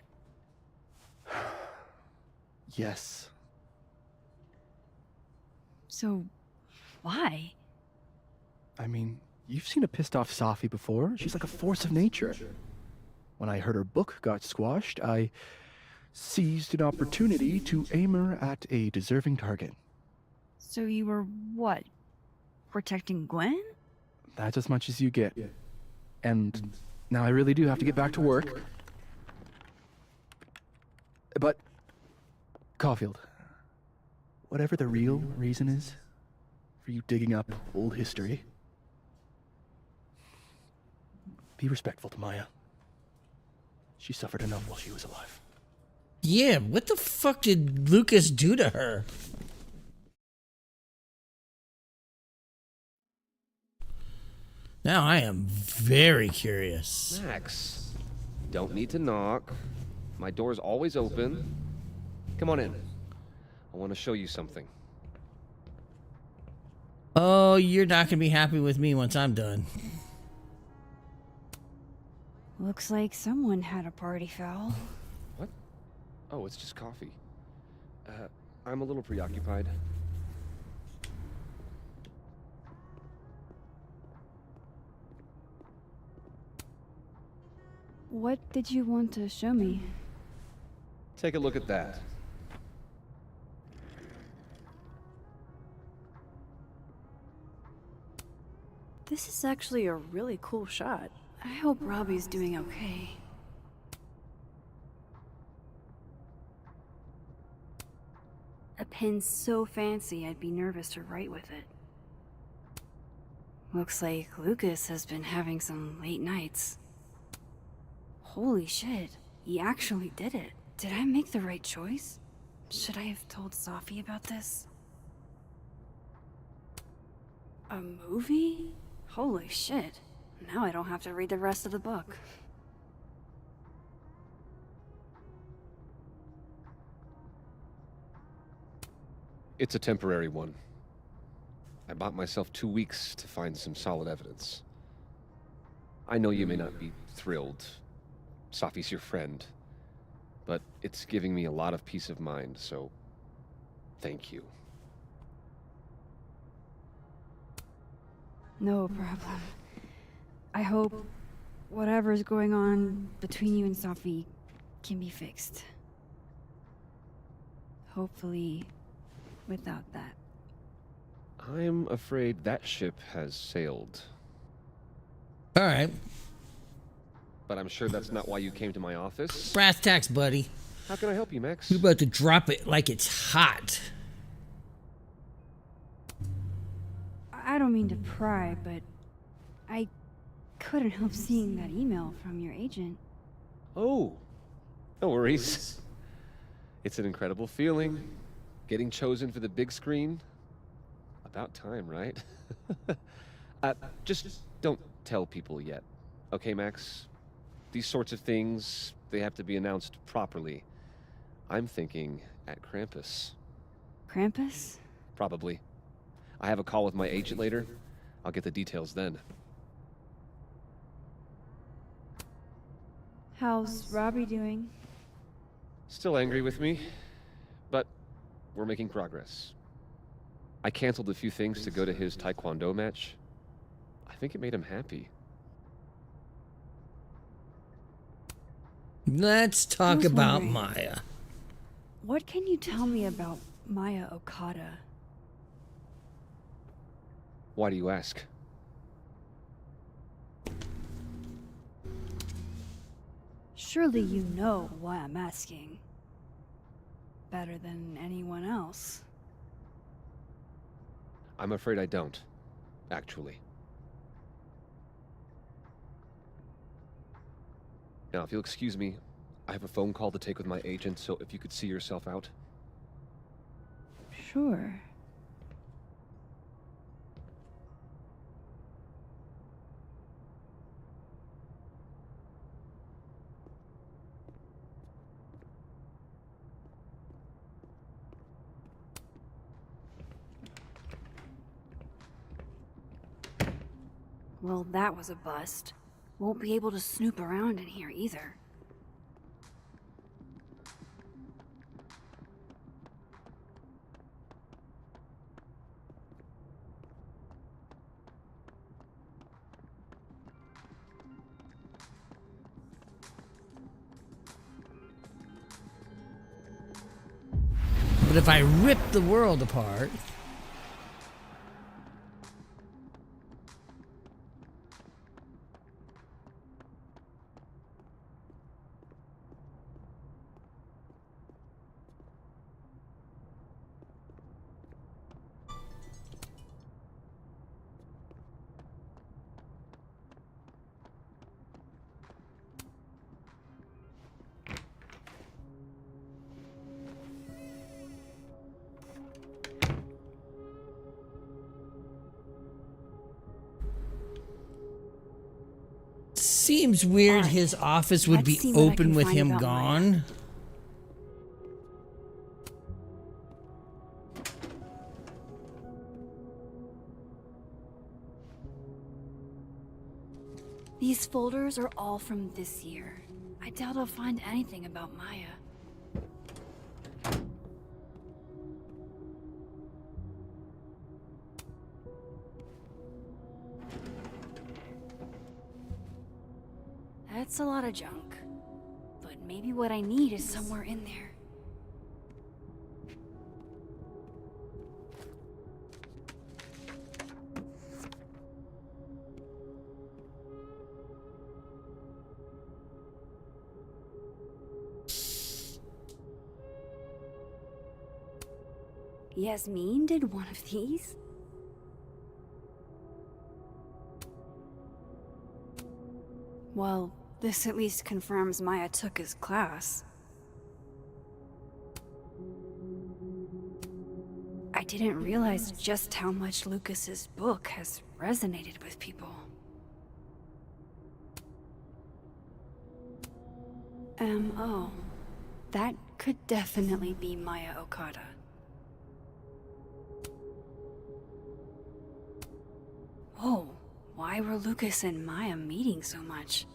Yes. So, why? I mean, you've seen a pissed off Safi before. She's like a force of nature. When I heard her book got squashed, I seized an opportunity to aim her at a deserving target. So you were, what, protecting Gwen? That's as much as you get. And now I really do have to get back to work. But, Caulfield, whatever the real reason is for you digging up old history, be respectful to Maya. She suffered enough while she was alive. Yeah, what the fuck did Lucas do to her? Now I am very curious. Max, don't need to knock. My door's always open. Come on in. I want to show you something. Oh, you're not gonna be happy with me once I'm done. Looks like someone had a party foul. What? Oh, it's just coffee. I'm a little preoccupied. What did you want to show me? Take a look at that. This is actually a really cool shot. I hope Robbie's doing okay. A pen so fancy I'd be nervous to write with it. Looks like Lucas has been having some late nights. Holy shit, he actually did it. Did I make the right choice? Should I have told Safi about this? A movie? Holy shit. Now I don't have to read the rest of the book. It's a temporary one. I bought myself 2 weeks to find some solid evidence. I know you may not be thrilled. Safi's your friend. but it's giving me a lot of peace of mind, so thank you. No problem. I hope whatever's going on between you and Safi can be fixed. Hopefully, without that. I'm afraid that ship has sailed. All right. But I'm sure that's not why you came to my office. Brass tacks, buddy. How can I help you, Max? We're about to drop it like it's hot. I don't mean to pry, but I couldn't help seeing that email from your agent. Oh, no worries. It's an incredible feeling. Getting chosen for the big screen. About time, right? Just don't tell people yet. Okay, Max? These sorts of things, they have to be announced properly. I'm thinking at Krampus. Krampus? Probably. I have a call with my agent later. I'll get the details then. How's Robbie doing? Still angry with me, but we're making progress. I canceled a few things to go to his taekwondo match. I think it made him happy. Let's talk about Maya. What can you tell me about Maya Okada? Why do you ask? Surely you know why I'm asking. Better than anyone else. I'm afraid I don't, actually. Now, if you'll excuse me, I have a phone call to take with my agent, so if you could see yourself out. Sure. Well, that was a bust. Won't be able to snoop around in here either. But if I rip the world apart... Seems weird his office would be open with him gone. These folders are all from this year. I doubt I'll find anything about Maya. That's a lot of junk. But maybe what I need is somewhere in there. Yasmin did one of these? Well, this at least confirms Maya took his class. I didn't realize just how much Lucas's book has resonated with people. M.O. That could definitely be Maya Okada. Whoa, why were Lucas and Maya meeting so much?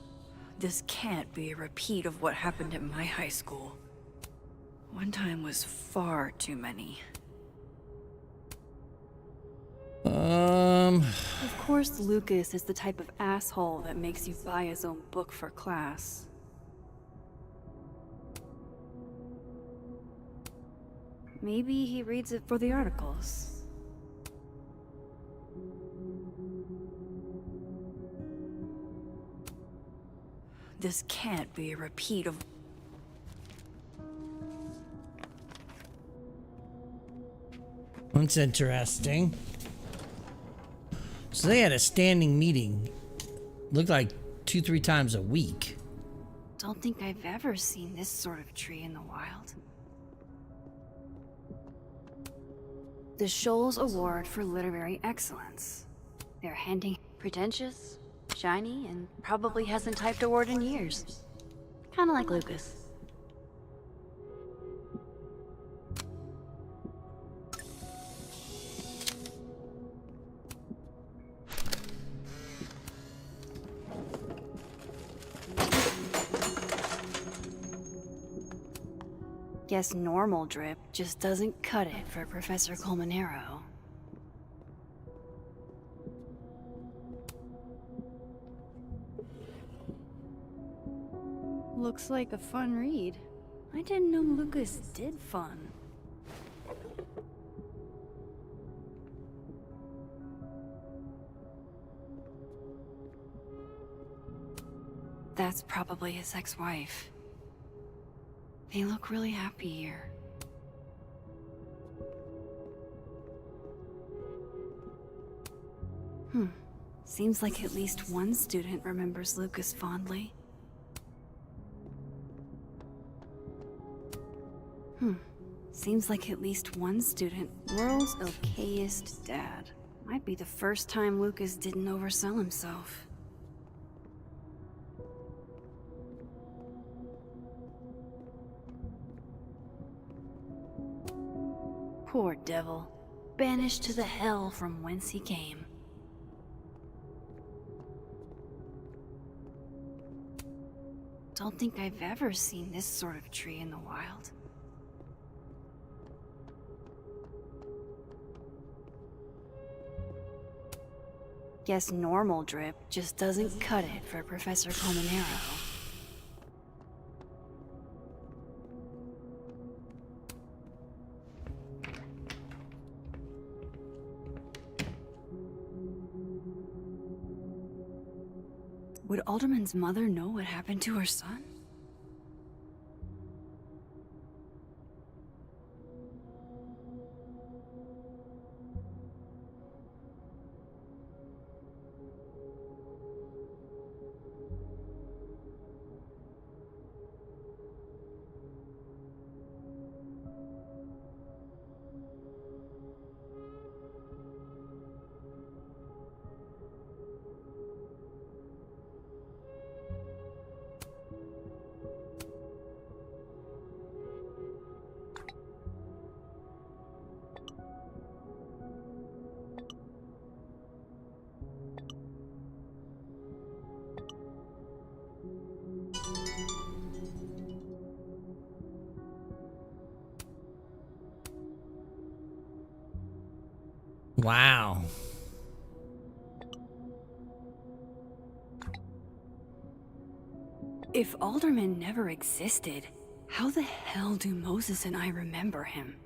This can't be a repeat of what happened at my high school. One time was far too many. Of course, Lucas is the type of asshole that makes you buy his own book for class. Maybe he reads it for the articles. This can't be a repeat of... That's interesting. So they had a standing meeting. Looked like 2-3 times a week. Don't think I've ever seen this sort of tree in the wild. The Shoals Award for Literary Excellence. They're handing pretentious, shiny, and probably hasn't typed a word in years. Kinda like Lucas. Guess normal drip just doesn't cut it for Professor Colmenero. Looks like a fun read. I didn't know Lucas did fun. That's probably his ex-wife. They look really happy here. Seems like at least one student remembers Lucas fondly. Seems like at least one student. World's okayest dad. Might be the first time Lucas didn't oversell himself. Poor devil. Banished to the hell from whence he came. Don't think I've ever seen this sort of tree in the wild. Guess normal drip just doesn't cut it for Professor Colmenero. Would Alderman's mother know what happened to her son? Wow. If Alderman never existed, how the hell do Moses and I remember him?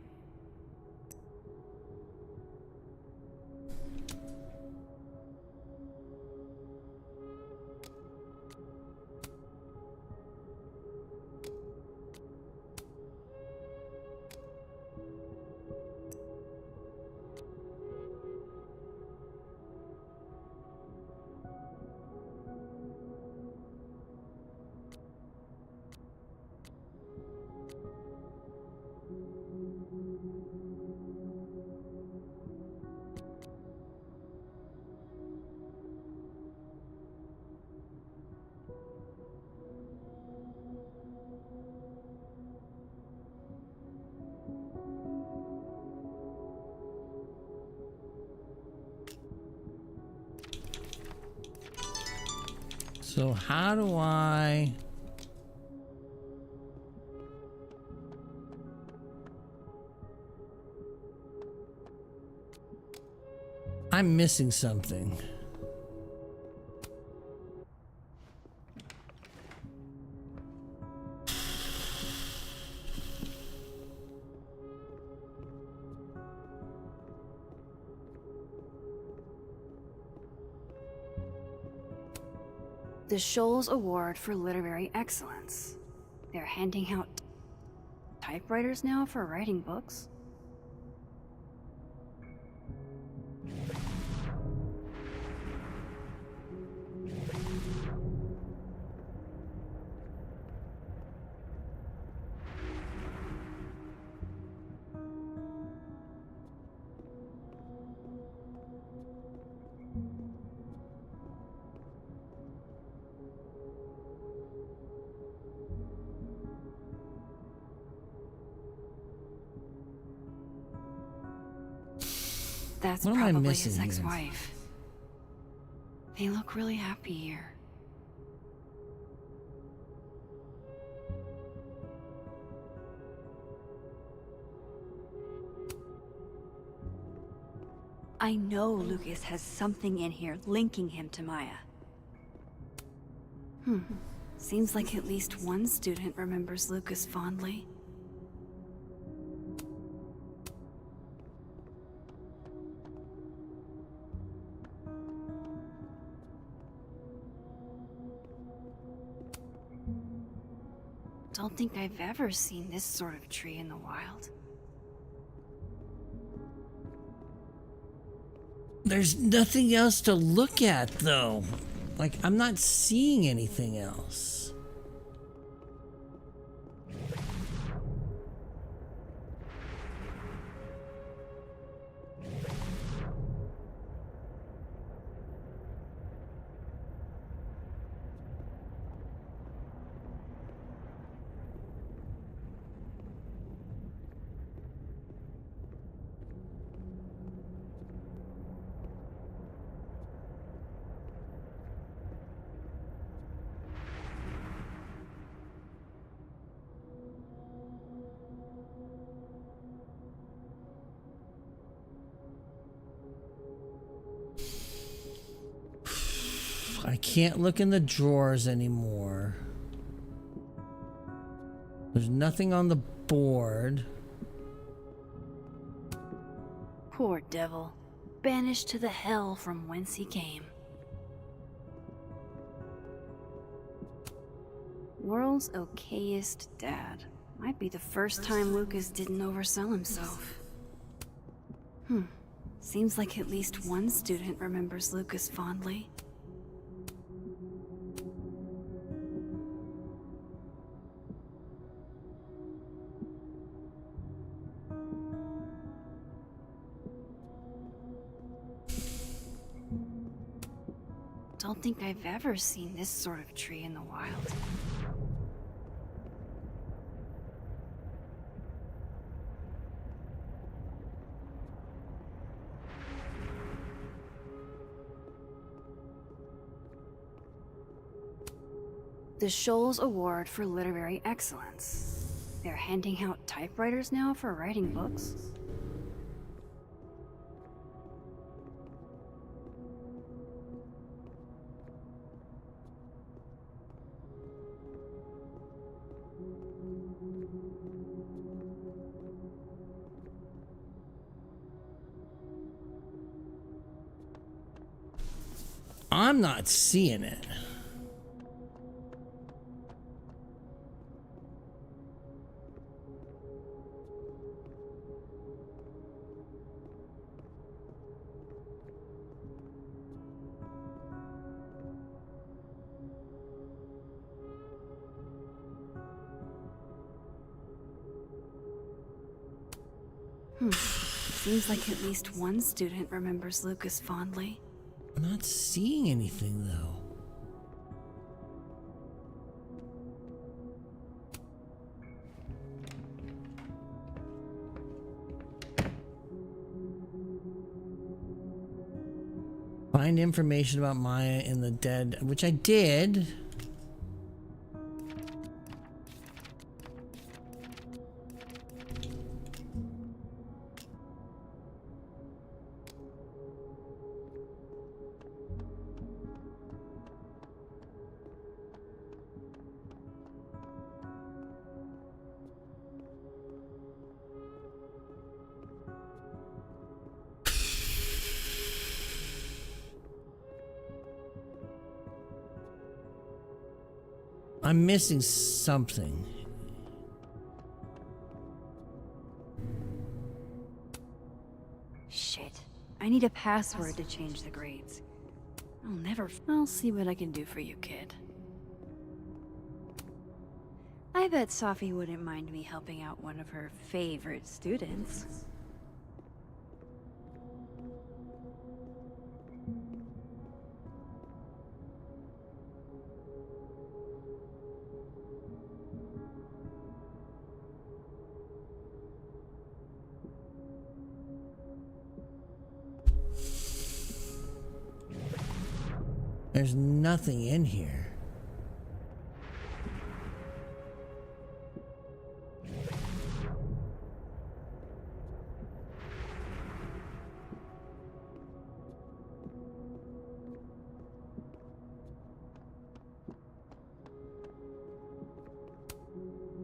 So how do I... I'm missing something. The Shoals Award for Literary Excellence. They're handing out typewriters now for writing books. That's What am I probably missing his here? ex-wife. They look really happy here. I know Lucas has something in here linking him to Maya. Seems like at least one student remembers Lucas fondly. Don't think I've ever seen this sort of tree in the wild. There's nothing else to look at, though. Like, I'm not seeing anything else. I can't look in the drawers anymore. There's nothing on the board. Poor devil. Banished to the hell from whence he came. World's okayest dad. Might be the first time Lucas didn't oversell himself. Seems like at least one student remembers Lucas fondly. Don't think I've ever seen this sort of tree in the wild. The Shoals Award for Literary Excellence. They're handing out typewriters now for writing books. I'm not seeing it. Seems like at least one student remembers Lucas fondly. I'm not seeing anything, though. Find information about Maya in the dead, which I did. I'm missing something. Shit. I need a password to change the grades. I'll see what I can do for you, kid. I bet Safi wouldn't mind me helping out one of her favorite students. There's nothing in here.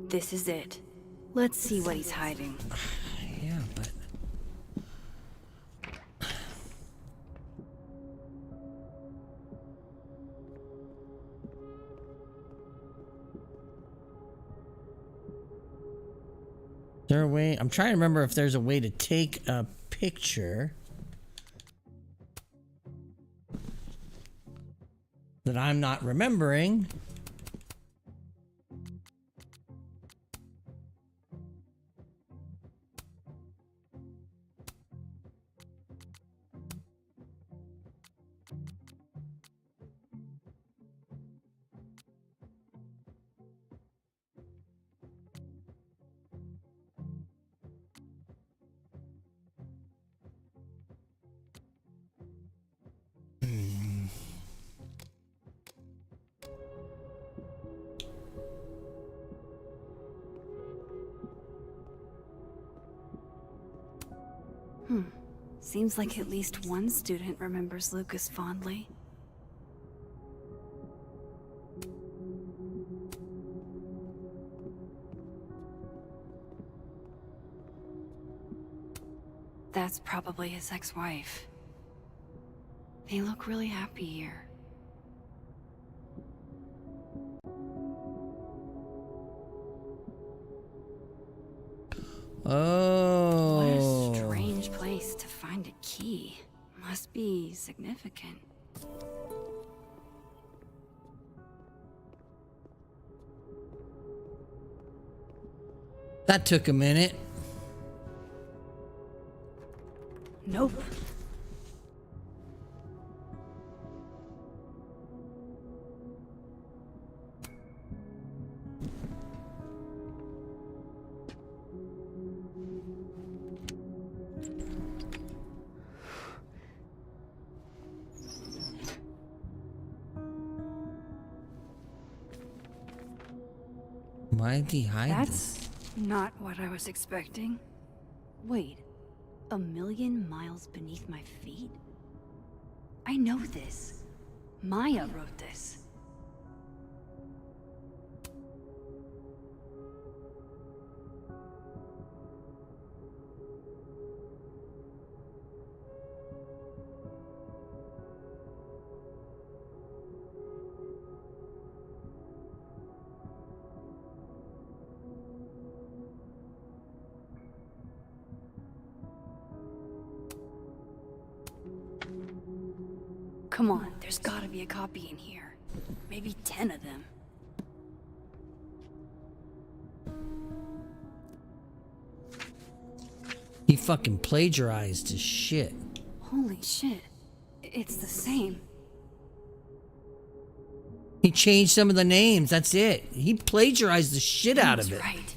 This is it. Let's see what he's hiding. Yeah, but... Is there a way? I'm trying to remember if there's a way to take a picture that I'm not remembering. Seems like at least one student remembers Lucas fondly. That's probably his ex-wife. They look really happy here. Oh. What a strange place to find a key. Must be significant. That took a minute. Nope. Why did he hide That's not what I was expecting. Wait, 1,000,000 miles beneath my feet? I know this. Maya wrote this. Come on, there's gotta be a copy in here. Maybe 10 of them. He fucking plagiarized his shit. Holy shit. It's the same. He changed some of the names, that's it. He plagiarized the shit out of it. That's right.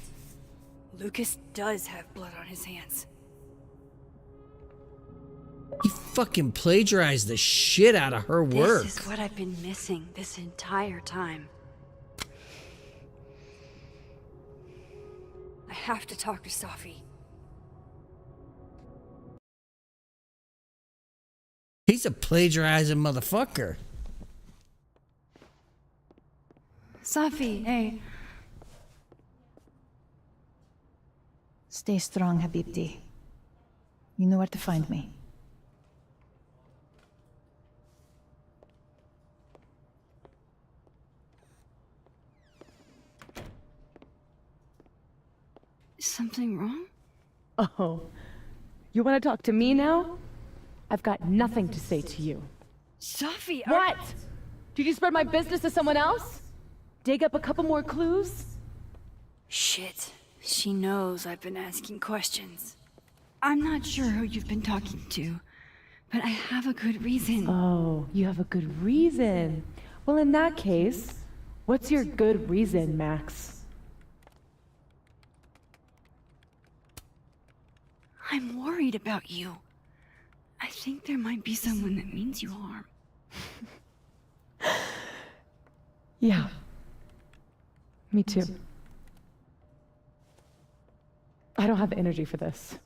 Lucas does have blood on his hands. He fucking plagiarized the shit out of her work. This is what I've been missing this entire time. I have to talk to Safi. He's a plagiarizing motherfucker. Safi, hey. Stay strong, Habibti. You know where to find me. Is something wrong? Oh, you want to talk to me now? I've got nothing to say to you. Safi, What? Did you spread my business to someone else? Dig up a couple more clues? Shit. She knows I've been asking questions. I'm not sure who you've been talking to, but I have a good reason. Oh, you have a good reason. Well, in that case, what's your good reason, Max? I'm worried about you. I think there might be someone that means you harm. Yeah. Me too. I don't have energy for this.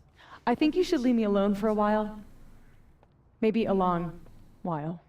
I think you should leave me alone for a while. Maybe a long while.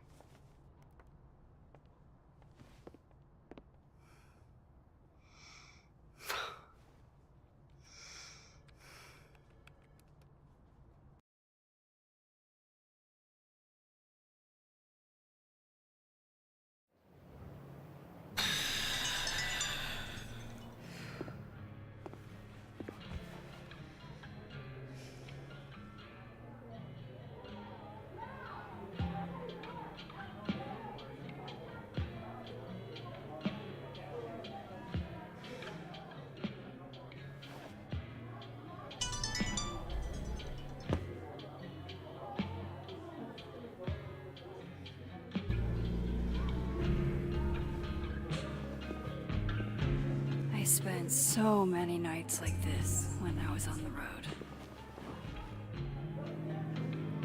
I spent so many nights like this when I was on the road.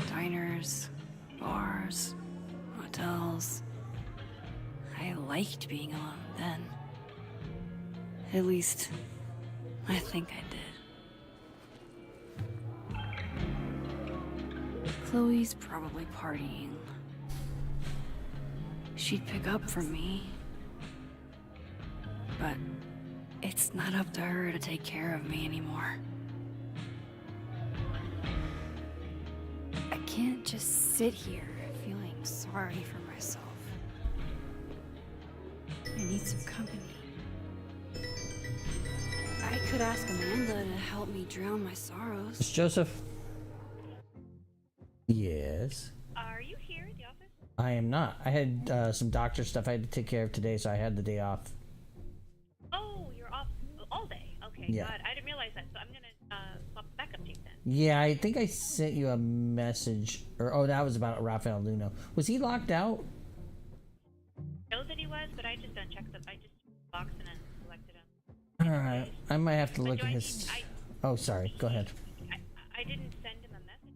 Diners, bars, hotels. I liked being alone then. At least, I think I did. Chloe's probably partying. She'd pick up for me. But it's not up to her to take care of me anymore. I can't just sit here feeling sorry for myself. I need some company. I could ask Amanda to help me drown my sorrows. It's Joseph. Yes. Are you here at the office? I am not. I had some doctor stuff I had to take care of today, so I had the day off. Oh, you're off all day. Okay, Yeah. God, I didn't realize that. So I'm gonna swap the backup tape then. Yeah, I think I sent you a message. Oh, that was about Rafael Luno. Was he locked out? I know that he was, but I just unchecked them. I just boxed and then selected him. Alright. I might have to look at his... Oh, sorry. Go ahead. I didn't send him a message.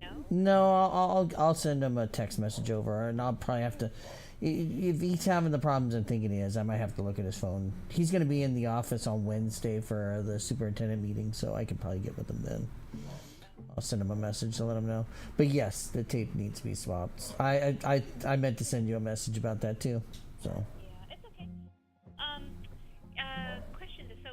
No? No, I'll send him a text message over, and I'll probably have to... If he's having the problems I'm thinking he is, I might have to look at his phone. He's going to be in the office on Wednesday for the superintendent meeting, so I can probably get with him then. I'll send him a message to let him know. But yes, the tape needs to be swapped. I meant to send you a message about that too. So. Yeah, it's okay. Question. So.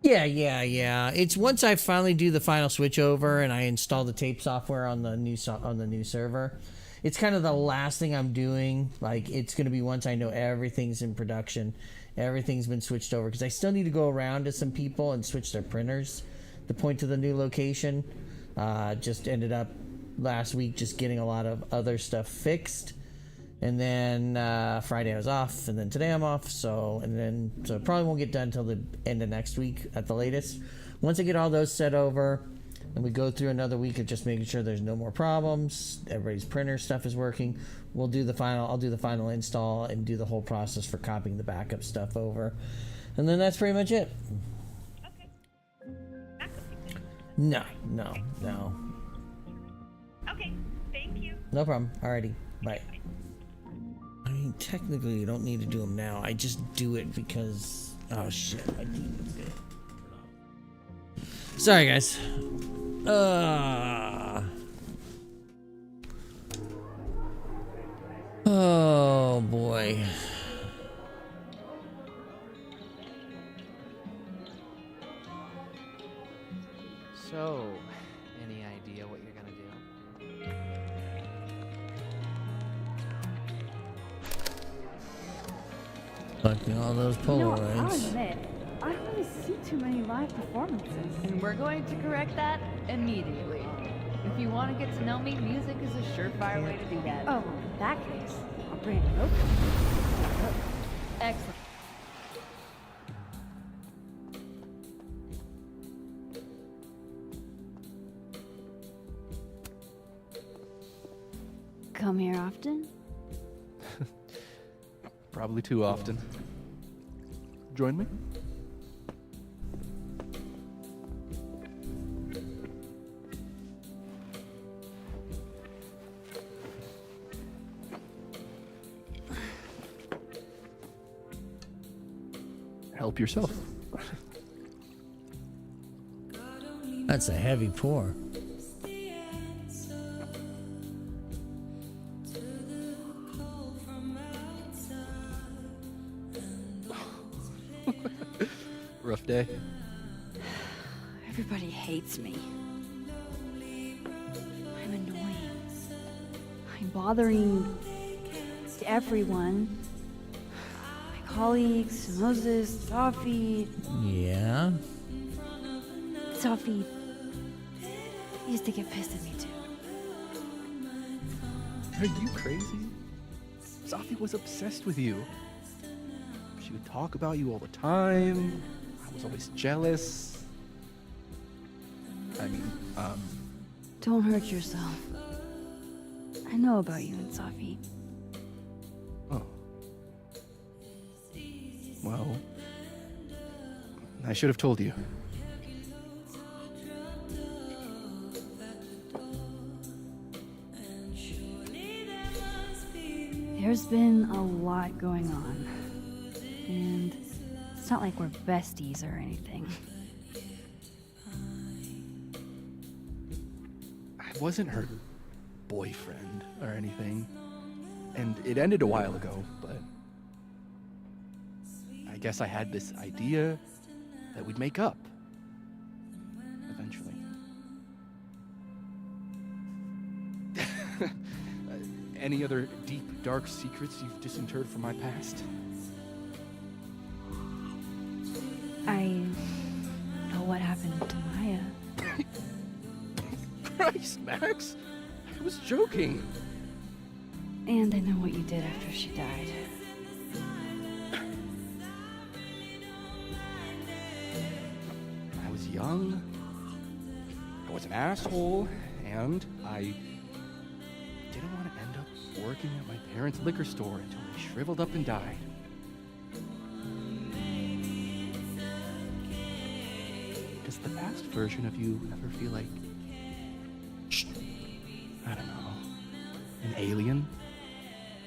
Yeah. It's once I finally do the final switch over and I install the tape software on the new server. It's kind of the last thing I'm doing. Like, it's going to be once I know everything's in production, everything's been switched over, because I still need to go around to some people and switch their printers to point to the new location. Just ended up last week just getting a lot of other stuff fixed. And then Friday I was off, and then today I'm off, so it probably won't get done until the end of next week at the latest. Once I get all those set over, and we go through another week of just making sure there's no more problems, everybody's printer stuff is working, I'll do the final install and do the whole process for copying the backup stuff over. And then that's pretty much it. No. Okay, thank you. No problem. Alrighty. Bye. I mean, technically, you don't need to do them now. I just do it because... Oh, shit. My demon's good. Sorry, guys. Oh, boy. So, any idea what you're gonna do? Fucking all those I'll Polaroids. admit, I don't really see too many live performances. And we're going to correct that immediately. If you want to get to know me, music is a surefire way to do that. Oh, in that case, I'll bring a note. Excellent. Come here often? Probably too often. Join me? Help yourself. That's a heavy pour. Rough day. Everybody hates me. I'm annoying. I'm bothering everyone. My colleagues, Moses, Safi. Yeah? Safi used to get pissed at me too. Are you crazy? Safi was obsessed with you. She would talk about you all the time. I was always jealous. I mean, Don't hurt yourself. I know about you and Safi. Oh. Well, I should have told you. There's been a lot going on. And it's not like we're besties or anything. I wasn't her boyfriend or anything. And it ended a while ago, but I guess I had this idea that we'd make up. Eventually. Any other deep, dark secrets you've disinterred from my past? I know what happened to Maya. Christ, Max! I was joking. And I know what you did after she died. I was young, I was an asshole, and I didn't want to end up working at my parents' liquor store until they shriveled up and died. Does the past version of you ever feel like, I don't know, an alien?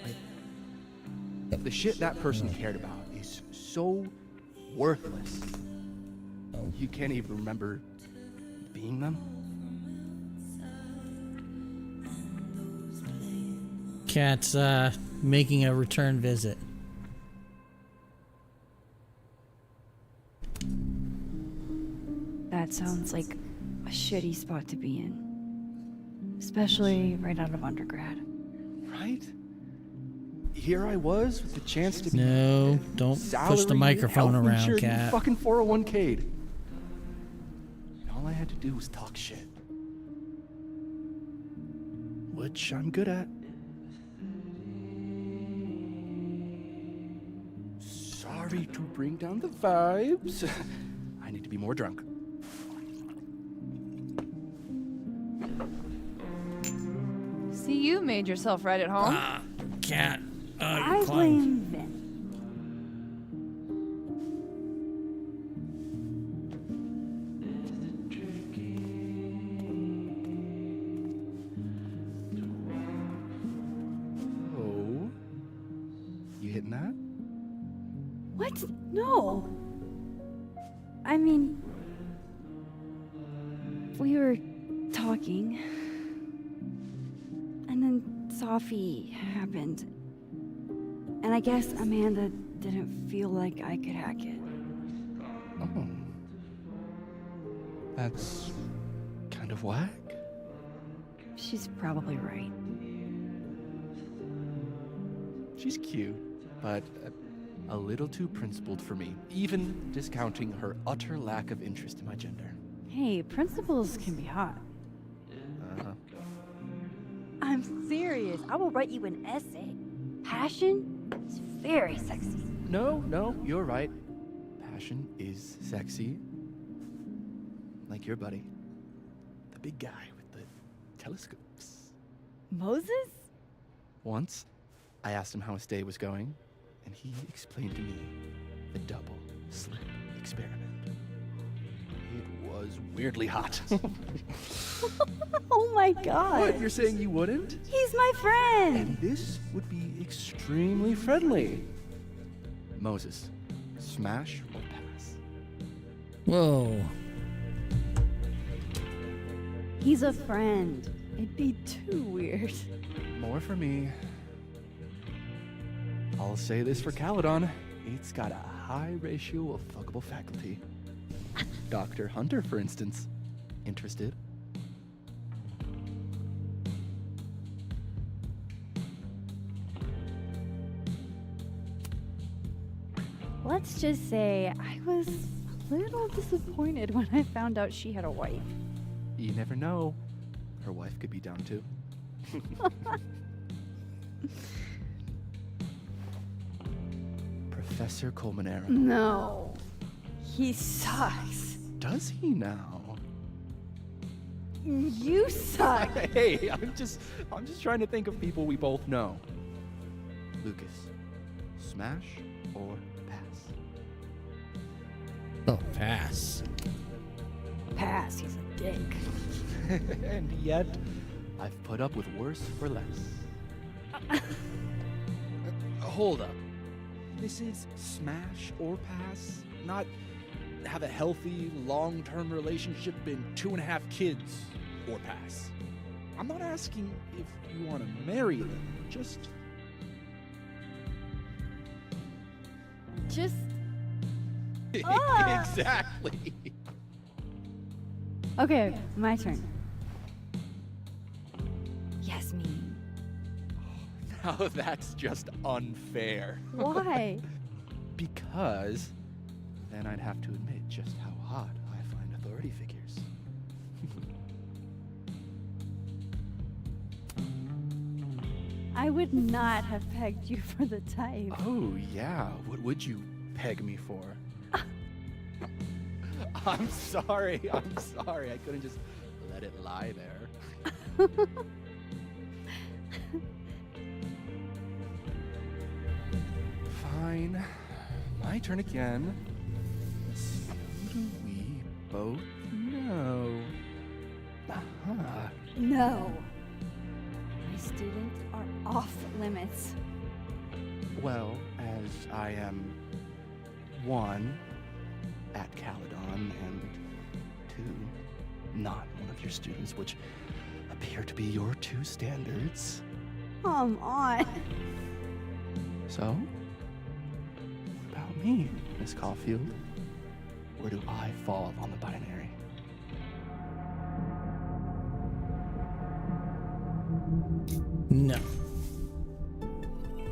Like, the shit that person cared about is so worthless. You can't even remember being them? Cat's making a return visit. That sounds like a shitty spot to be in. Especially right out of undergrad. Right? Here I was with the chance to be No, don't push the microphone around, Cat. Cat. Fucking 401k'd. And all I had to do was talk shit. Which I'm good at. Sorry to bring down the vibes. I need to be more drunk. See, you made yourself right at home. Cat. I blame Vin. What? No. I mean, we were talking, and then Safi happened. And I guess Amanda didn't feel like I could hack it. Oh. That's kind of whack. She's probably right. She's cute, but a little too principled for me, even discounting her utter lack of interest in my gender. Hey, principals can be hot. Uh-huh. I'm serious. I will write you an essay. Passion is very sexy. No, you're right. Passion is sexy. Like your buddy. The big guy with the telescopes. Moses? Once, I asked him how his day was going, and he explained to me the double slit experiment. It was weirdly hot. Oh my god. What, you're saying you wouldn't? He's my friend. And this would be extremely friendly. Moses, smash or pass? Whoa. He's a friend. It'd be too weird. More for me. I'll say this for Caledon. It's got a high ratio of fuckable faculty. Dr. Hunter, for instance. Interested? Let's just say I was a little disappointed when I found out she had a wife. You never know. Her wife could be down too. Professor Colmenero. No. He sucks. Does he now? You suck. Hey, I'm just trying to think of people we both know. Lucas, smash or pass? Oh, pass. Pass, he's a dick. And yet, I've put up with worse for less. Hold up. This is smash or pass, not have a healthy, long-term relationship and 2.5 kids or pass. I'm not asking if you want to marry them, just... Exactly. Okay, my turn. Yasmin. Now that's just unfair. Why? Because then I'd have to admit just how hot I find authority figures. I would not have pegged you for the type. Oh, yeah. What would you peg me for? I'm sorry. I couldn't just let it lie there. Fine. My turn again. Who do we both know? Uh-huh. No. My students are off limits. Well, as I am 1 at Caledon and 2 not one of your students, which appear to be your 2 standards. Come on. So, what about me, Miss Caulfield? Where do I fall on the binary? No.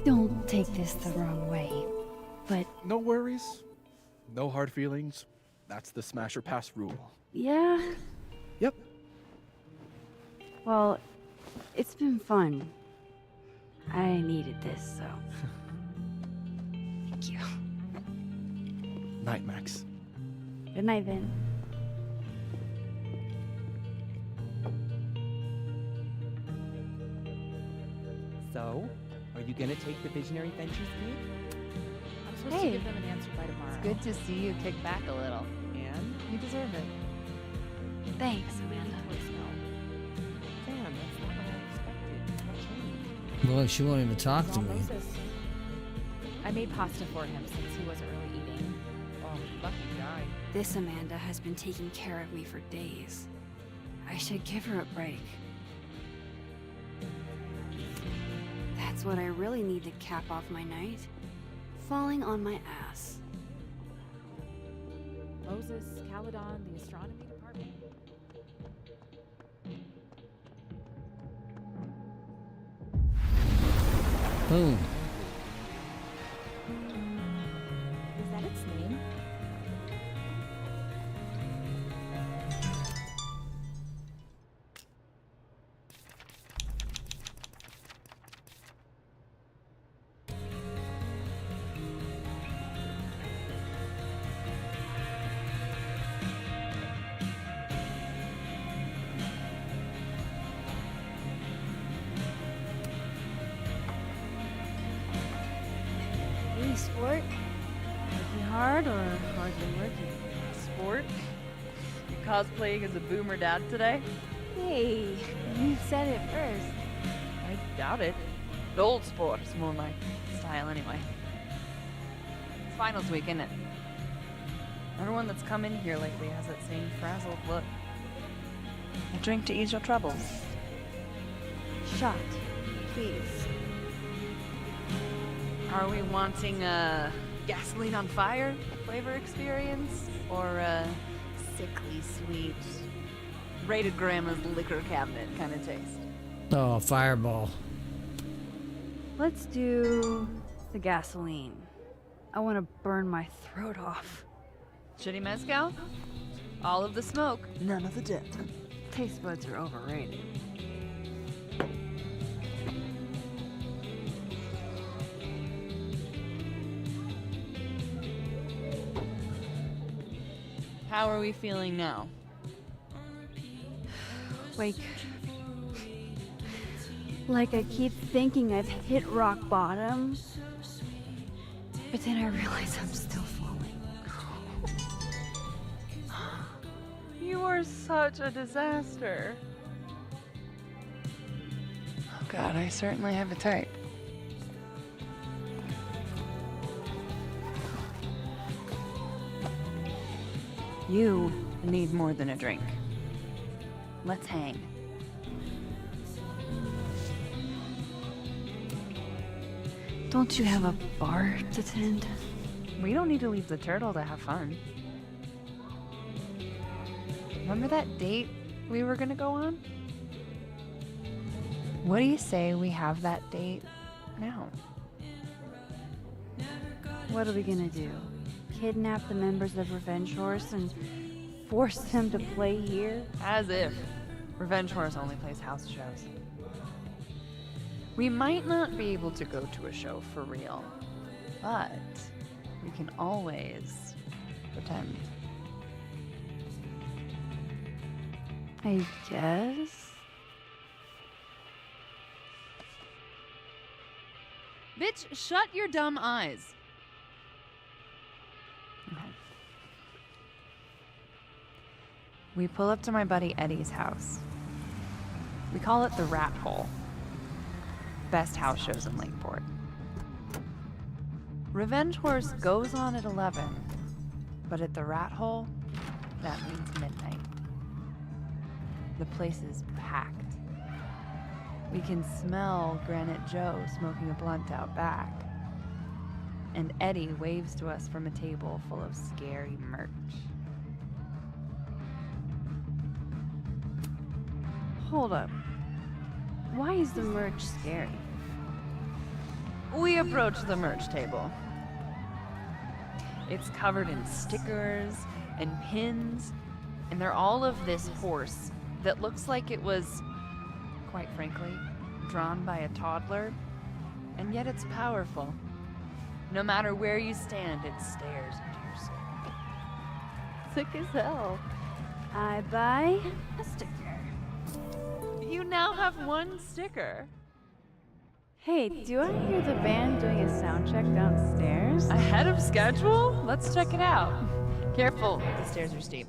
Don't take this the wrong way, but... No worries. No hard feelings. That's the smash or pass rule. Yeah? Yep. Well, it's been fun. I needed this, so... Thank you. Night, Max. Good night, Vin. So, are you gonna take the visionary ventures gig? I'm supposed to give them an answer by tomorrow. It's good to see you kick back a little. And you deserve it. Thanks, Amanda. Damn, that's not what I expected. What changed? Well, she won't even talk to me. I made pasta for him since he wasn't really eating. Oh, lucky guy. This Amanda has been taking care of me for days. I should give her a break. That's what I really need to cap off my night. Falling on my ass. Moses, Caledon, the astronomy department. Boom. Is that its name? Hey, sport. Working hard or hardly working? Sport? You cosplaying as a boomer dad today? Hey, you said it first. I doubt it. The old sport is more my style anyway. It's finals week, isn't it? Everyone that's come in here lately has that same frazzled look. A drink to ease your troubles. Shot, please. Are we wanting a gasoline on fire flavor experience? Or a sickly sweet, rated grandma's liquor cabinet kind of taste? Oh, fireball. Let's do the gasoline. I want to burn my throat off. Shitty mezcal? All of the smoke, none of the dip. Taste buds are overrated. How are we feeling now? Like I keep thinking I've hit rock bottom, but then I realize I'm still falling. You are such a disaster. Oh God, I certainly have a type. You need more than a drink. Let's hang. Don't you have a bar to tend? We don't need to leave the turtle to have fun. Remember that date we were gonna go on? What do you say we have that date now? What are we gonna do? Kidnap the members of Revenge Horse and force them to play here? As if. Revenge Horse only plays house shows. We might not be able to go to a show for real, but we can always pretend. I guess. Bitch, shut your dumb eyes. Okay. We pull up to my buddy Eddie's house. We call it the Rat Hole. Best house shows in Lakeport. Revenge Horse goes on at 11, but at the Rat Hole, that means midnight. The place is packed. We can smell Granite Joe smoking a blunt out back. And Eddie waves to us from a table full of scary merch. Hold up. Why is the merch scary? We approach the merch table. It's covered in stickers and pins, and they're all of this horse that looks like it was, quite frankly, drawn by a toddler, and yet it's powerful. No matter where you stand, it stares into your soul. Sick as hell. I buy a sticker. You now have one sticker. Hey, do I hear the band doing a sound check downstairs? Ahead of schedule? Let's check it out. Careful, the stairs are steep.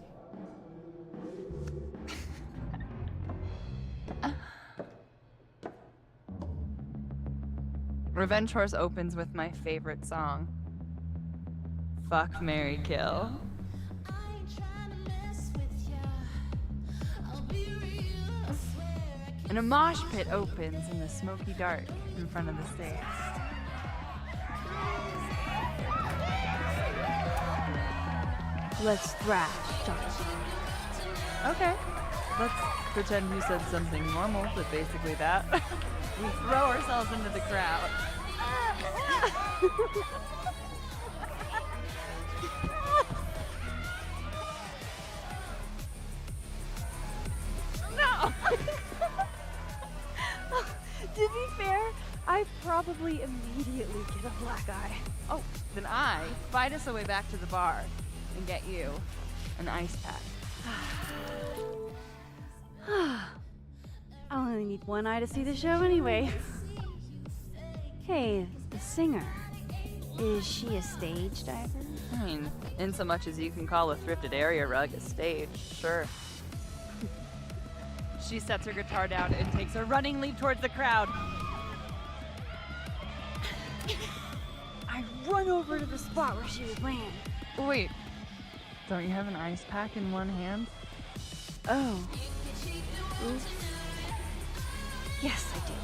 Revenge Horse opens with my favorite song. Fuck, marry, kill. And a mosh pit opens in the smoky dark in front of the stage. Let's thrash, Josh. Okay. Let's pretend you said something normal, but basically that. We throw ourselves into the crowd. No! To be fair, I probably immediately get a black eye. Oh, then I fight us a way back to the bar and get you an ice pack. I'll only need one eye to see the show anyway. Hey, the singer. Is she a stage diver? I mean, in so much as you can call a thrifted area rug a stage, sure. She sets her guitar down and takes a running leap towards the crowd. I run over to the spot where she would land. Wait, don't you have an ice pack in one hand? Oh. Oops. Yes, I do.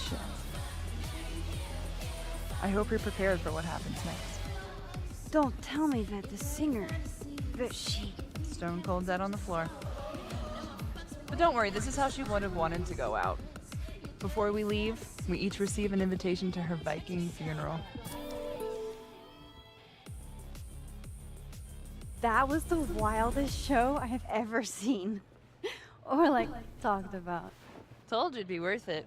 Shit. I hope you're prepared for what happens next. Don't tell me that the singer, that she... Stone cold dead on the floor. But don't worry, this is how she would have wanted to go out. Before we leave, we each receive an invitation to her Viking funeral. That was the wildest show I have ever seen. Or like, talked about. Told you it'd be worth it.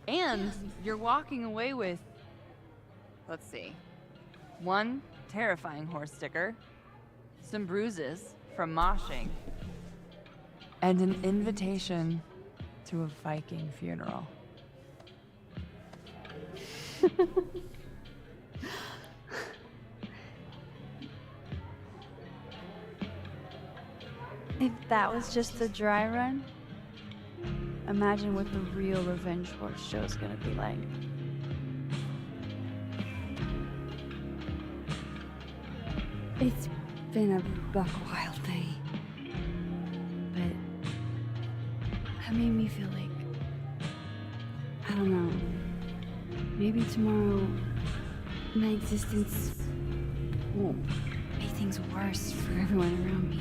And you're walking away with, let's see, one terrifying horse sticker, some bruises from moshing, and an invitation to a Viking funeral. If that was just the dry run, imagine what the real Revenge Horse show is gonna be like. It's been a buck wild day, but that made me feel like, I don't know, maybe tomorrow my existence won't make things worse for everyone around me.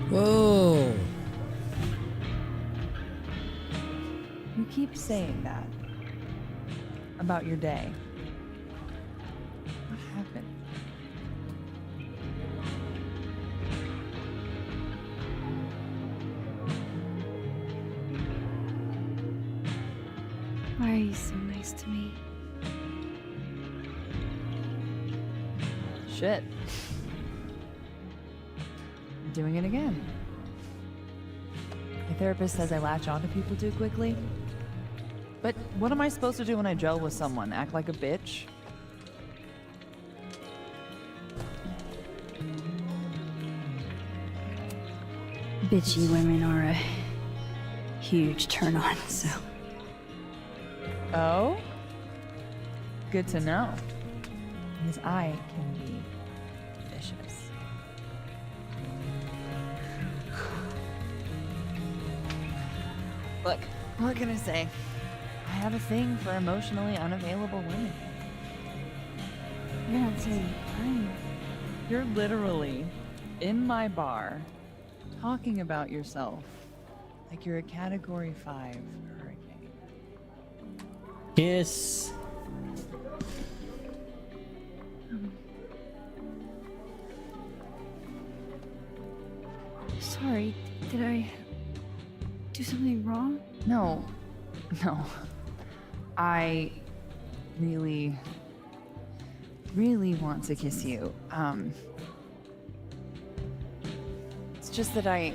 Whoa. You keep saying that about your day. What happened? Why are you so nice to me? Shit. Doing it again. My therapist says I latch onto people too quickly. But what am I supposed to do when I gel with someone? Act like a bitch? Bitchy women are a huge turn on, so. Oh? Good to know. Because I can be vicious. Look, what can I say? I have a thing for emotionally unavailable women. You're not saying I'm... You're literally in my bar talking about yourself like you're a Category 5 hurricane. Kiss. Sorry, did I do something wrong? No. I really want to kiss you. It's just that like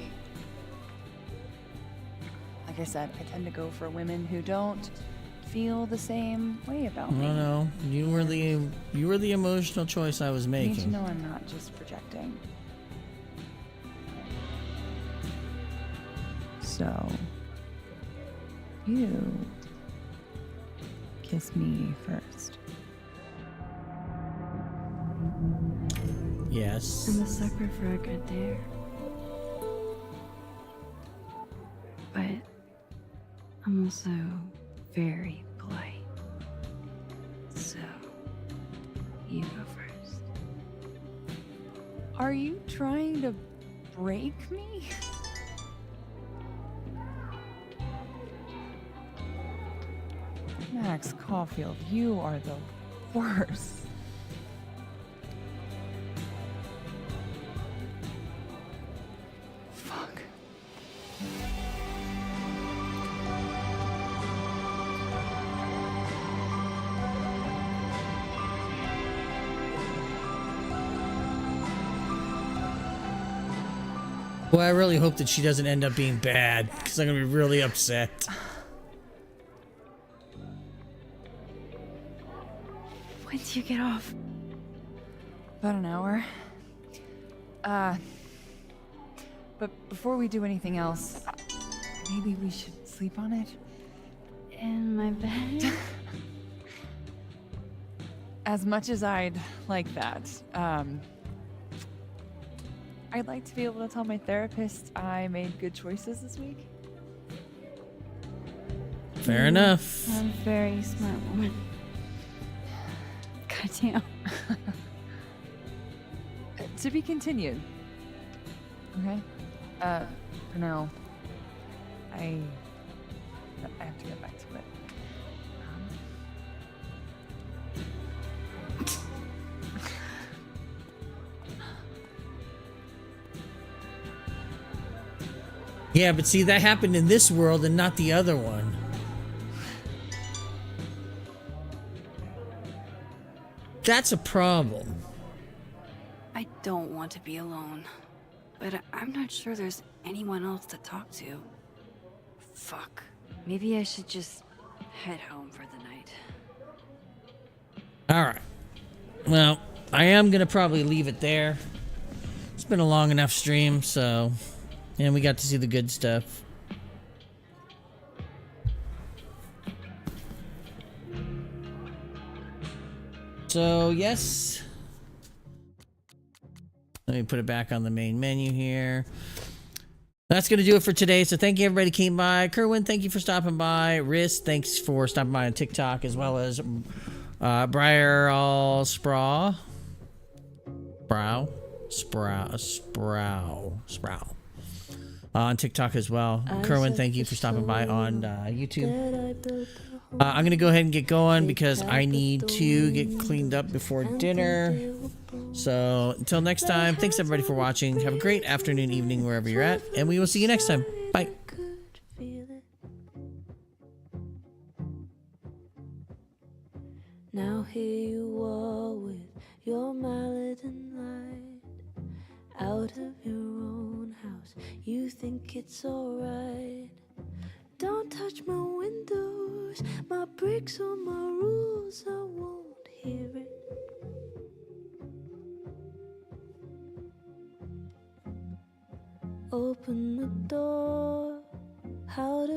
I said, I tend to go for women who don't feel the same way about me. No, you were the emotional choice I was I need to making. know I'm not just projecting. So, you kiss me first. Yes. I'm a sucker for a good dare. But I'm also very polite. So, you go first. Are you trying to break me? Max Caulfield, you are the worst. Fuck. Well, I really hope that she doesn't end up being bad, because I'm gonna be really upset. When do you get off? About an hour. But before we do anything else, maybe we should sleep on it? In my bed? As much as I'd like that, I'd like to be able to tell my therapist I made good choices this week. Fair enough. I'm a very smart woman. Goddamn. To be continued. Okay? For now, I have to get back to it. Yeah, but see, that happened in this world and not the other one. That's a problem. I don't want to be alone, but I'm not sure there's anyone else to talk to. Fuck. Maybe I should just head home for the night. Alright. Well, I am gonna probably leave it there. It's been a long enough stream, so... And we got to see the good stuff. So, yes. Let me put it back on the main menu here. That's going to do it for today. So thank you everybody who came by. Kerwin, thank you for stopping by. Riz, thanks for stopping by on TikTok, as well as Briar All Sprow. Sprow. On TikTok as well. Kerwin, thank you for stopping by on YouTube. I'm going to go ahead and get going because I need to get cleaned up before dinner. So until next time, thanks everybody for watching. Have a great afternoon, evening, wherever you're at, and we will see you next time. Bye. Now here you are with your mallet and light, out of your own house, you think it's alright. Don't touch my windows, my bricks or my rules, I won't hear it. Open the door, how do